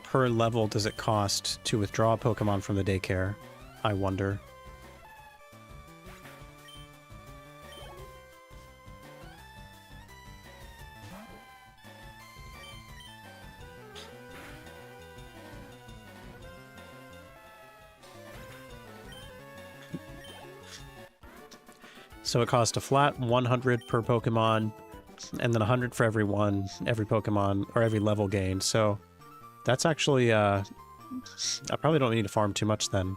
per level does it cost to withdraw a Pokemon from the daycare? I wonder. So it costs a flat 100 per Pokemon, and then 100 for every Pokemon, or every level gained. So that's actually, I probably don't need to farm too much then.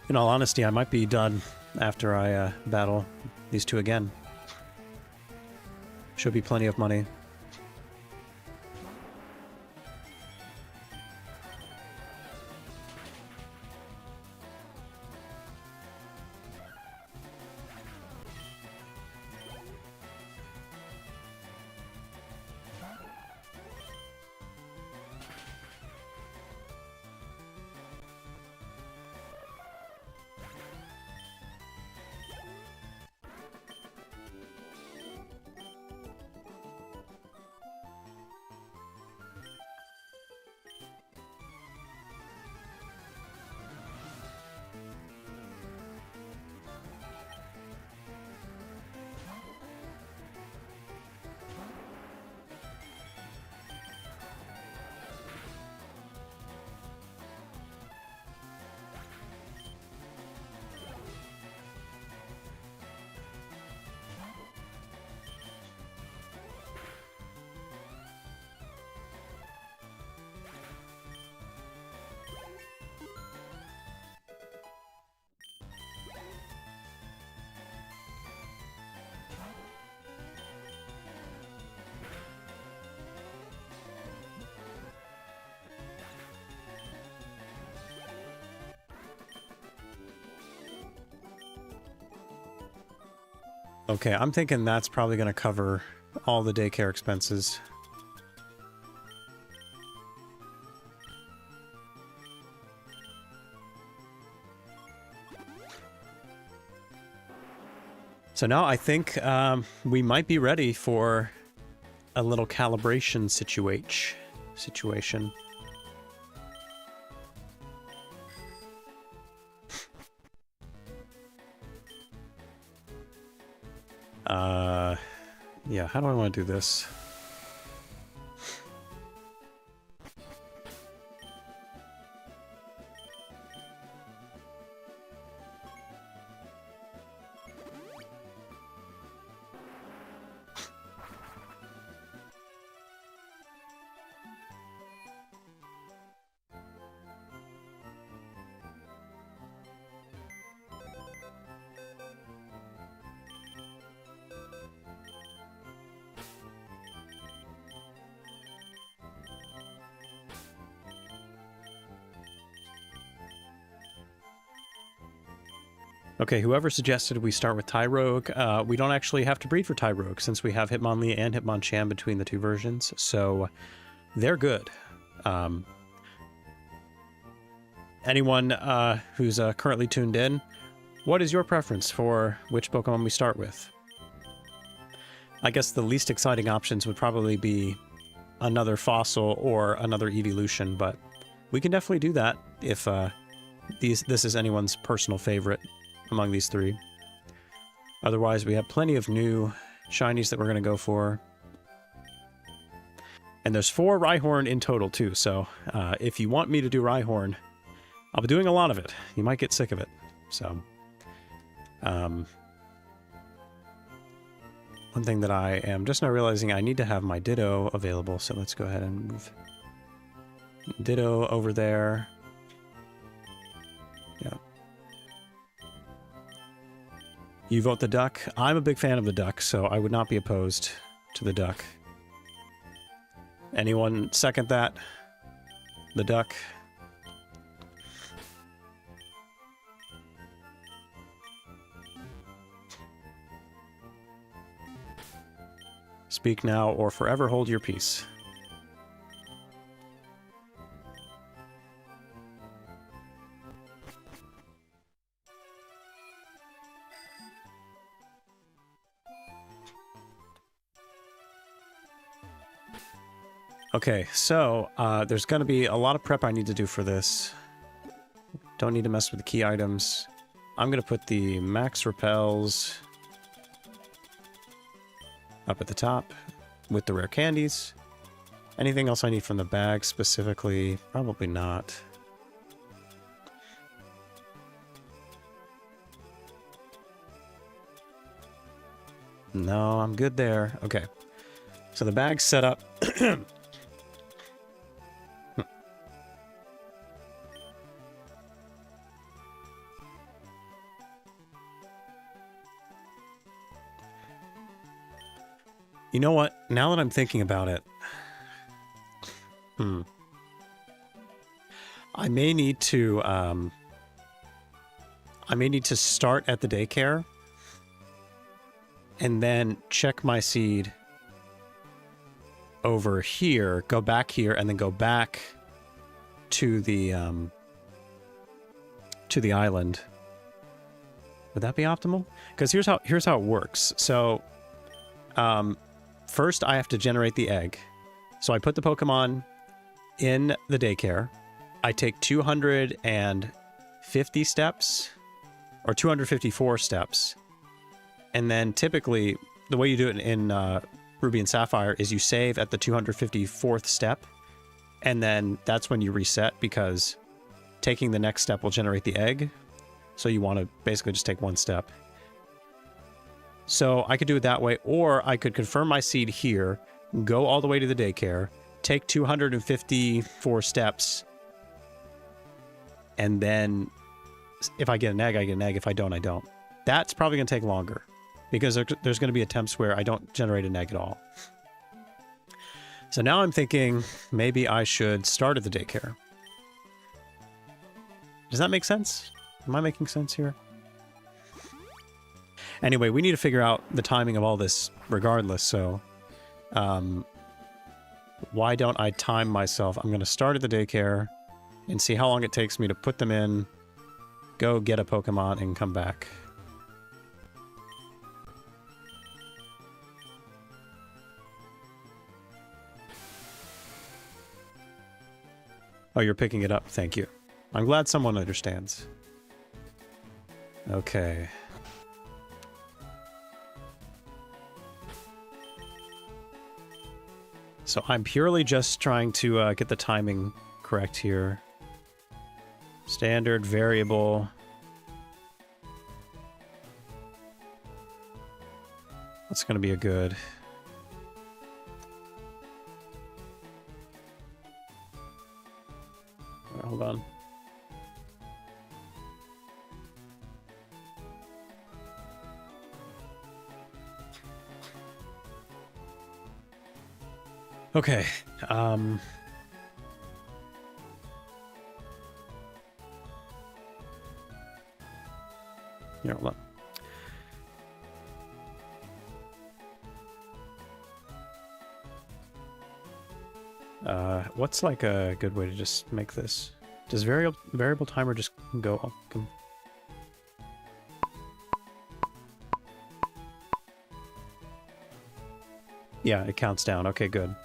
In all honesty, I might be done after I battle these two again. Should be plenty of money. Okay, I'm thinking that's probably going to cover all the daycare expenses. So now I think we might be ready for a little calibration situation. Yeah, how do I want to do this? Okay, whoever suggested we start with Tyrogue, we don't actually have to breed for Tyrogue since we have Hitmonlee and Hitmonchan between the two versions, so they're good. Anyone who's currently tuned in, what is your preference for which Pokemon we start with? I guess the least exciting options would probably be another Fossil or another Evolution, but we can definitely do that if this is anyone's personal favorite among these three. Otherwise, we have plenty of new shinies that we're going to go for. And there's 4 Rhyhorn in total, too, so if you want me to do Rhyhorn, I'll be doing a lot of it. You might get sick of it. So, one thing that I am just now realizing, I need to have my Ditto available, so let's go ahead and move Ditto over there. Yeah. You vote the duck. I'm a big fan of the duck, so I would not be opposed to the duck. Anyone second that? The duck? Speak now or forever hold your peace. Okay, so there's going to be a lot of prep I need to do for this. Don't need to mess with the key items. I'm going to put the max repels up at the top with the rare candies. Anything else I need from the bag specifically? Probably not. No, I'm good there. Okay. So the bag's set up. You know what? Now that I'm thinking about it, I may need to start at the daycare and then check my seed over here, go back here, and then go back to the island. Would that be optimal? Because here's how it works. So, first I have to generate the egg. So I put the Pokemon in the daycare. I take 250 steps, or 254 steps, and then typically the way you do it in Ruby and Sapphire is you save at the 254th step, and then that's when you reset, because taking the next step will generate the egg. So you want to basically just take one step. So I could do it that way, or I could confirm my seed here, go all the way to the daycare, take 254 steps, and then if I get an egg, I get an egg. If I don't, I don't. That's probably going to take longer, because there's going to be attempts where I don't generate an egg at all. So now I'm thinking maybe I should start at the daycare. Does that make sense? Am I making sense here? Anyway, we need to figure out the timing of all this regardless, so why don't I time myself? I'm going to start at the daycare and see how long it takes me to put them in, go get a Pokemon, and come back. Oh, you're picking it up. Thank you. I'm glad someone understands. Okay. So I'm purely just trying to get the timing correct here. Standard, variable. That's going to be a good... Hold on. Okay. Here, hold on. What's like a good way to just make this? Does variable timer just go up? Yeah, it counts down. Okay, good.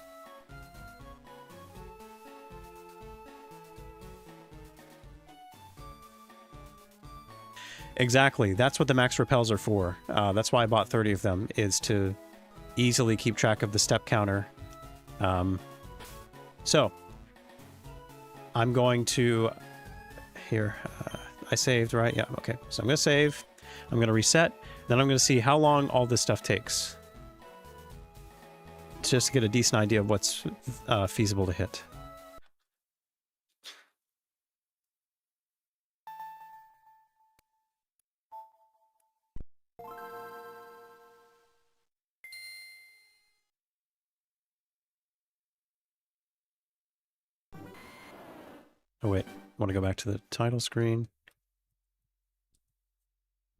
Exactly. That's what the max repels are for. That's why I bought 30 of them, is to easily keep track of the step counter. So, I'm going to... Here, I saved, right? Yeah, okay. So I'm going to save. I'm going to reset. Then I'm going to see how long all this stuff takes. Just to get a decent idea of what's feasible to hit. Oh, wait. I want to go back to the title screen.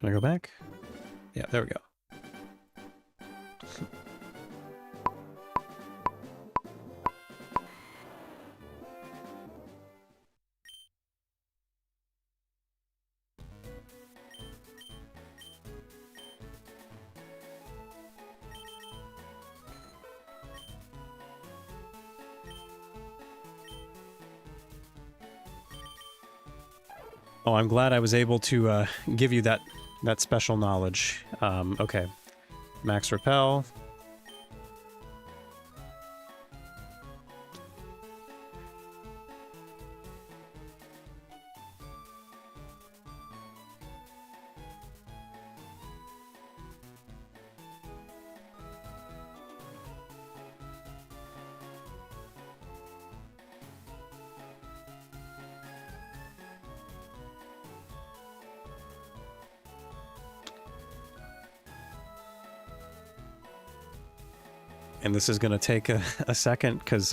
Can I go back? Yeah, there we go. Oh, I'm glad I was able to give you that special knowledge. Okay. Max repel. And this is going to take a second, because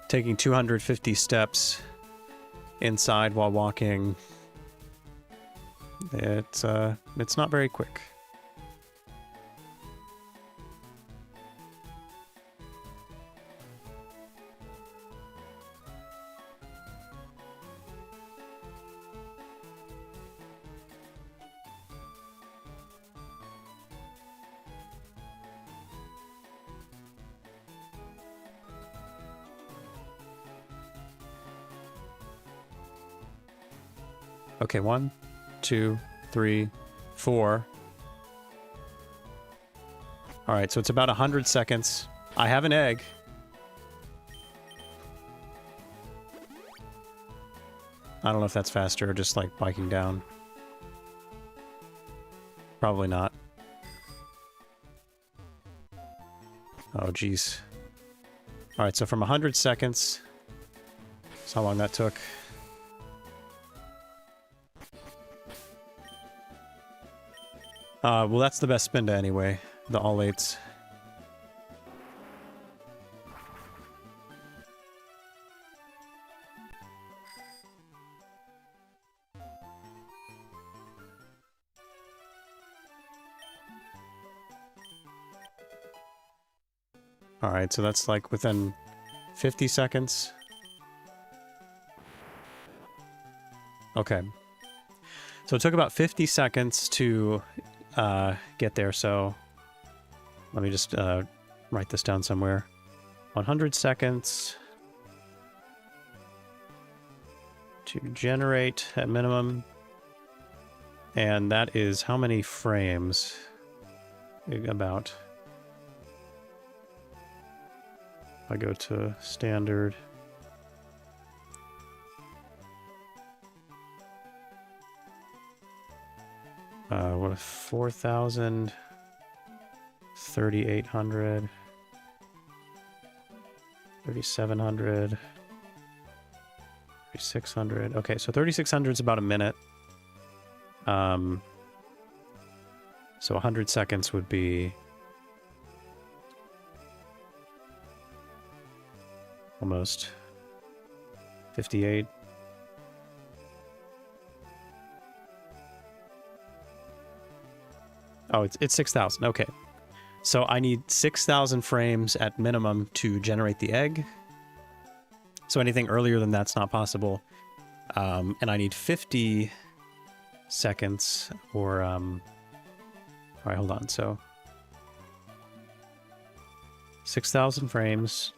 taking 250 steps inside while walking, it's not very quick. Okay, 1, 2, 3, 4. All right, so it's about 100 seconds. I have an egg. I don't know if that's faster or just like biking down. Probably not. Oh, geez. All right, so from 100 seconds, that's how long that took. Well, that's the best spinda anyway. The all eights. Alright, so that's like within 50 seconds. Okay. So it took about 50 seconds to get there, so let me just write this down somewhere. 100 seconds to generate at minimum. And that is how many frames? About... If I go to standard. What a 4,000, 3,800, 3,700, 3,600. Okay, so 3,600 is about a minute. So 100 seconds would be almost 58. Oh, it's 6,000. Okay. So I need 6,000 frames at minimum to generate the egg. So anything earlier than that's not possible. And I need 50 seconds or... all right, hold on. So 6,000 frames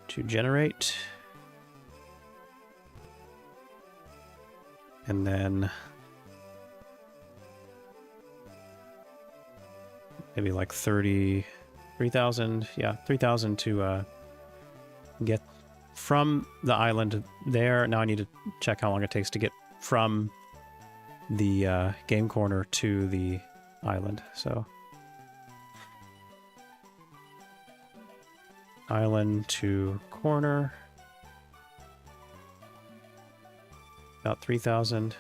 to generate. And then... maybe like 3,000, yeah, 3,000 to get from the island there. Now I need to check how long it takes to get from the game corner to the island. So island to corner, about 3,000.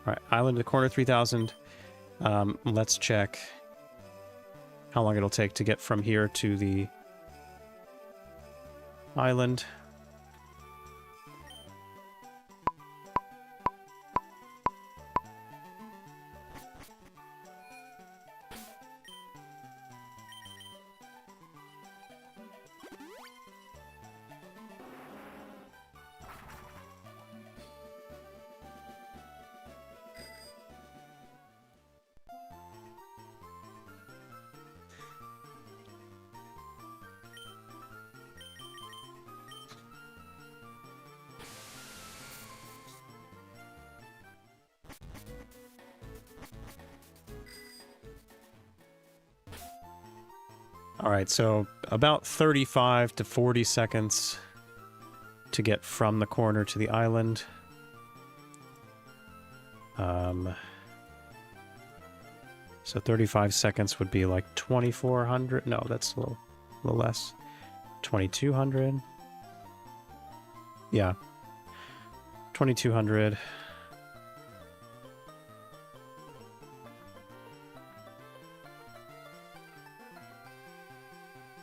All right, island to corner, 3,000. Let's check how long it'll take to get from here to the island. All right, so about 35 to 40 seconds to get from the corner to the island. So 35 seconds would be like 2,400. No, that's a little less. 2,200. Yeah. 2,200.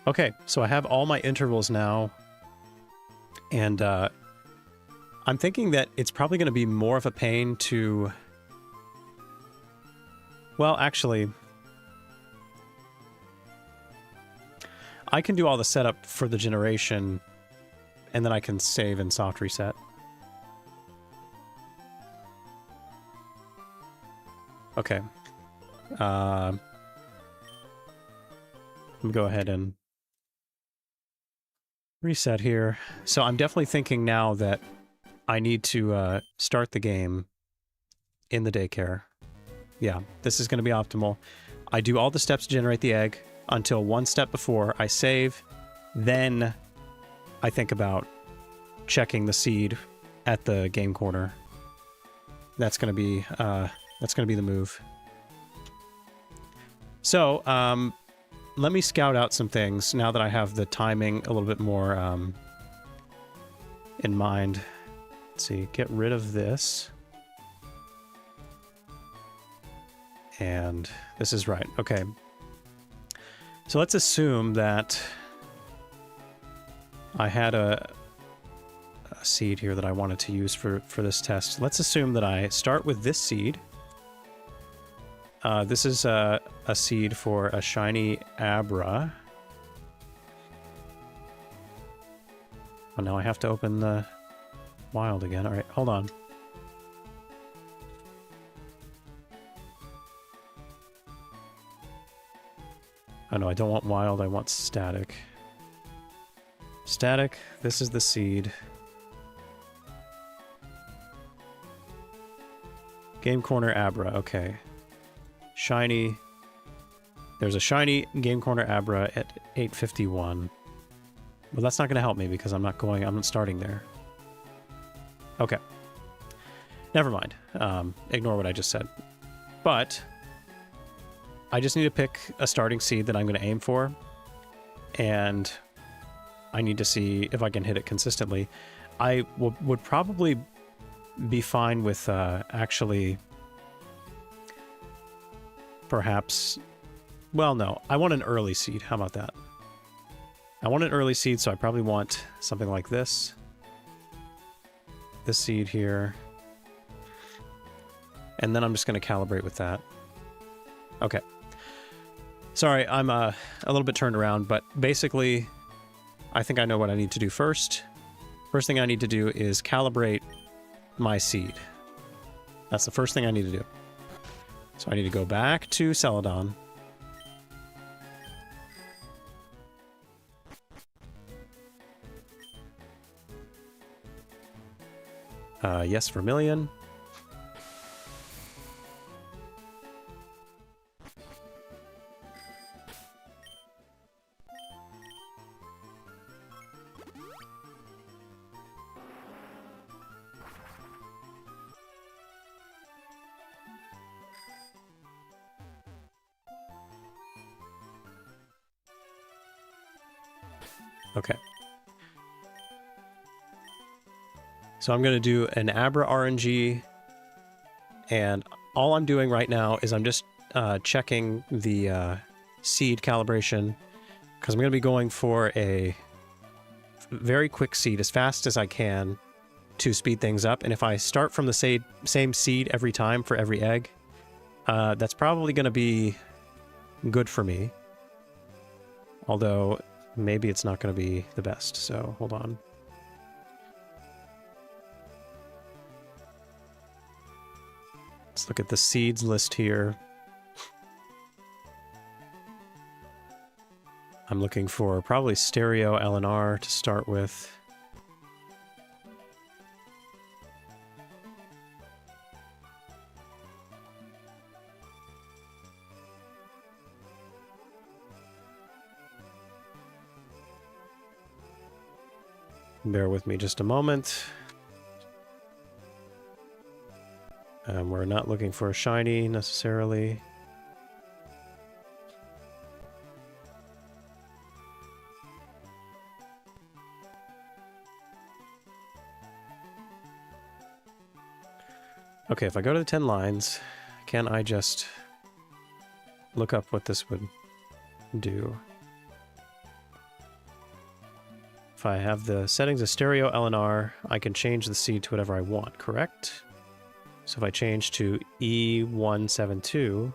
Okay, so I have all my intervals now, and I'm thinking that it's probably going to be more of a pain to... Well, actually, I can do all the setup for the generation, and then I can save and soft reset. Okay. Let me go ahead and reset here. So I'm definitely thinking now that I need to start the game in the daycare. Yeah, this is going to be optimal. I do all the steps to generate the egg until one step before I save. Then I think about checking the seed at the game corner. That's going to be the move. So, let me scout out some things now that I have the timing a little bit more in mind. Let's see, get rid of this. And this is right. Okay. So let's assume that I had a seed here that I wanted to use for this test. Let's assume that I start with this seed. This is a seed for a shiny Abra. Oh, now I have to open the wild again. All right, hold on. Oh no, I don't want wild, I want static. Static, this is the seed. Game Corner Abra, okay. Shiny. There's a shiny Game Corner Abra at 851. Well, that's not going to help me because I'm not starting there. Okay. Never mind. Ignore what I just said. But I just need to pick a starting seed that I'm going to aim for. And I need to see if I can hit it consistently. I would probably be fine with actually perhaps... Well, no. I want an early seed. How about that? I want an early seed, so I probably want something like this. This seed here. And then I'm just going to calibrate with that. Okay. Sorry, I'm a little bit turned around, but basically, I think I know what I need to do first. First thing I need to do is calibrate my seed. That's the first thing I need to do. So I need to go back to Celadon. Yes, Vermilion. Okay. So I'm going to do an Abra RNG, and all I'm doing right now is I'm just checking the seed calibration, because I'm going to be going for a very quick seed as fast as I can to speed things up. And if I start from the same seed every time for every egg, that's probably going to be good for me. Although, maybe it's not going to be the best, so hold on. Let's look at the seeds list here. I'm looking for probably Stereo LNR to start with. Bear with me just a moment. We're not looking for a shiny necessarily. Okay, if I go to the 10 lines, can I just look up what this would do? If I have the settings of Stereo LNR, I can change the seed to whatever I want, correct? So if I change to E172,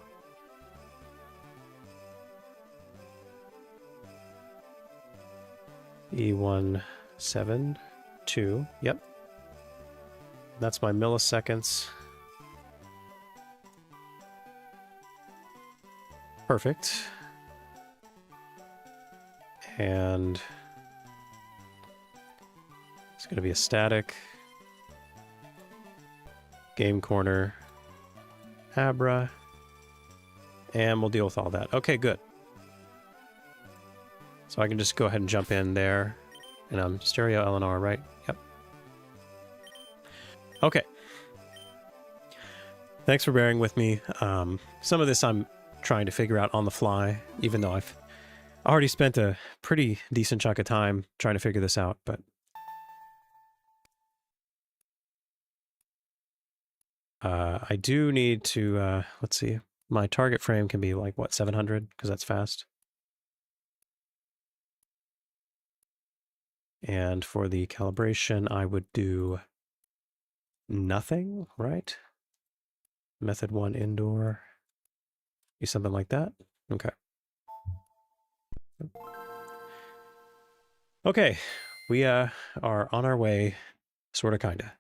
E172, yep. That's my milliseconds. Perfect. And it's going to be a static. Game Corner, Abra, and we'll deal with all that. Okay, good. So I can just go ahead and jump in there, and I'm Stereo LNR, right? Yep. Okay. Thanks for bearing with me. Some of this I'm trying to figure out on the fly, even though I've already spent a pretty decent chunk of time trying to figure this out, but I do need to, let's see, my target frame can be like, what, 700? Because that's fast. And for the calibration, I would do nothing, right? Method 1 indoor. Be something like that. Okay. Okay, we are on our way, sorta, kinda.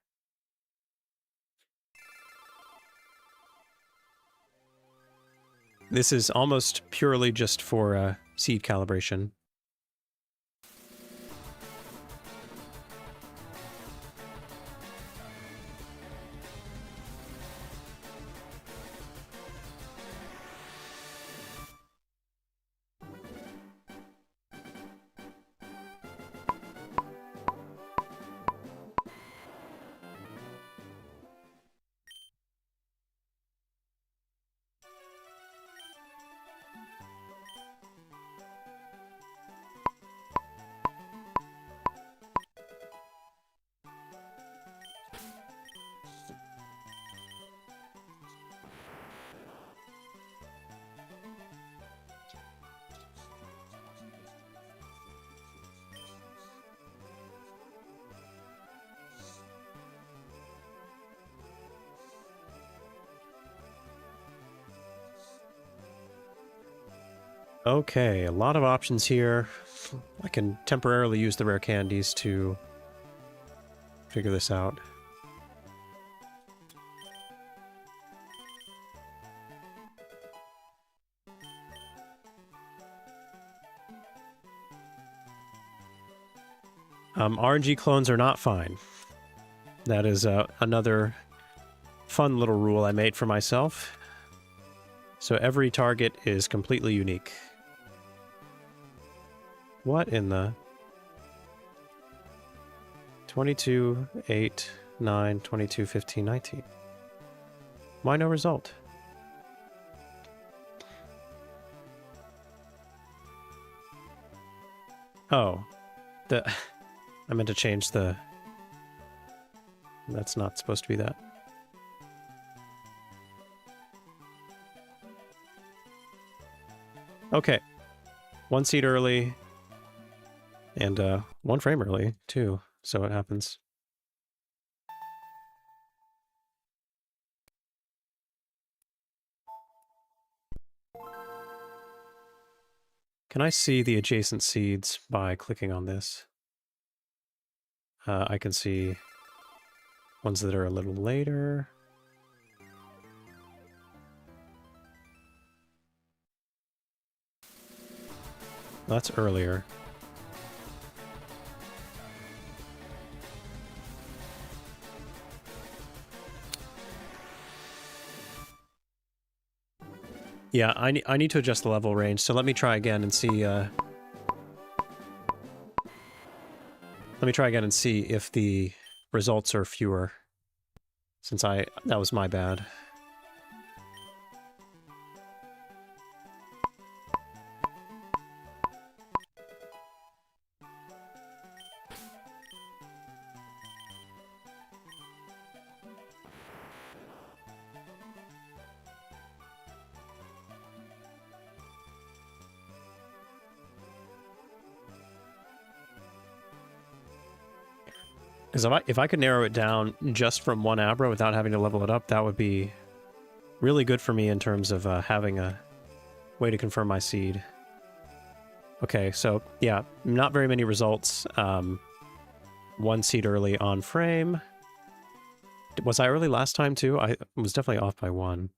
This is almost purely just for seed calibration. Okay, a lot of options here. I can temporarily use the rare candies to figure this out. RNG clones are not fine. That is another fun little rule I made for myself. So every target is completely unique. What in the... 22, 8, 9, 22, 15, 19. Why no result? Oh. I meant to change the... That's not supposed to be that. Okay. 1 seed early. And 1 frame early, too. So it happens. Can I see the adjacent seeds by clicking on this? I can see ones that are a little later. That's earlier. Yeah, I need to adjust the level range, so let me try again and see, let me try again and see if the results are fewer, since that was my bad. Because if I could narrow it down just from 1 Abra without having to level it up, that would be really good for me in terms of having a way to confirm my seed. Okay, so yeah, not very many results. 1 seed early on frame. Was I early last time too? I was definitely off by 1.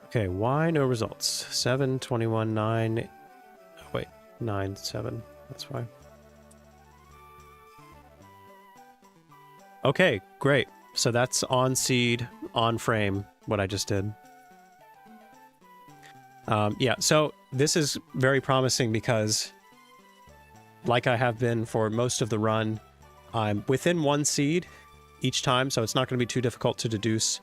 Okay, why no results? 7, 21, 9... Oh, wait, 9, 7. That's why. Okay, great. So that's on seed, on frame, what I just did. Yeah, so this is very promising because, like I have been for most of the run, I'm within 1 seed each time, so it's not going to be too difficult to deduce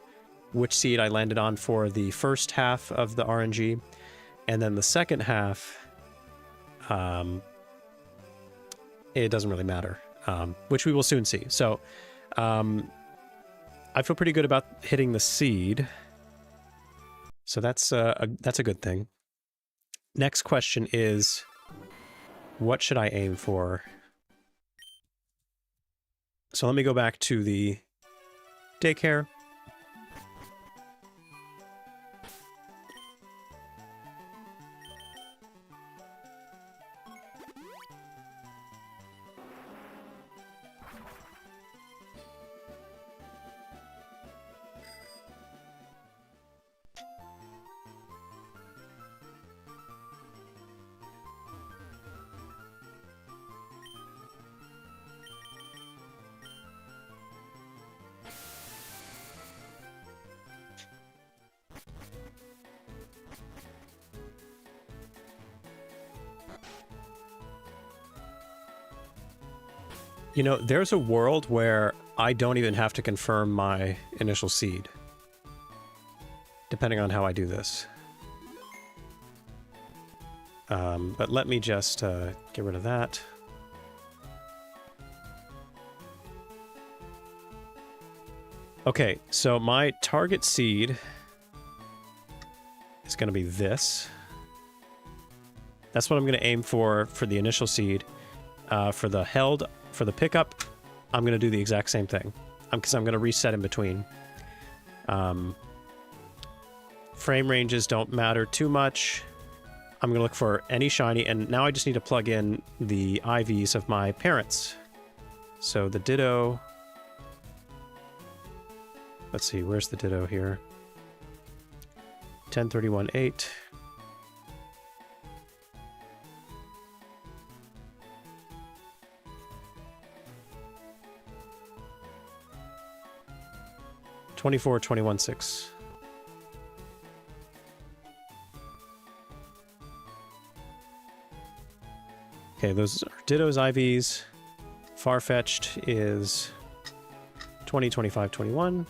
which seed I landed on for the first half of the RNG, and then the second half, it doesn't really matter, which we will soon see. So, I feel pretty good about hitting the seed, so that's a good thing. Next question is, what should I aim for? So let me go back to the daycare. You know, there's a world where I don't even have to confirm my initial seed, depending on how I do this. But let me just get rid of that. Okay, so my target seed is going to be this. That's what I'm going to aim for the initial seed. For the pickup, I'm going to do the exact same thing. Because I'm going to reset in between. Frame ranges don't matter too much. I'm going to look for any shiny, and now I just need to plug in the IVs of my parents. So the Ditto... Let's see, where's the Ditto here? 1031.8. $24.21.6. Okay, those are Ditto's IVs. Farfetched is 20.25.21.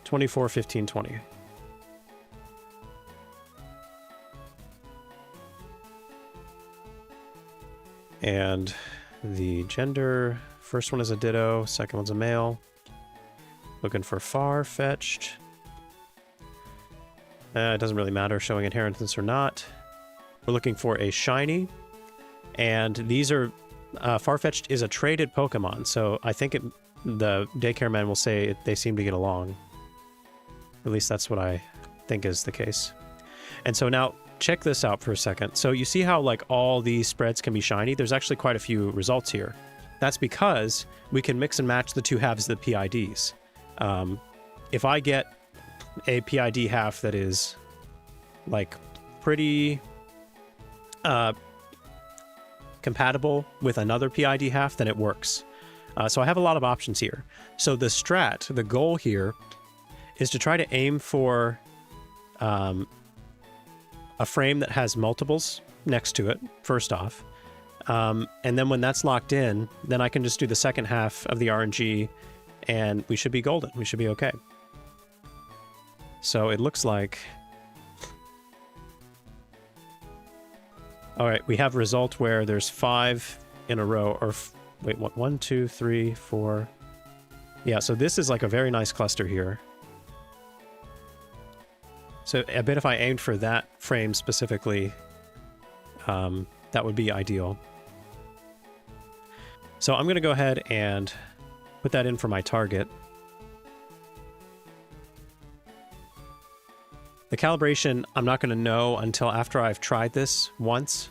$24.15.20. And the gender, first one is a Ditto, second one's a male. Looking for far-fetched. It doesn't really matter showing inheritance or not. We're looking for a shiny. And these are... Farfetch'd is a traded Pokemon, so I think the daycare man will say they seem to get along. At least that's what I think is the case. And so now, check this out for a second. So you see how like all these spreads can be shiny? There's actually quite a few results here. That's because we can mix and match the two halves of the PIDs. If I get a PID half that is like pretty compatible with another PID half, then it works. So I have a lot of options here. So the goal here is to try to aim for a frame that has multiples next to it, first off. And then when that's locked in, then I can just do the second half of the RNG and we should be golden. We should be okay. So it looks like... All right, we have a result where there's 5 in a row, or wait, what? 1, 2, 3, 4. Yeah, so this is like a very nice cluster here. So I bet if I aimed for that frame specifically, that would be ideal. So I'm going to go ahead and put that in for my target. The calibration, I'm not going to know until after I've tried this once.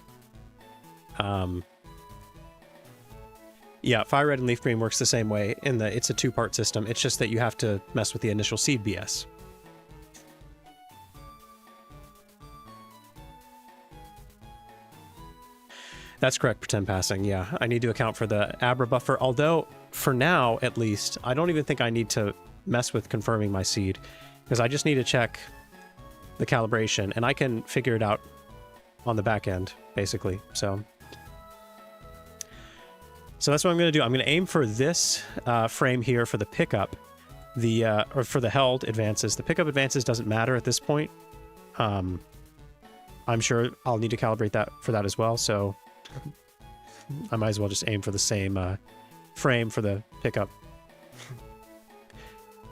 Yeah, Fire Red and Leaf Green works the same way in that it's a two-part system. It's just that you have to mess with the initial seed BS. That's correct, pretend passing. Yeah, I need to account for the Abra buffer. Although, for now, at least, I don't even think I need to mess with confirming my seed, because I just need to check the calibration, and I can figure it out on the back end, basically. So that's what I'm going to do. I'm going to aim for this frame here for the pickup, or for the held advances. The pickup advances doesn't matter at this point. I'm sure I'll need to calibrate that for that as well, so I might as well just aim for the same frame for the pickup.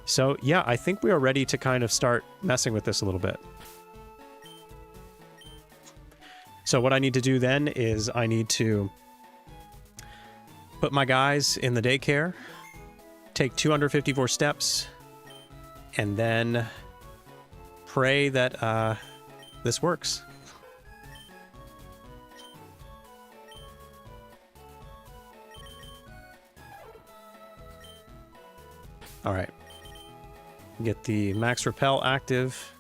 So yeah, I think we are ready to kind of start messing with this a little bit. So what I need to do then is I need to put my guys in the daycare, take 254 steps, and then pray that this works. All right. Get the max repel active.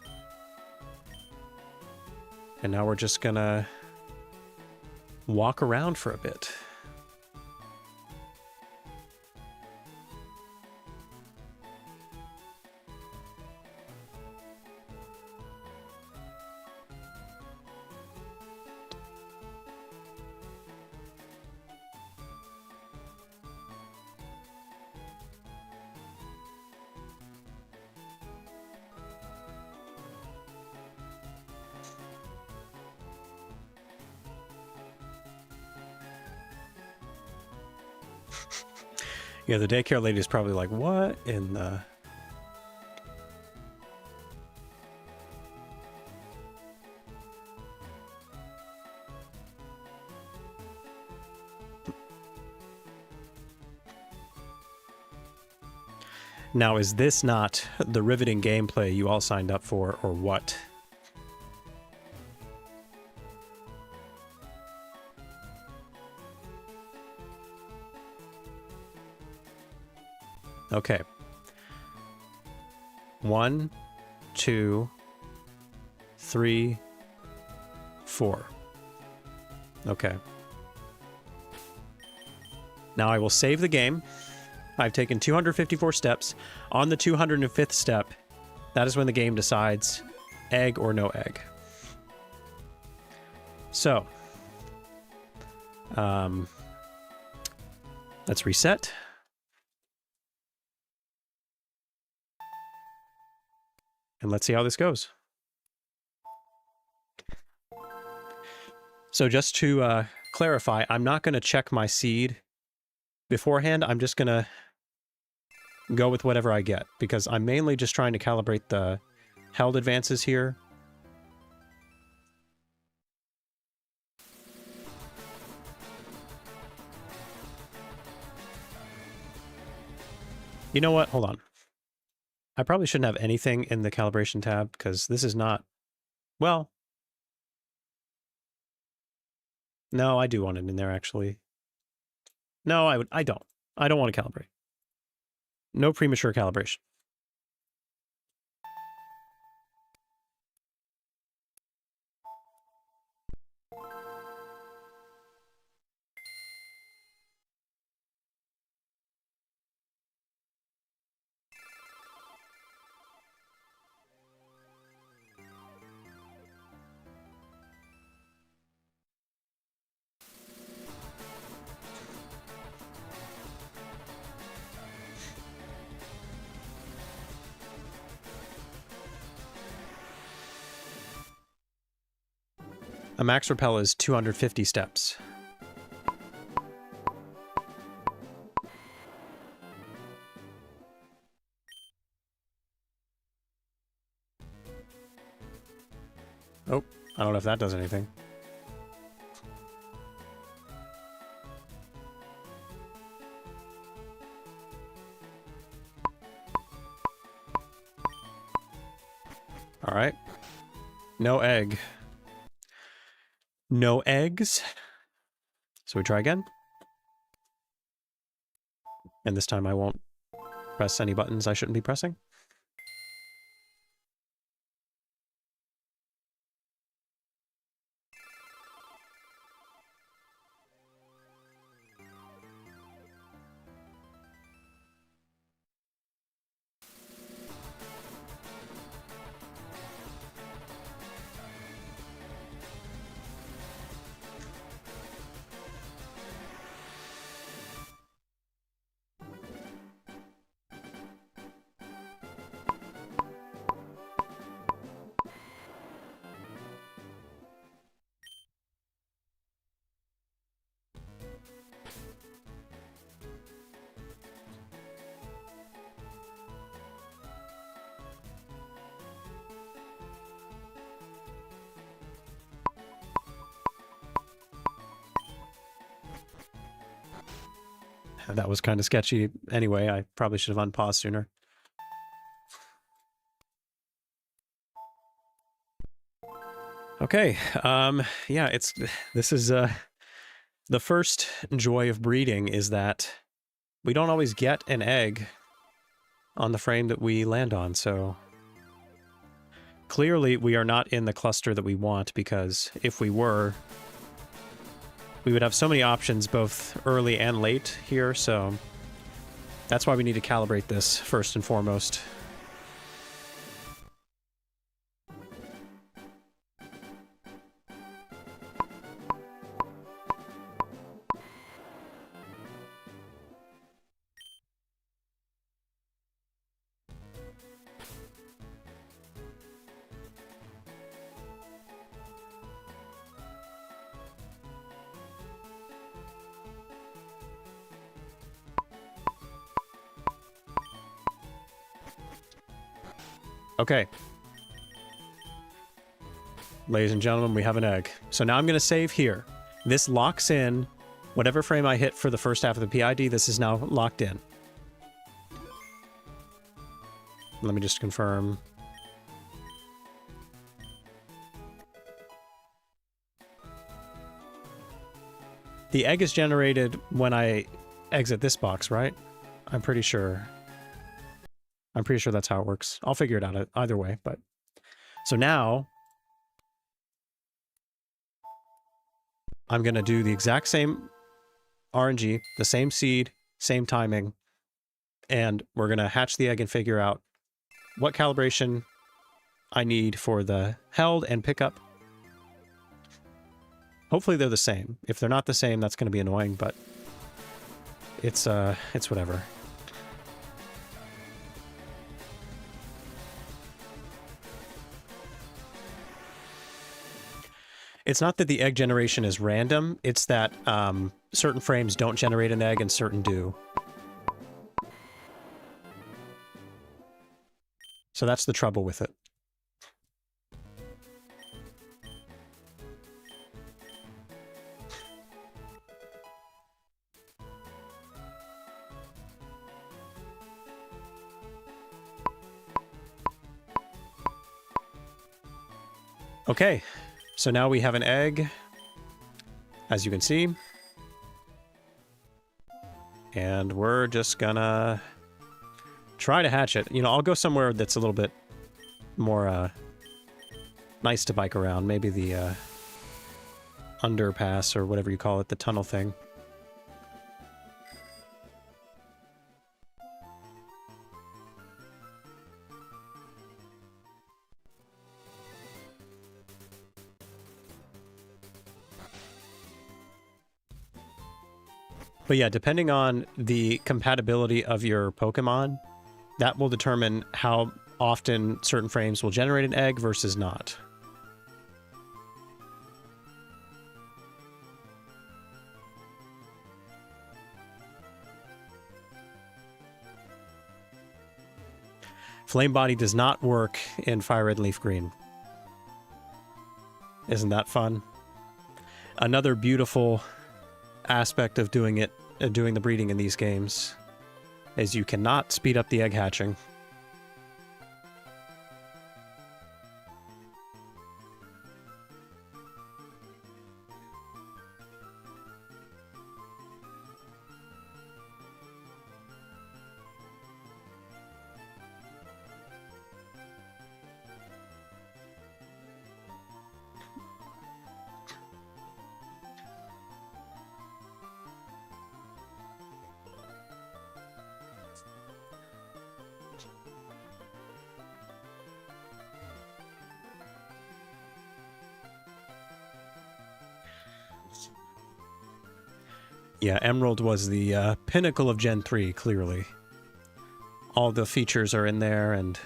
And now we're just gonna walk around for a bit. Yeah, the daycare lady is probably like, what in the... Now, is this not the riveting gameplay you all signed up for, or what? Okay. 1, 2, 3, 4. Okay. Now I will save the game. I've taken 254 steps. On the 205th step, that is when the game decides egg or no egg. So, let's reset. And let's see how this goes. So just to clarify, I'm not going to check my seed beforehand. I'm just going to go with whatever I get, because I'm mainly just trying to calibrate the held advances here. You know what? Hold on. I probably shouldn't have anything in the calibration tab, because this is not... Well... No, I do want it in there, actually. No, I don't. I don't want to calibrate. No premature calibration. A max repel is 250 steps. Oh, I don't know if that does anything. All right. No egg. No eggs. So we try again. And this time I won't press any buttons I shouldn't be pressing. That was kind of sketchy anyway. I probably should have unpaused sooner. Okay, yeah, this is the first joy of breeding is that we don't always get an egg on the frame that we land on, so clearly we are not in the cluster that we want, because if we were, we would have so many options both early and late here, so that's why we need to calibrate this first and foremost. Okay. Ladies and gentlemen, we have an egg. So now I'm going to save here. This locks in whatever frame I hit for the first half of the PID. This is now locked in. Let me just confirm. The egg is generated when I exit this box, right? I'm pretty sure that's how it works. I'll figure it out either way, but... So now... I'm going to do the exact same RNG, the same seed, same timing, and we're going to hatch the egg and figure out what calibration I need for the held and pickup. Hopefully they're the same. If they're not the same, that's going to be annoying, but it's whatever. It's not that the egg generation is random, it's that certain frames don't generate an egg and certain do. So that's the trouble with it. Okay, so now we have an egg, as you can see. And we're just gonna try to hatch it. You know, I'll go somewhere that's a little bit more nice to bike around. Maybe the underpass or whatever you call it, the tunnel thing. But yeah, depending on the compatibility of your Pokemon, that will determine how often certain frames will generate an egg versus not. Flame Body does not work in Fire Red Leaf Green. Isn't that fun? Another beautiful aspect of doing the breeding in these games is you cannot speed up the egg hatching. Yeah, Emerald was the pinnacle of Gen 3, clearly. All the features are in there, and...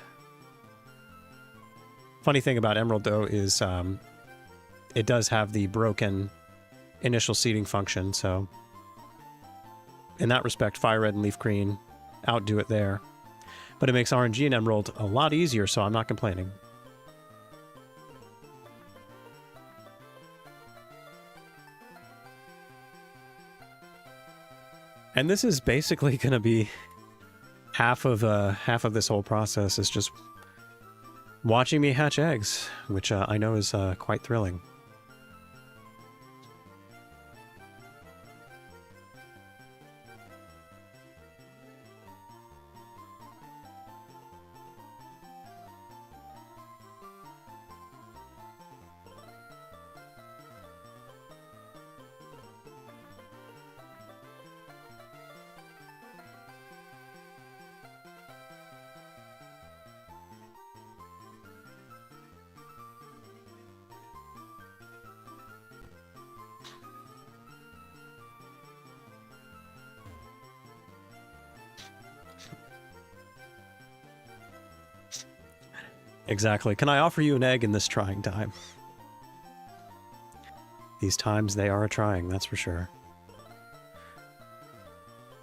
Funny thing about Emerald, though, is it does have the broken initial seeding function, so... In that respect, Fire Red and Leaf Green outdo it there. But it makes RNG in Emerald a lot easier, so I'm not complaining. And this is basically going to be half of this whole process is just watching me hatch eggs, which I know is quite thrilling. Exactly. Can I offer you an egg in this trying time? These times, they are trying, that's for sure.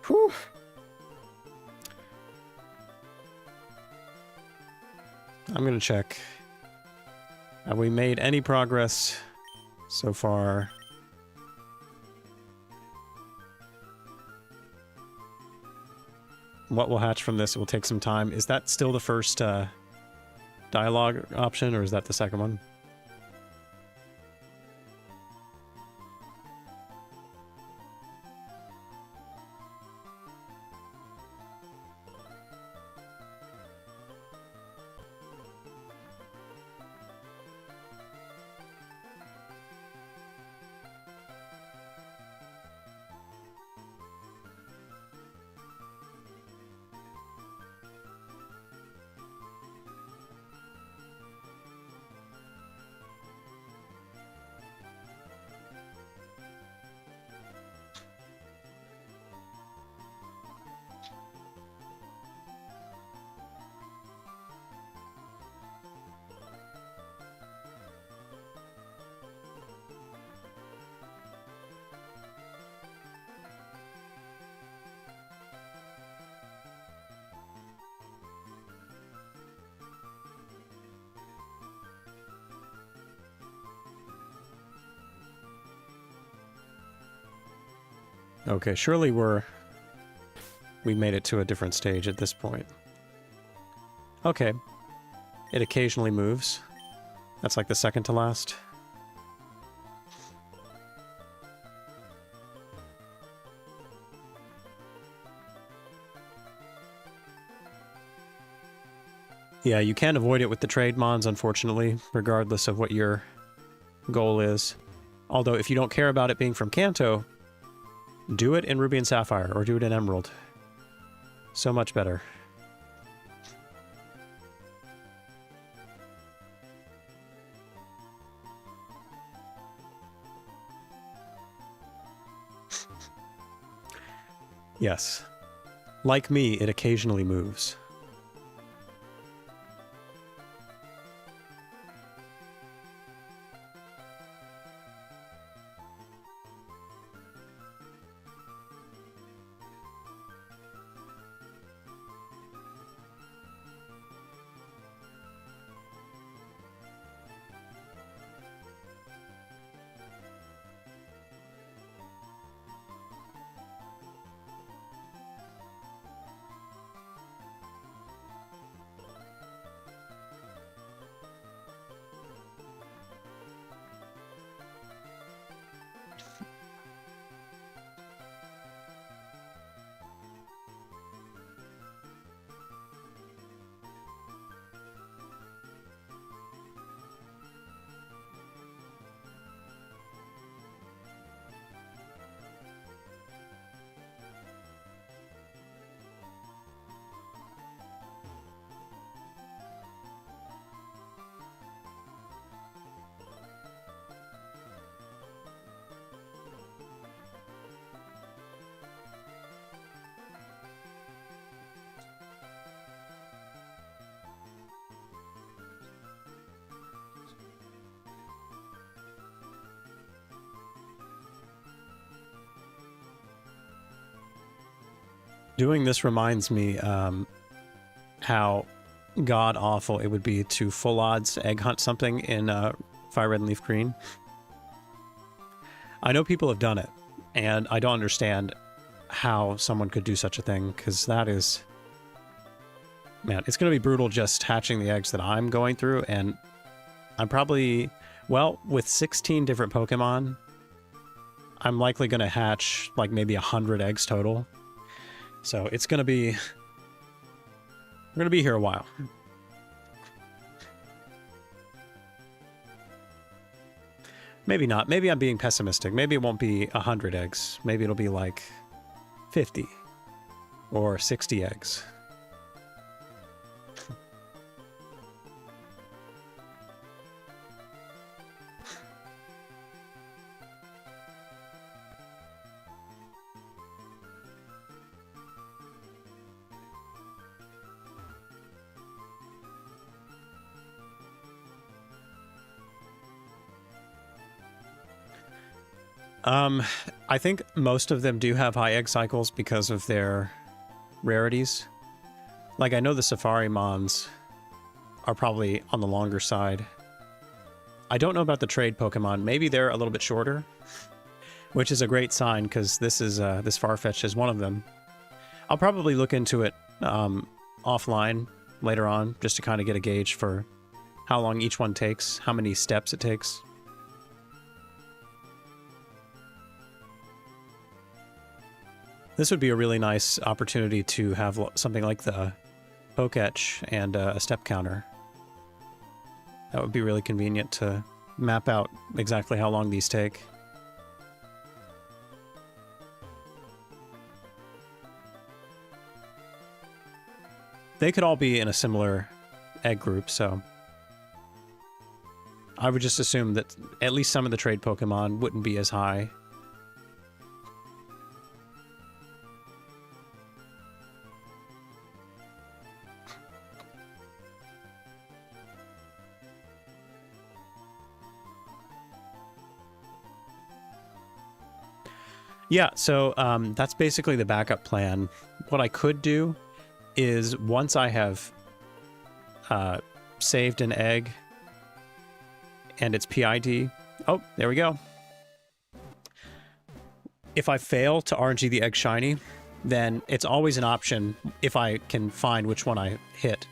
Whew. I'm going to check. Have we made any progress so far? What will hatch from this? It will take some time. Is that still the first dialogue option, or is that the second one? Okay, surely we made it to a different stage at this point. Okay. It occasionally moves. That's like the second to last. Yeah, you can't avoid it with the trade mons, unfortunately, regardless of what your goal is. Although, if you don't care about it being from Kanto, do it in Ruby and Sapphire, or do it in Emerald. So much better. Yes. Like me, it occasionally moves. Doing this reminds me how god-awful it would be to full odds egg hunt something in Fire Red and Leaf Green. I know people have done it, and I don't understand how someone could do such a thing, because that is... Man, it's going to be brutal just hatching the eggs that I'm going through, and I'm probably... Well, with 16 different Pokemon, I'm likely going to hatch like maybe 100 eggs total. So it's going to be... We're going to be here a while. Maybe not. Maybe I'm being pessimistic. Maybe it won't be 100 eggs. Maybe it'll be like 50 or 60 eggs. I think most of them do have high egg cycles because of their rarities. Like, I know the Safari Mons are probably on the longer side. I don't know about the trade Pokemon. Maybe they're a little bit shorter, which is a great sign because this is this Farfetch'd is one of them. I'll probably look into it offline later on just to kind of get a gauge for how long each one takes, how many steps it takes. This would be a really nice opportunity to have something like the Pokédex and a step counter. That would be really convenient to map out exactly how long these take. They could all be in a similar egg group, so I would just assume that at least some of the trade Pokemon wouldn't be as high. Yeah, so that's basically the backup plan. What I could do is once I have saved an egg and its PID... Oh, there we go. If I fail to RNG the egg shiny, then it's always an option, if I can find which one I hit,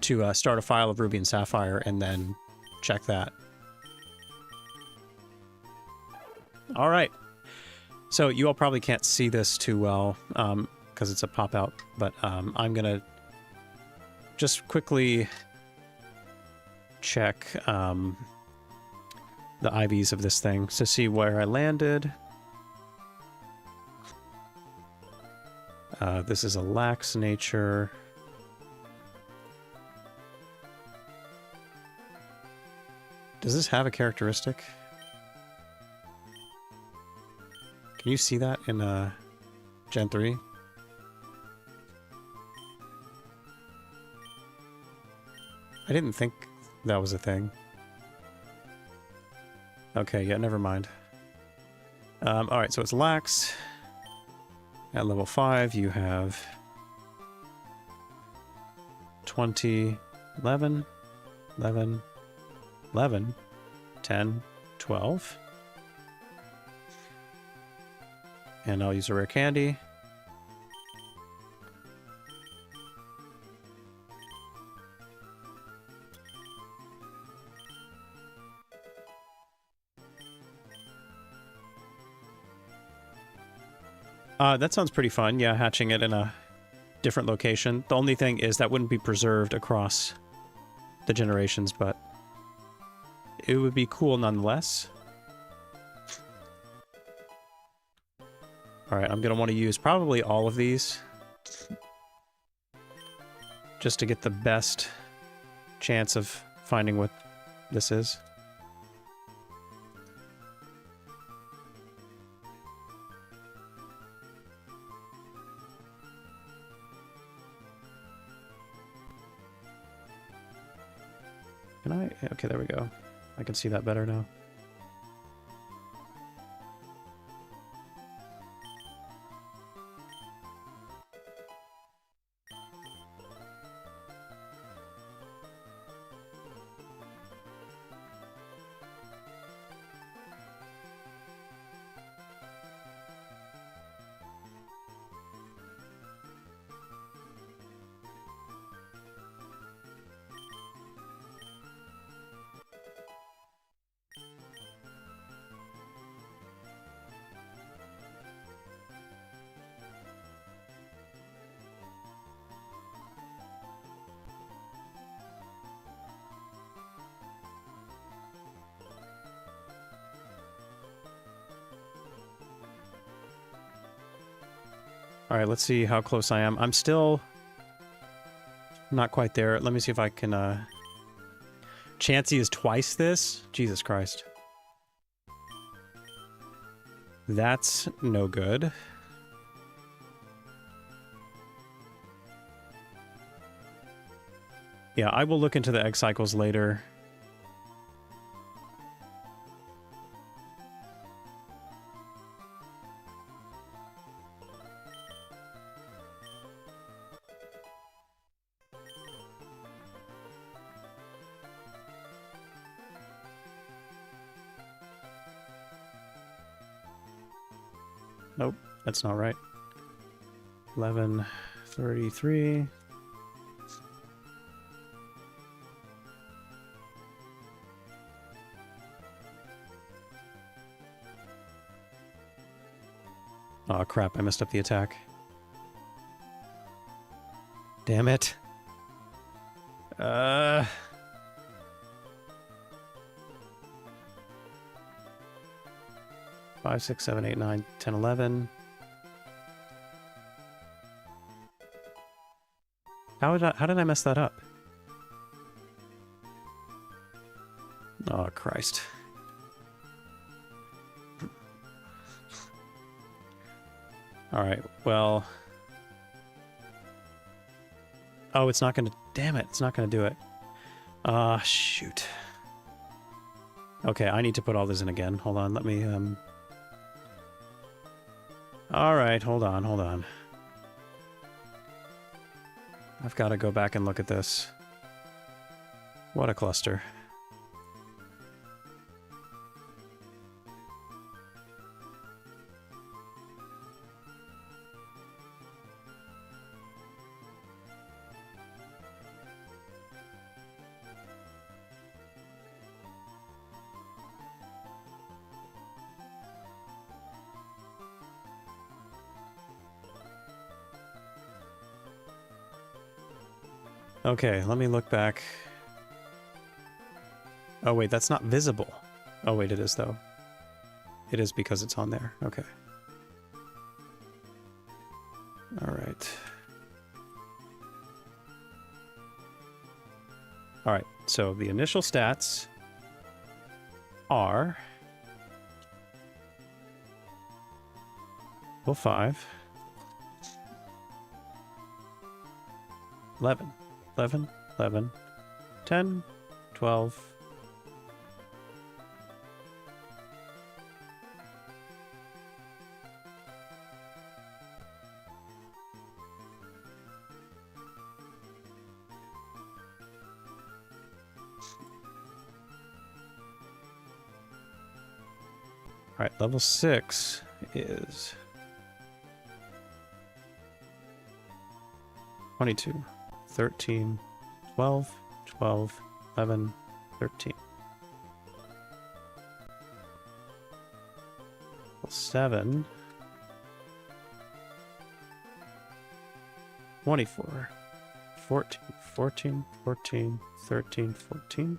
to start a file of Ruby and Sapphire and then check that. All right. So you all probably can't see this too well because it's a pop-out, but I'm going to just quickly check the IVs of this thing to see where I landed. This is a lax nature. Does this have a characteristic? Can you see that in Gen 3? I didn't think that was a thing. Okay, yeah, never mind. Alright, so it's lax. At level 5, you have 20, 11, 11, 11, 10, 12. And I'll use a rare candy. That sounds pretty fun, yeah, hatching it in a different location. The only thing is that wouldn't be preserved across the generations, but it would be cool nonetheless. Alright, I'm going to want to use probably all of these just to get the best chance of finding what this is. Can I? Okay, there we go. I can see that better now. Alright, let's see how close I am. I'm still not quite there. Let me see if I can, Chansey is twice this? Jesus Christ. That's no good. Yeah, I will look into the egg cycles later. Nope, that's not right. 1133. Oh crap, I messed up the attack. Damn it. 5, 6, 7, 8, 9, 10, 11. How did I mess that up? Oh, Christ. Alright, well... Oh, it's not gonna... Damn it, it's not gonna do it. Shoot. Okay, I need to put all this in again. Hold on, let me, Alright, hold on. I've got to go back and look at this. What a cluster. Okay, let me look back. Oh wait, that's not visible. Oh wait, it is though. It is because it's on there. Okay. Alright. Alright, so the initial stats are... Well, 5. 11. 11, 11, 10, 12. All right, level 6 is 22. 13, 12, 12, 11, 13. 7, 24, 14, 14, 14, 13, 14.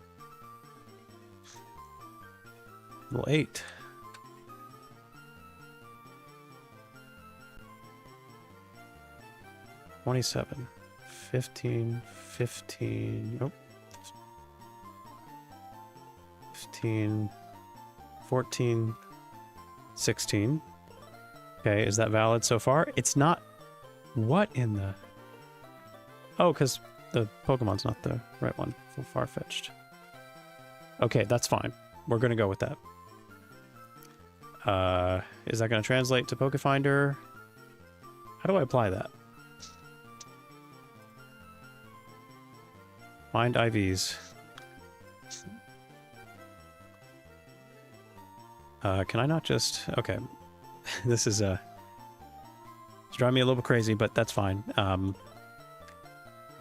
Level 8. 27. 15, 15, oh, 15, 14, 16. Okay, is that valid so far? It's not. What in the... Oh, because the Pokemon's not the right one. So far-fetched. Okay, that's fine. We're going to go with that. Is that going to translate to Pokefinder? How do I apply that? Find IVs. Can I not just... Okay. This is, it's driving me a little bit crazy, but that's fine. How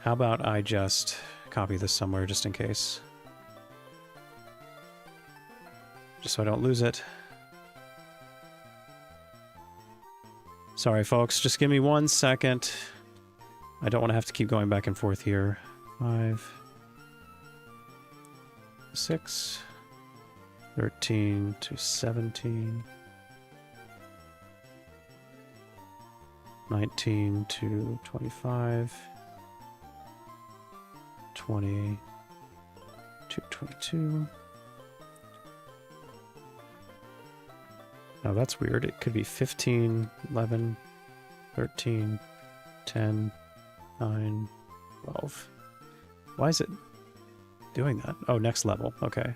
about I just copy this somewhere just in case? Just so I don't lose it. Sorry, folks. Just give me 1 second. I don't want to have to keep going back and forth here. 5, 6, 13 to 17, 19 to 25, 20 to 22. Now that's weird. It could be 15, 11, 13, 10, 9, 12. Why is it doing that? Oh, next level. Okay.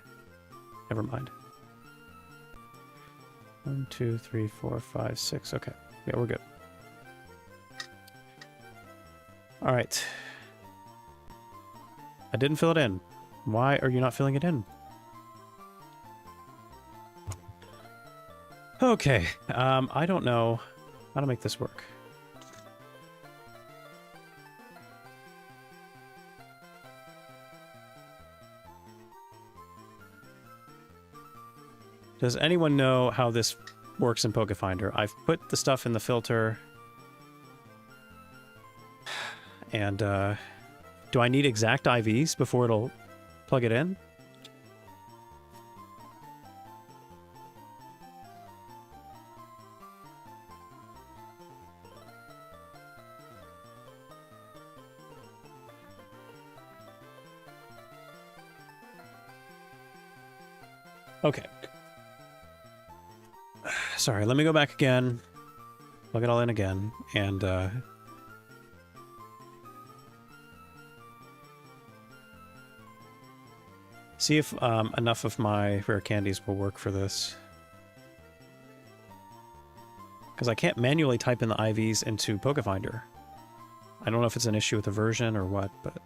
Never mind. 1, 2, 3, 4, 5, 6. Okay. Yeah, we're good. All right. I didn't fill it in. Why are you not filling it in? Okay, I don't know how to make this work. Does anyone know how this works in Pokefinder? I've put the stuff in the filter. And, do I need exact IVs before it'll plug it in? Okay. Sorry, let me go back again. Plug it all in again, and, see if enough of my rare candies will work for this. Because I can't manually type in the IVs into Pokefinder. I don't know if it's an issue with the version or what, but...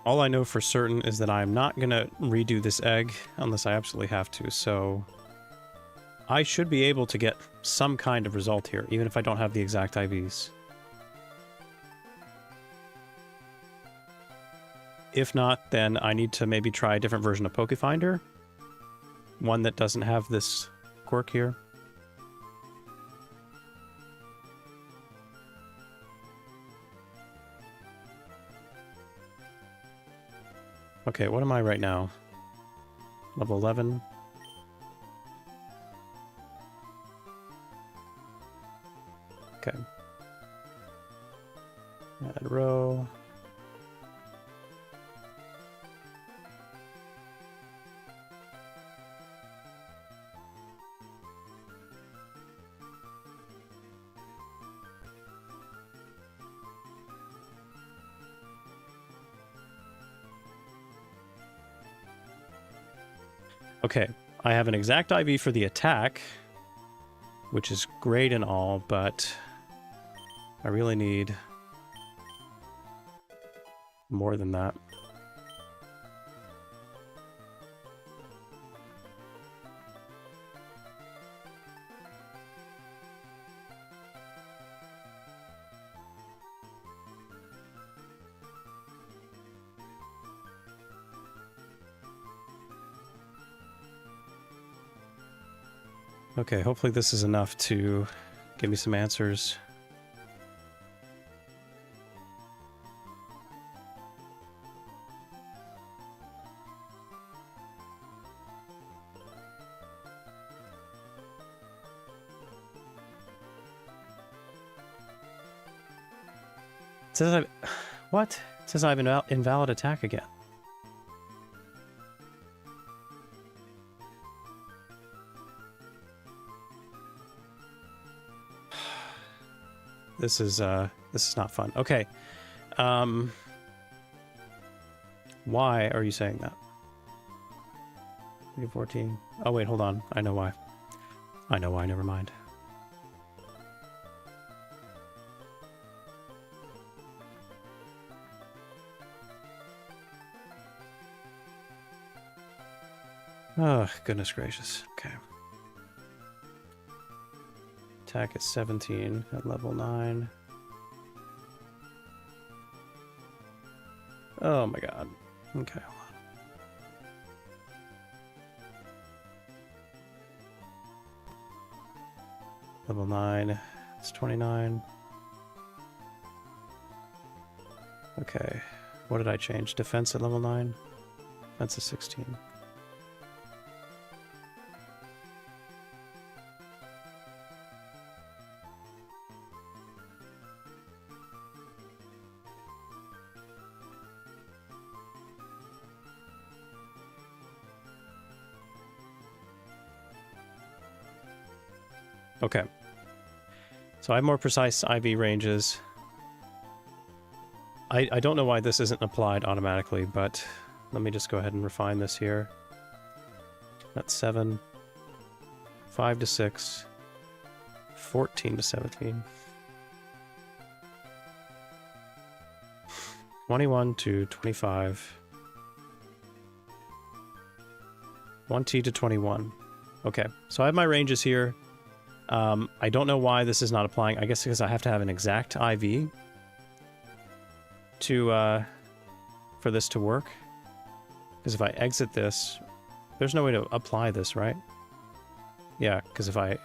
All I know for certain is that I'm not gonna redo this egg unless I absolutely have to, so... I should be able to get some kind of result here, even if I don't have the exact IVs. If not, then I need to maybe try a different version of Pokefinder. One that doesn't have this quirk here. Okay, what am I right now? Level 11? Okay. Add row. Okay, I have an exact IV for the attack, which is great and all, but I really need more than that. Okay, hopefully this is enough to give me some answers. It says I've... What? It says I have an invalid attack again. This is not fun. Okay. Why are you saying that? 14. Oh, wait, hold on. I know why. I know why, never mind. Oh, goodness gracious. Okay. Attack is 17 at level 9. Oh my god. Okay, hold on. Level 9. It's 29. Okay. What did I change? Defense at level 9? Defense is 16. Okay. So I have more precise IV ranges. I don't know why this isn't applied automatically, but let me just go ahead and refine this here. That's 7. 5 to 6. 14 to 17. 21 to 25. 1T to 21. Okay, so I have my ranges here. I don't know why this is not applying. I guess because I have to have an exact IV to for this to work. Because if I exit this, there's no way to apply this, right? Yeah, because if I...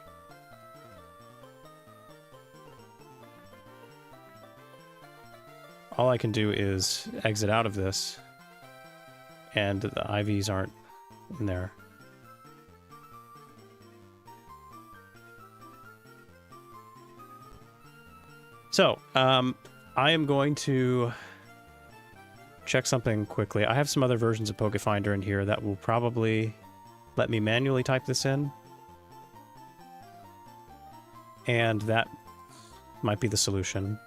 all I can do is exit out of this, and the IVs aren't in there. So, I am going to check something quickly. I have some other versions of Pokefinder in here that will probably let me manually type this in. And that might be the solution.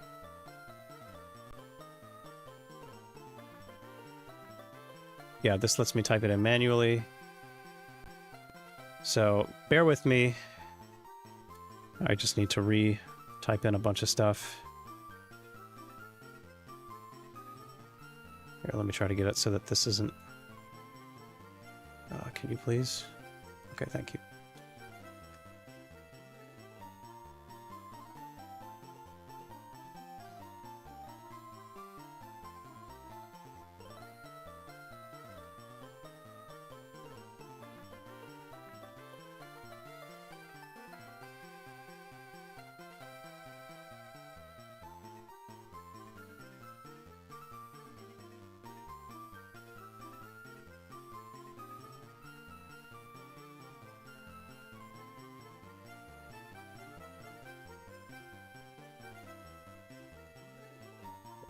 Yeah, this lets me type it in manually. So, bear with me. I just need to re-type in a bunch of stuff. Here, let me try to get it so that this isn't... can you please? Okay, thank you.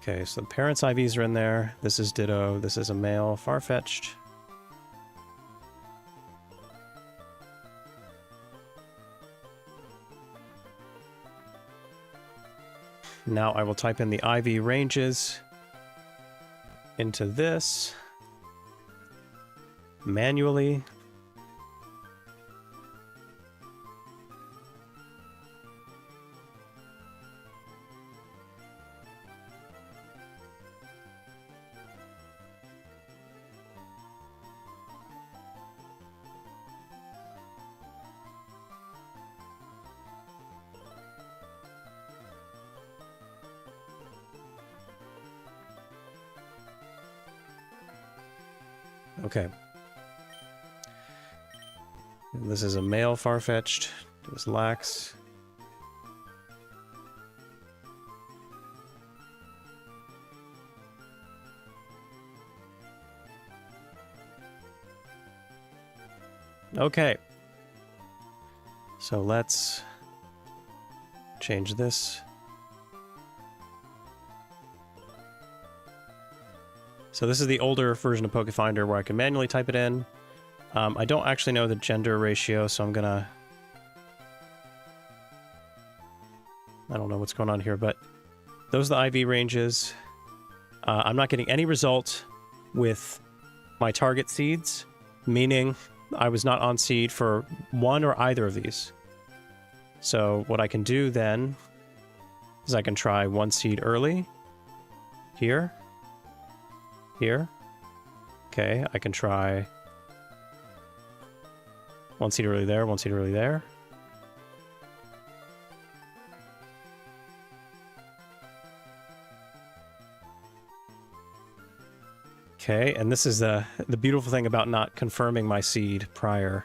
Okay, so the parents' IVs are in there. This is Ditto. This is a male Farfetch'd. Now I will type in the IV ranges into this manually. Okay. This is a male Farfetch'd. This Lax. Okay. So let's change this. So this is the older version of Pokefinder where I can manually type it in. I don't actually know the gender ratio, so I'm gonna... I don't know what's going on here, but those are the IV ranges. I'm not getting any result with my target seeds, meaning I was not on seed for one or either of these. So what I can do then is I can try one seed early. Here. Here. Okay, I can try one seed early there, one seed early there. Okay, and this is the beautiful thing about not confirming my seed prior,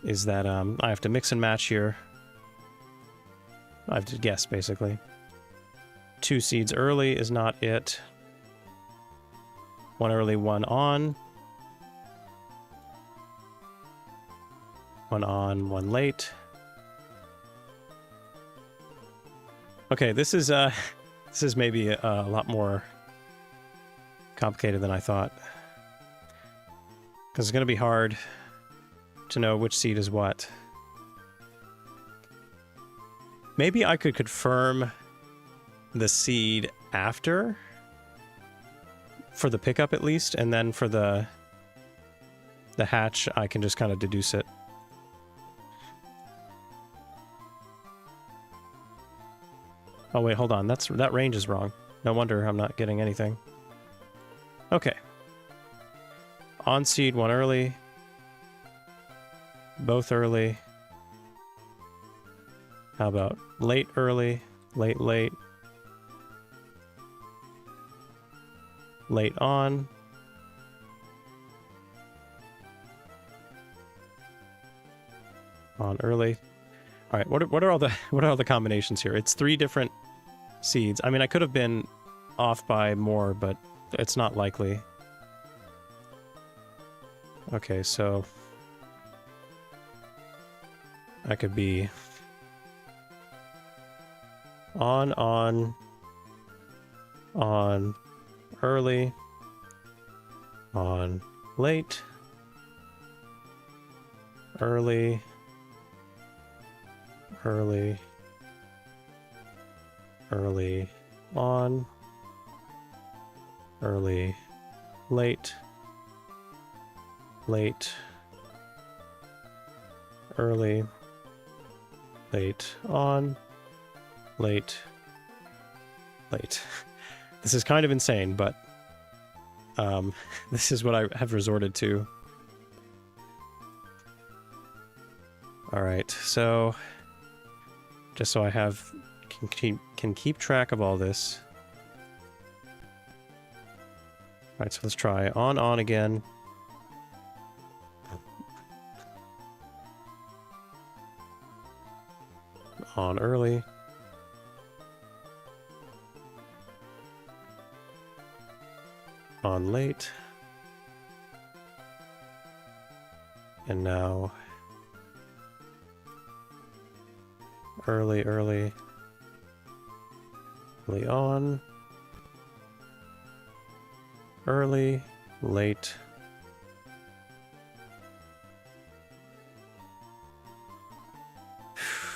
is that I have to mix and match here. I have to guess, basically. 2 seeds early is not it. 1 early, 1 on. 1 on, 1 late. Okay, this is maybe a lot more complicated than I thought. Because it's going to be hard to know which seed is what. Maybe I could confirm the seed after, for the pickup at least, and then for the hatch, I can just kind of deduce it. Oh wait, hold on. That range is wrong. No wonder I'm not getting anything. Okay. On seed, 1 early. Both early. How about late early, late late. Late on. On early. All right, what are all the combinations here? It's 3 different seeds. I mean, I could have been off by more, but it's not likely. Okay, so I could be on, early, on, late, early, early, early, on, early, late, late, early, late, on, late, late. This is kind of insane, but this is what I have resorted to. Alright, so just so I can keep track of all this. Alright, so let's try on again. On early. On late. And now early, early on, early, late,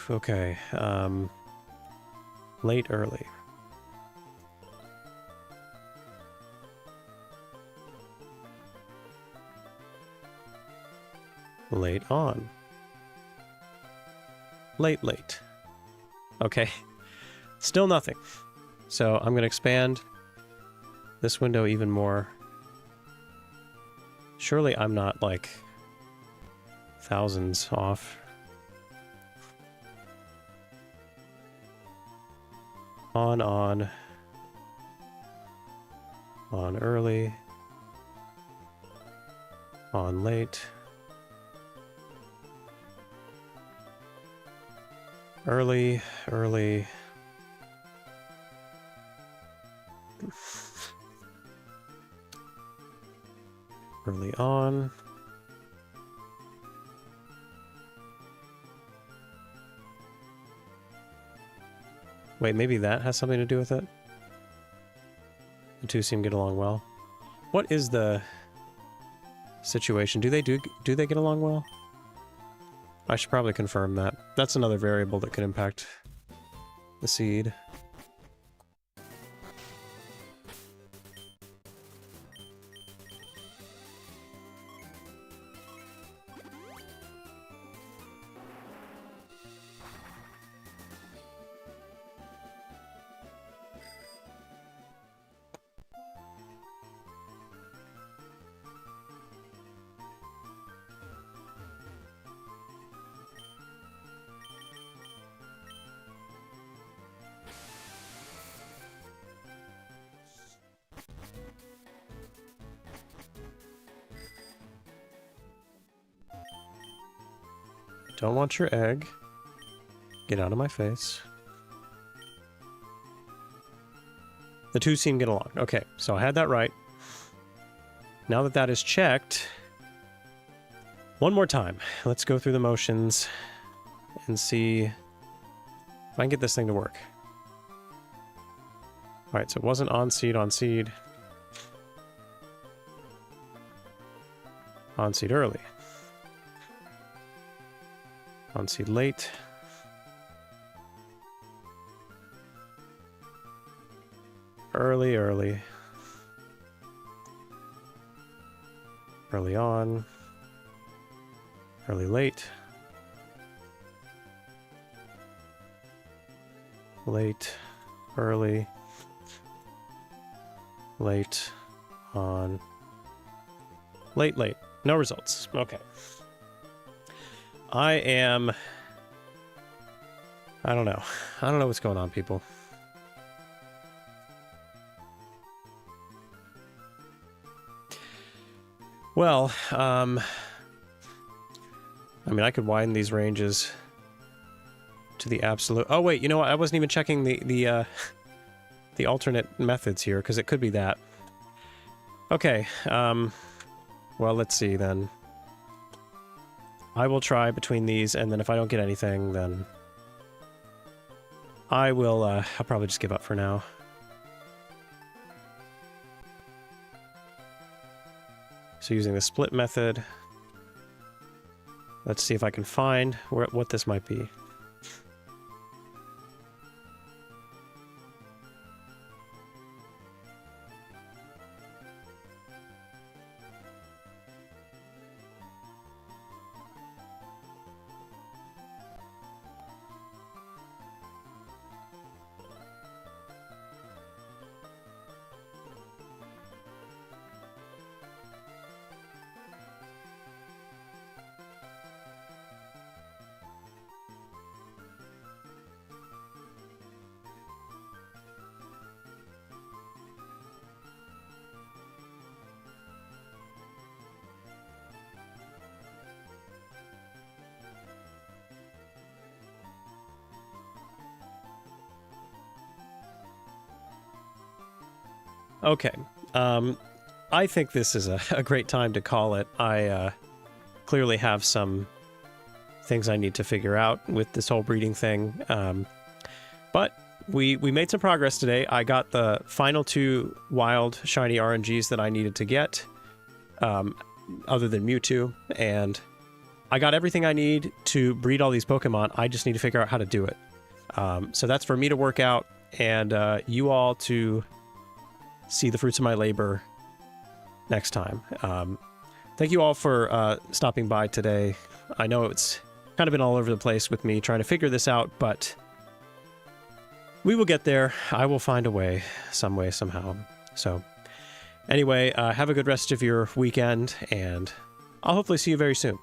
okay, late, early. Late on. Late, late. Okay. Still nothing. So I'm going to expand this window even more. Surely I'm not, like, thousands off. On early. On late. Early. Early on. Wait, maybe that has something to do with it? The two seem to get along well. What is the situation? Do they get along well? I should probably confirm that. That's another variable that could impact the seed. Don't want your egg. Get out of my face. The two seem to get along. Okay, so I had that right. Now that that is checked, one more time. Let's go through the motions and see if I can get this thing to work. All right, so it wasn't on seed, on seed. On seed early. On seed late. Early, early. Early on. Early late. Late. Early. Late. On. Late, late. No results. Okay. I don't know. I don't know what's going on, people. Well, I mean, I could widen these ranges to the absolute... Oh, wait, you know what? I wasn't even checking the alternate methods here, because it could be that. Okay, well, let's see, then. I will try between these, and then if I don't get anything, then... I'll probably just give up for now. So using the split method, let's see if I can find what this might be. Okay, I think this is a great time to call it. I clearly have some things I need to figure out with this whole breeding thing, but we made some progress today. I got the final 2 wild shiny RNGs that I needed to get, other than Mewtwo, and I got everything I need to breed all these Pokemon. I just need to figure out how to do it. So that's for me to work out, and you all to see the fruits of my labor next time. Thank you all for stopping by today. I know it's kind of been all over the place with me trying to figure this out, but we will get there. I will find a way, some way, somehow. So anyway, have a good rest of your weekend, and I'll hopefully see you very soon.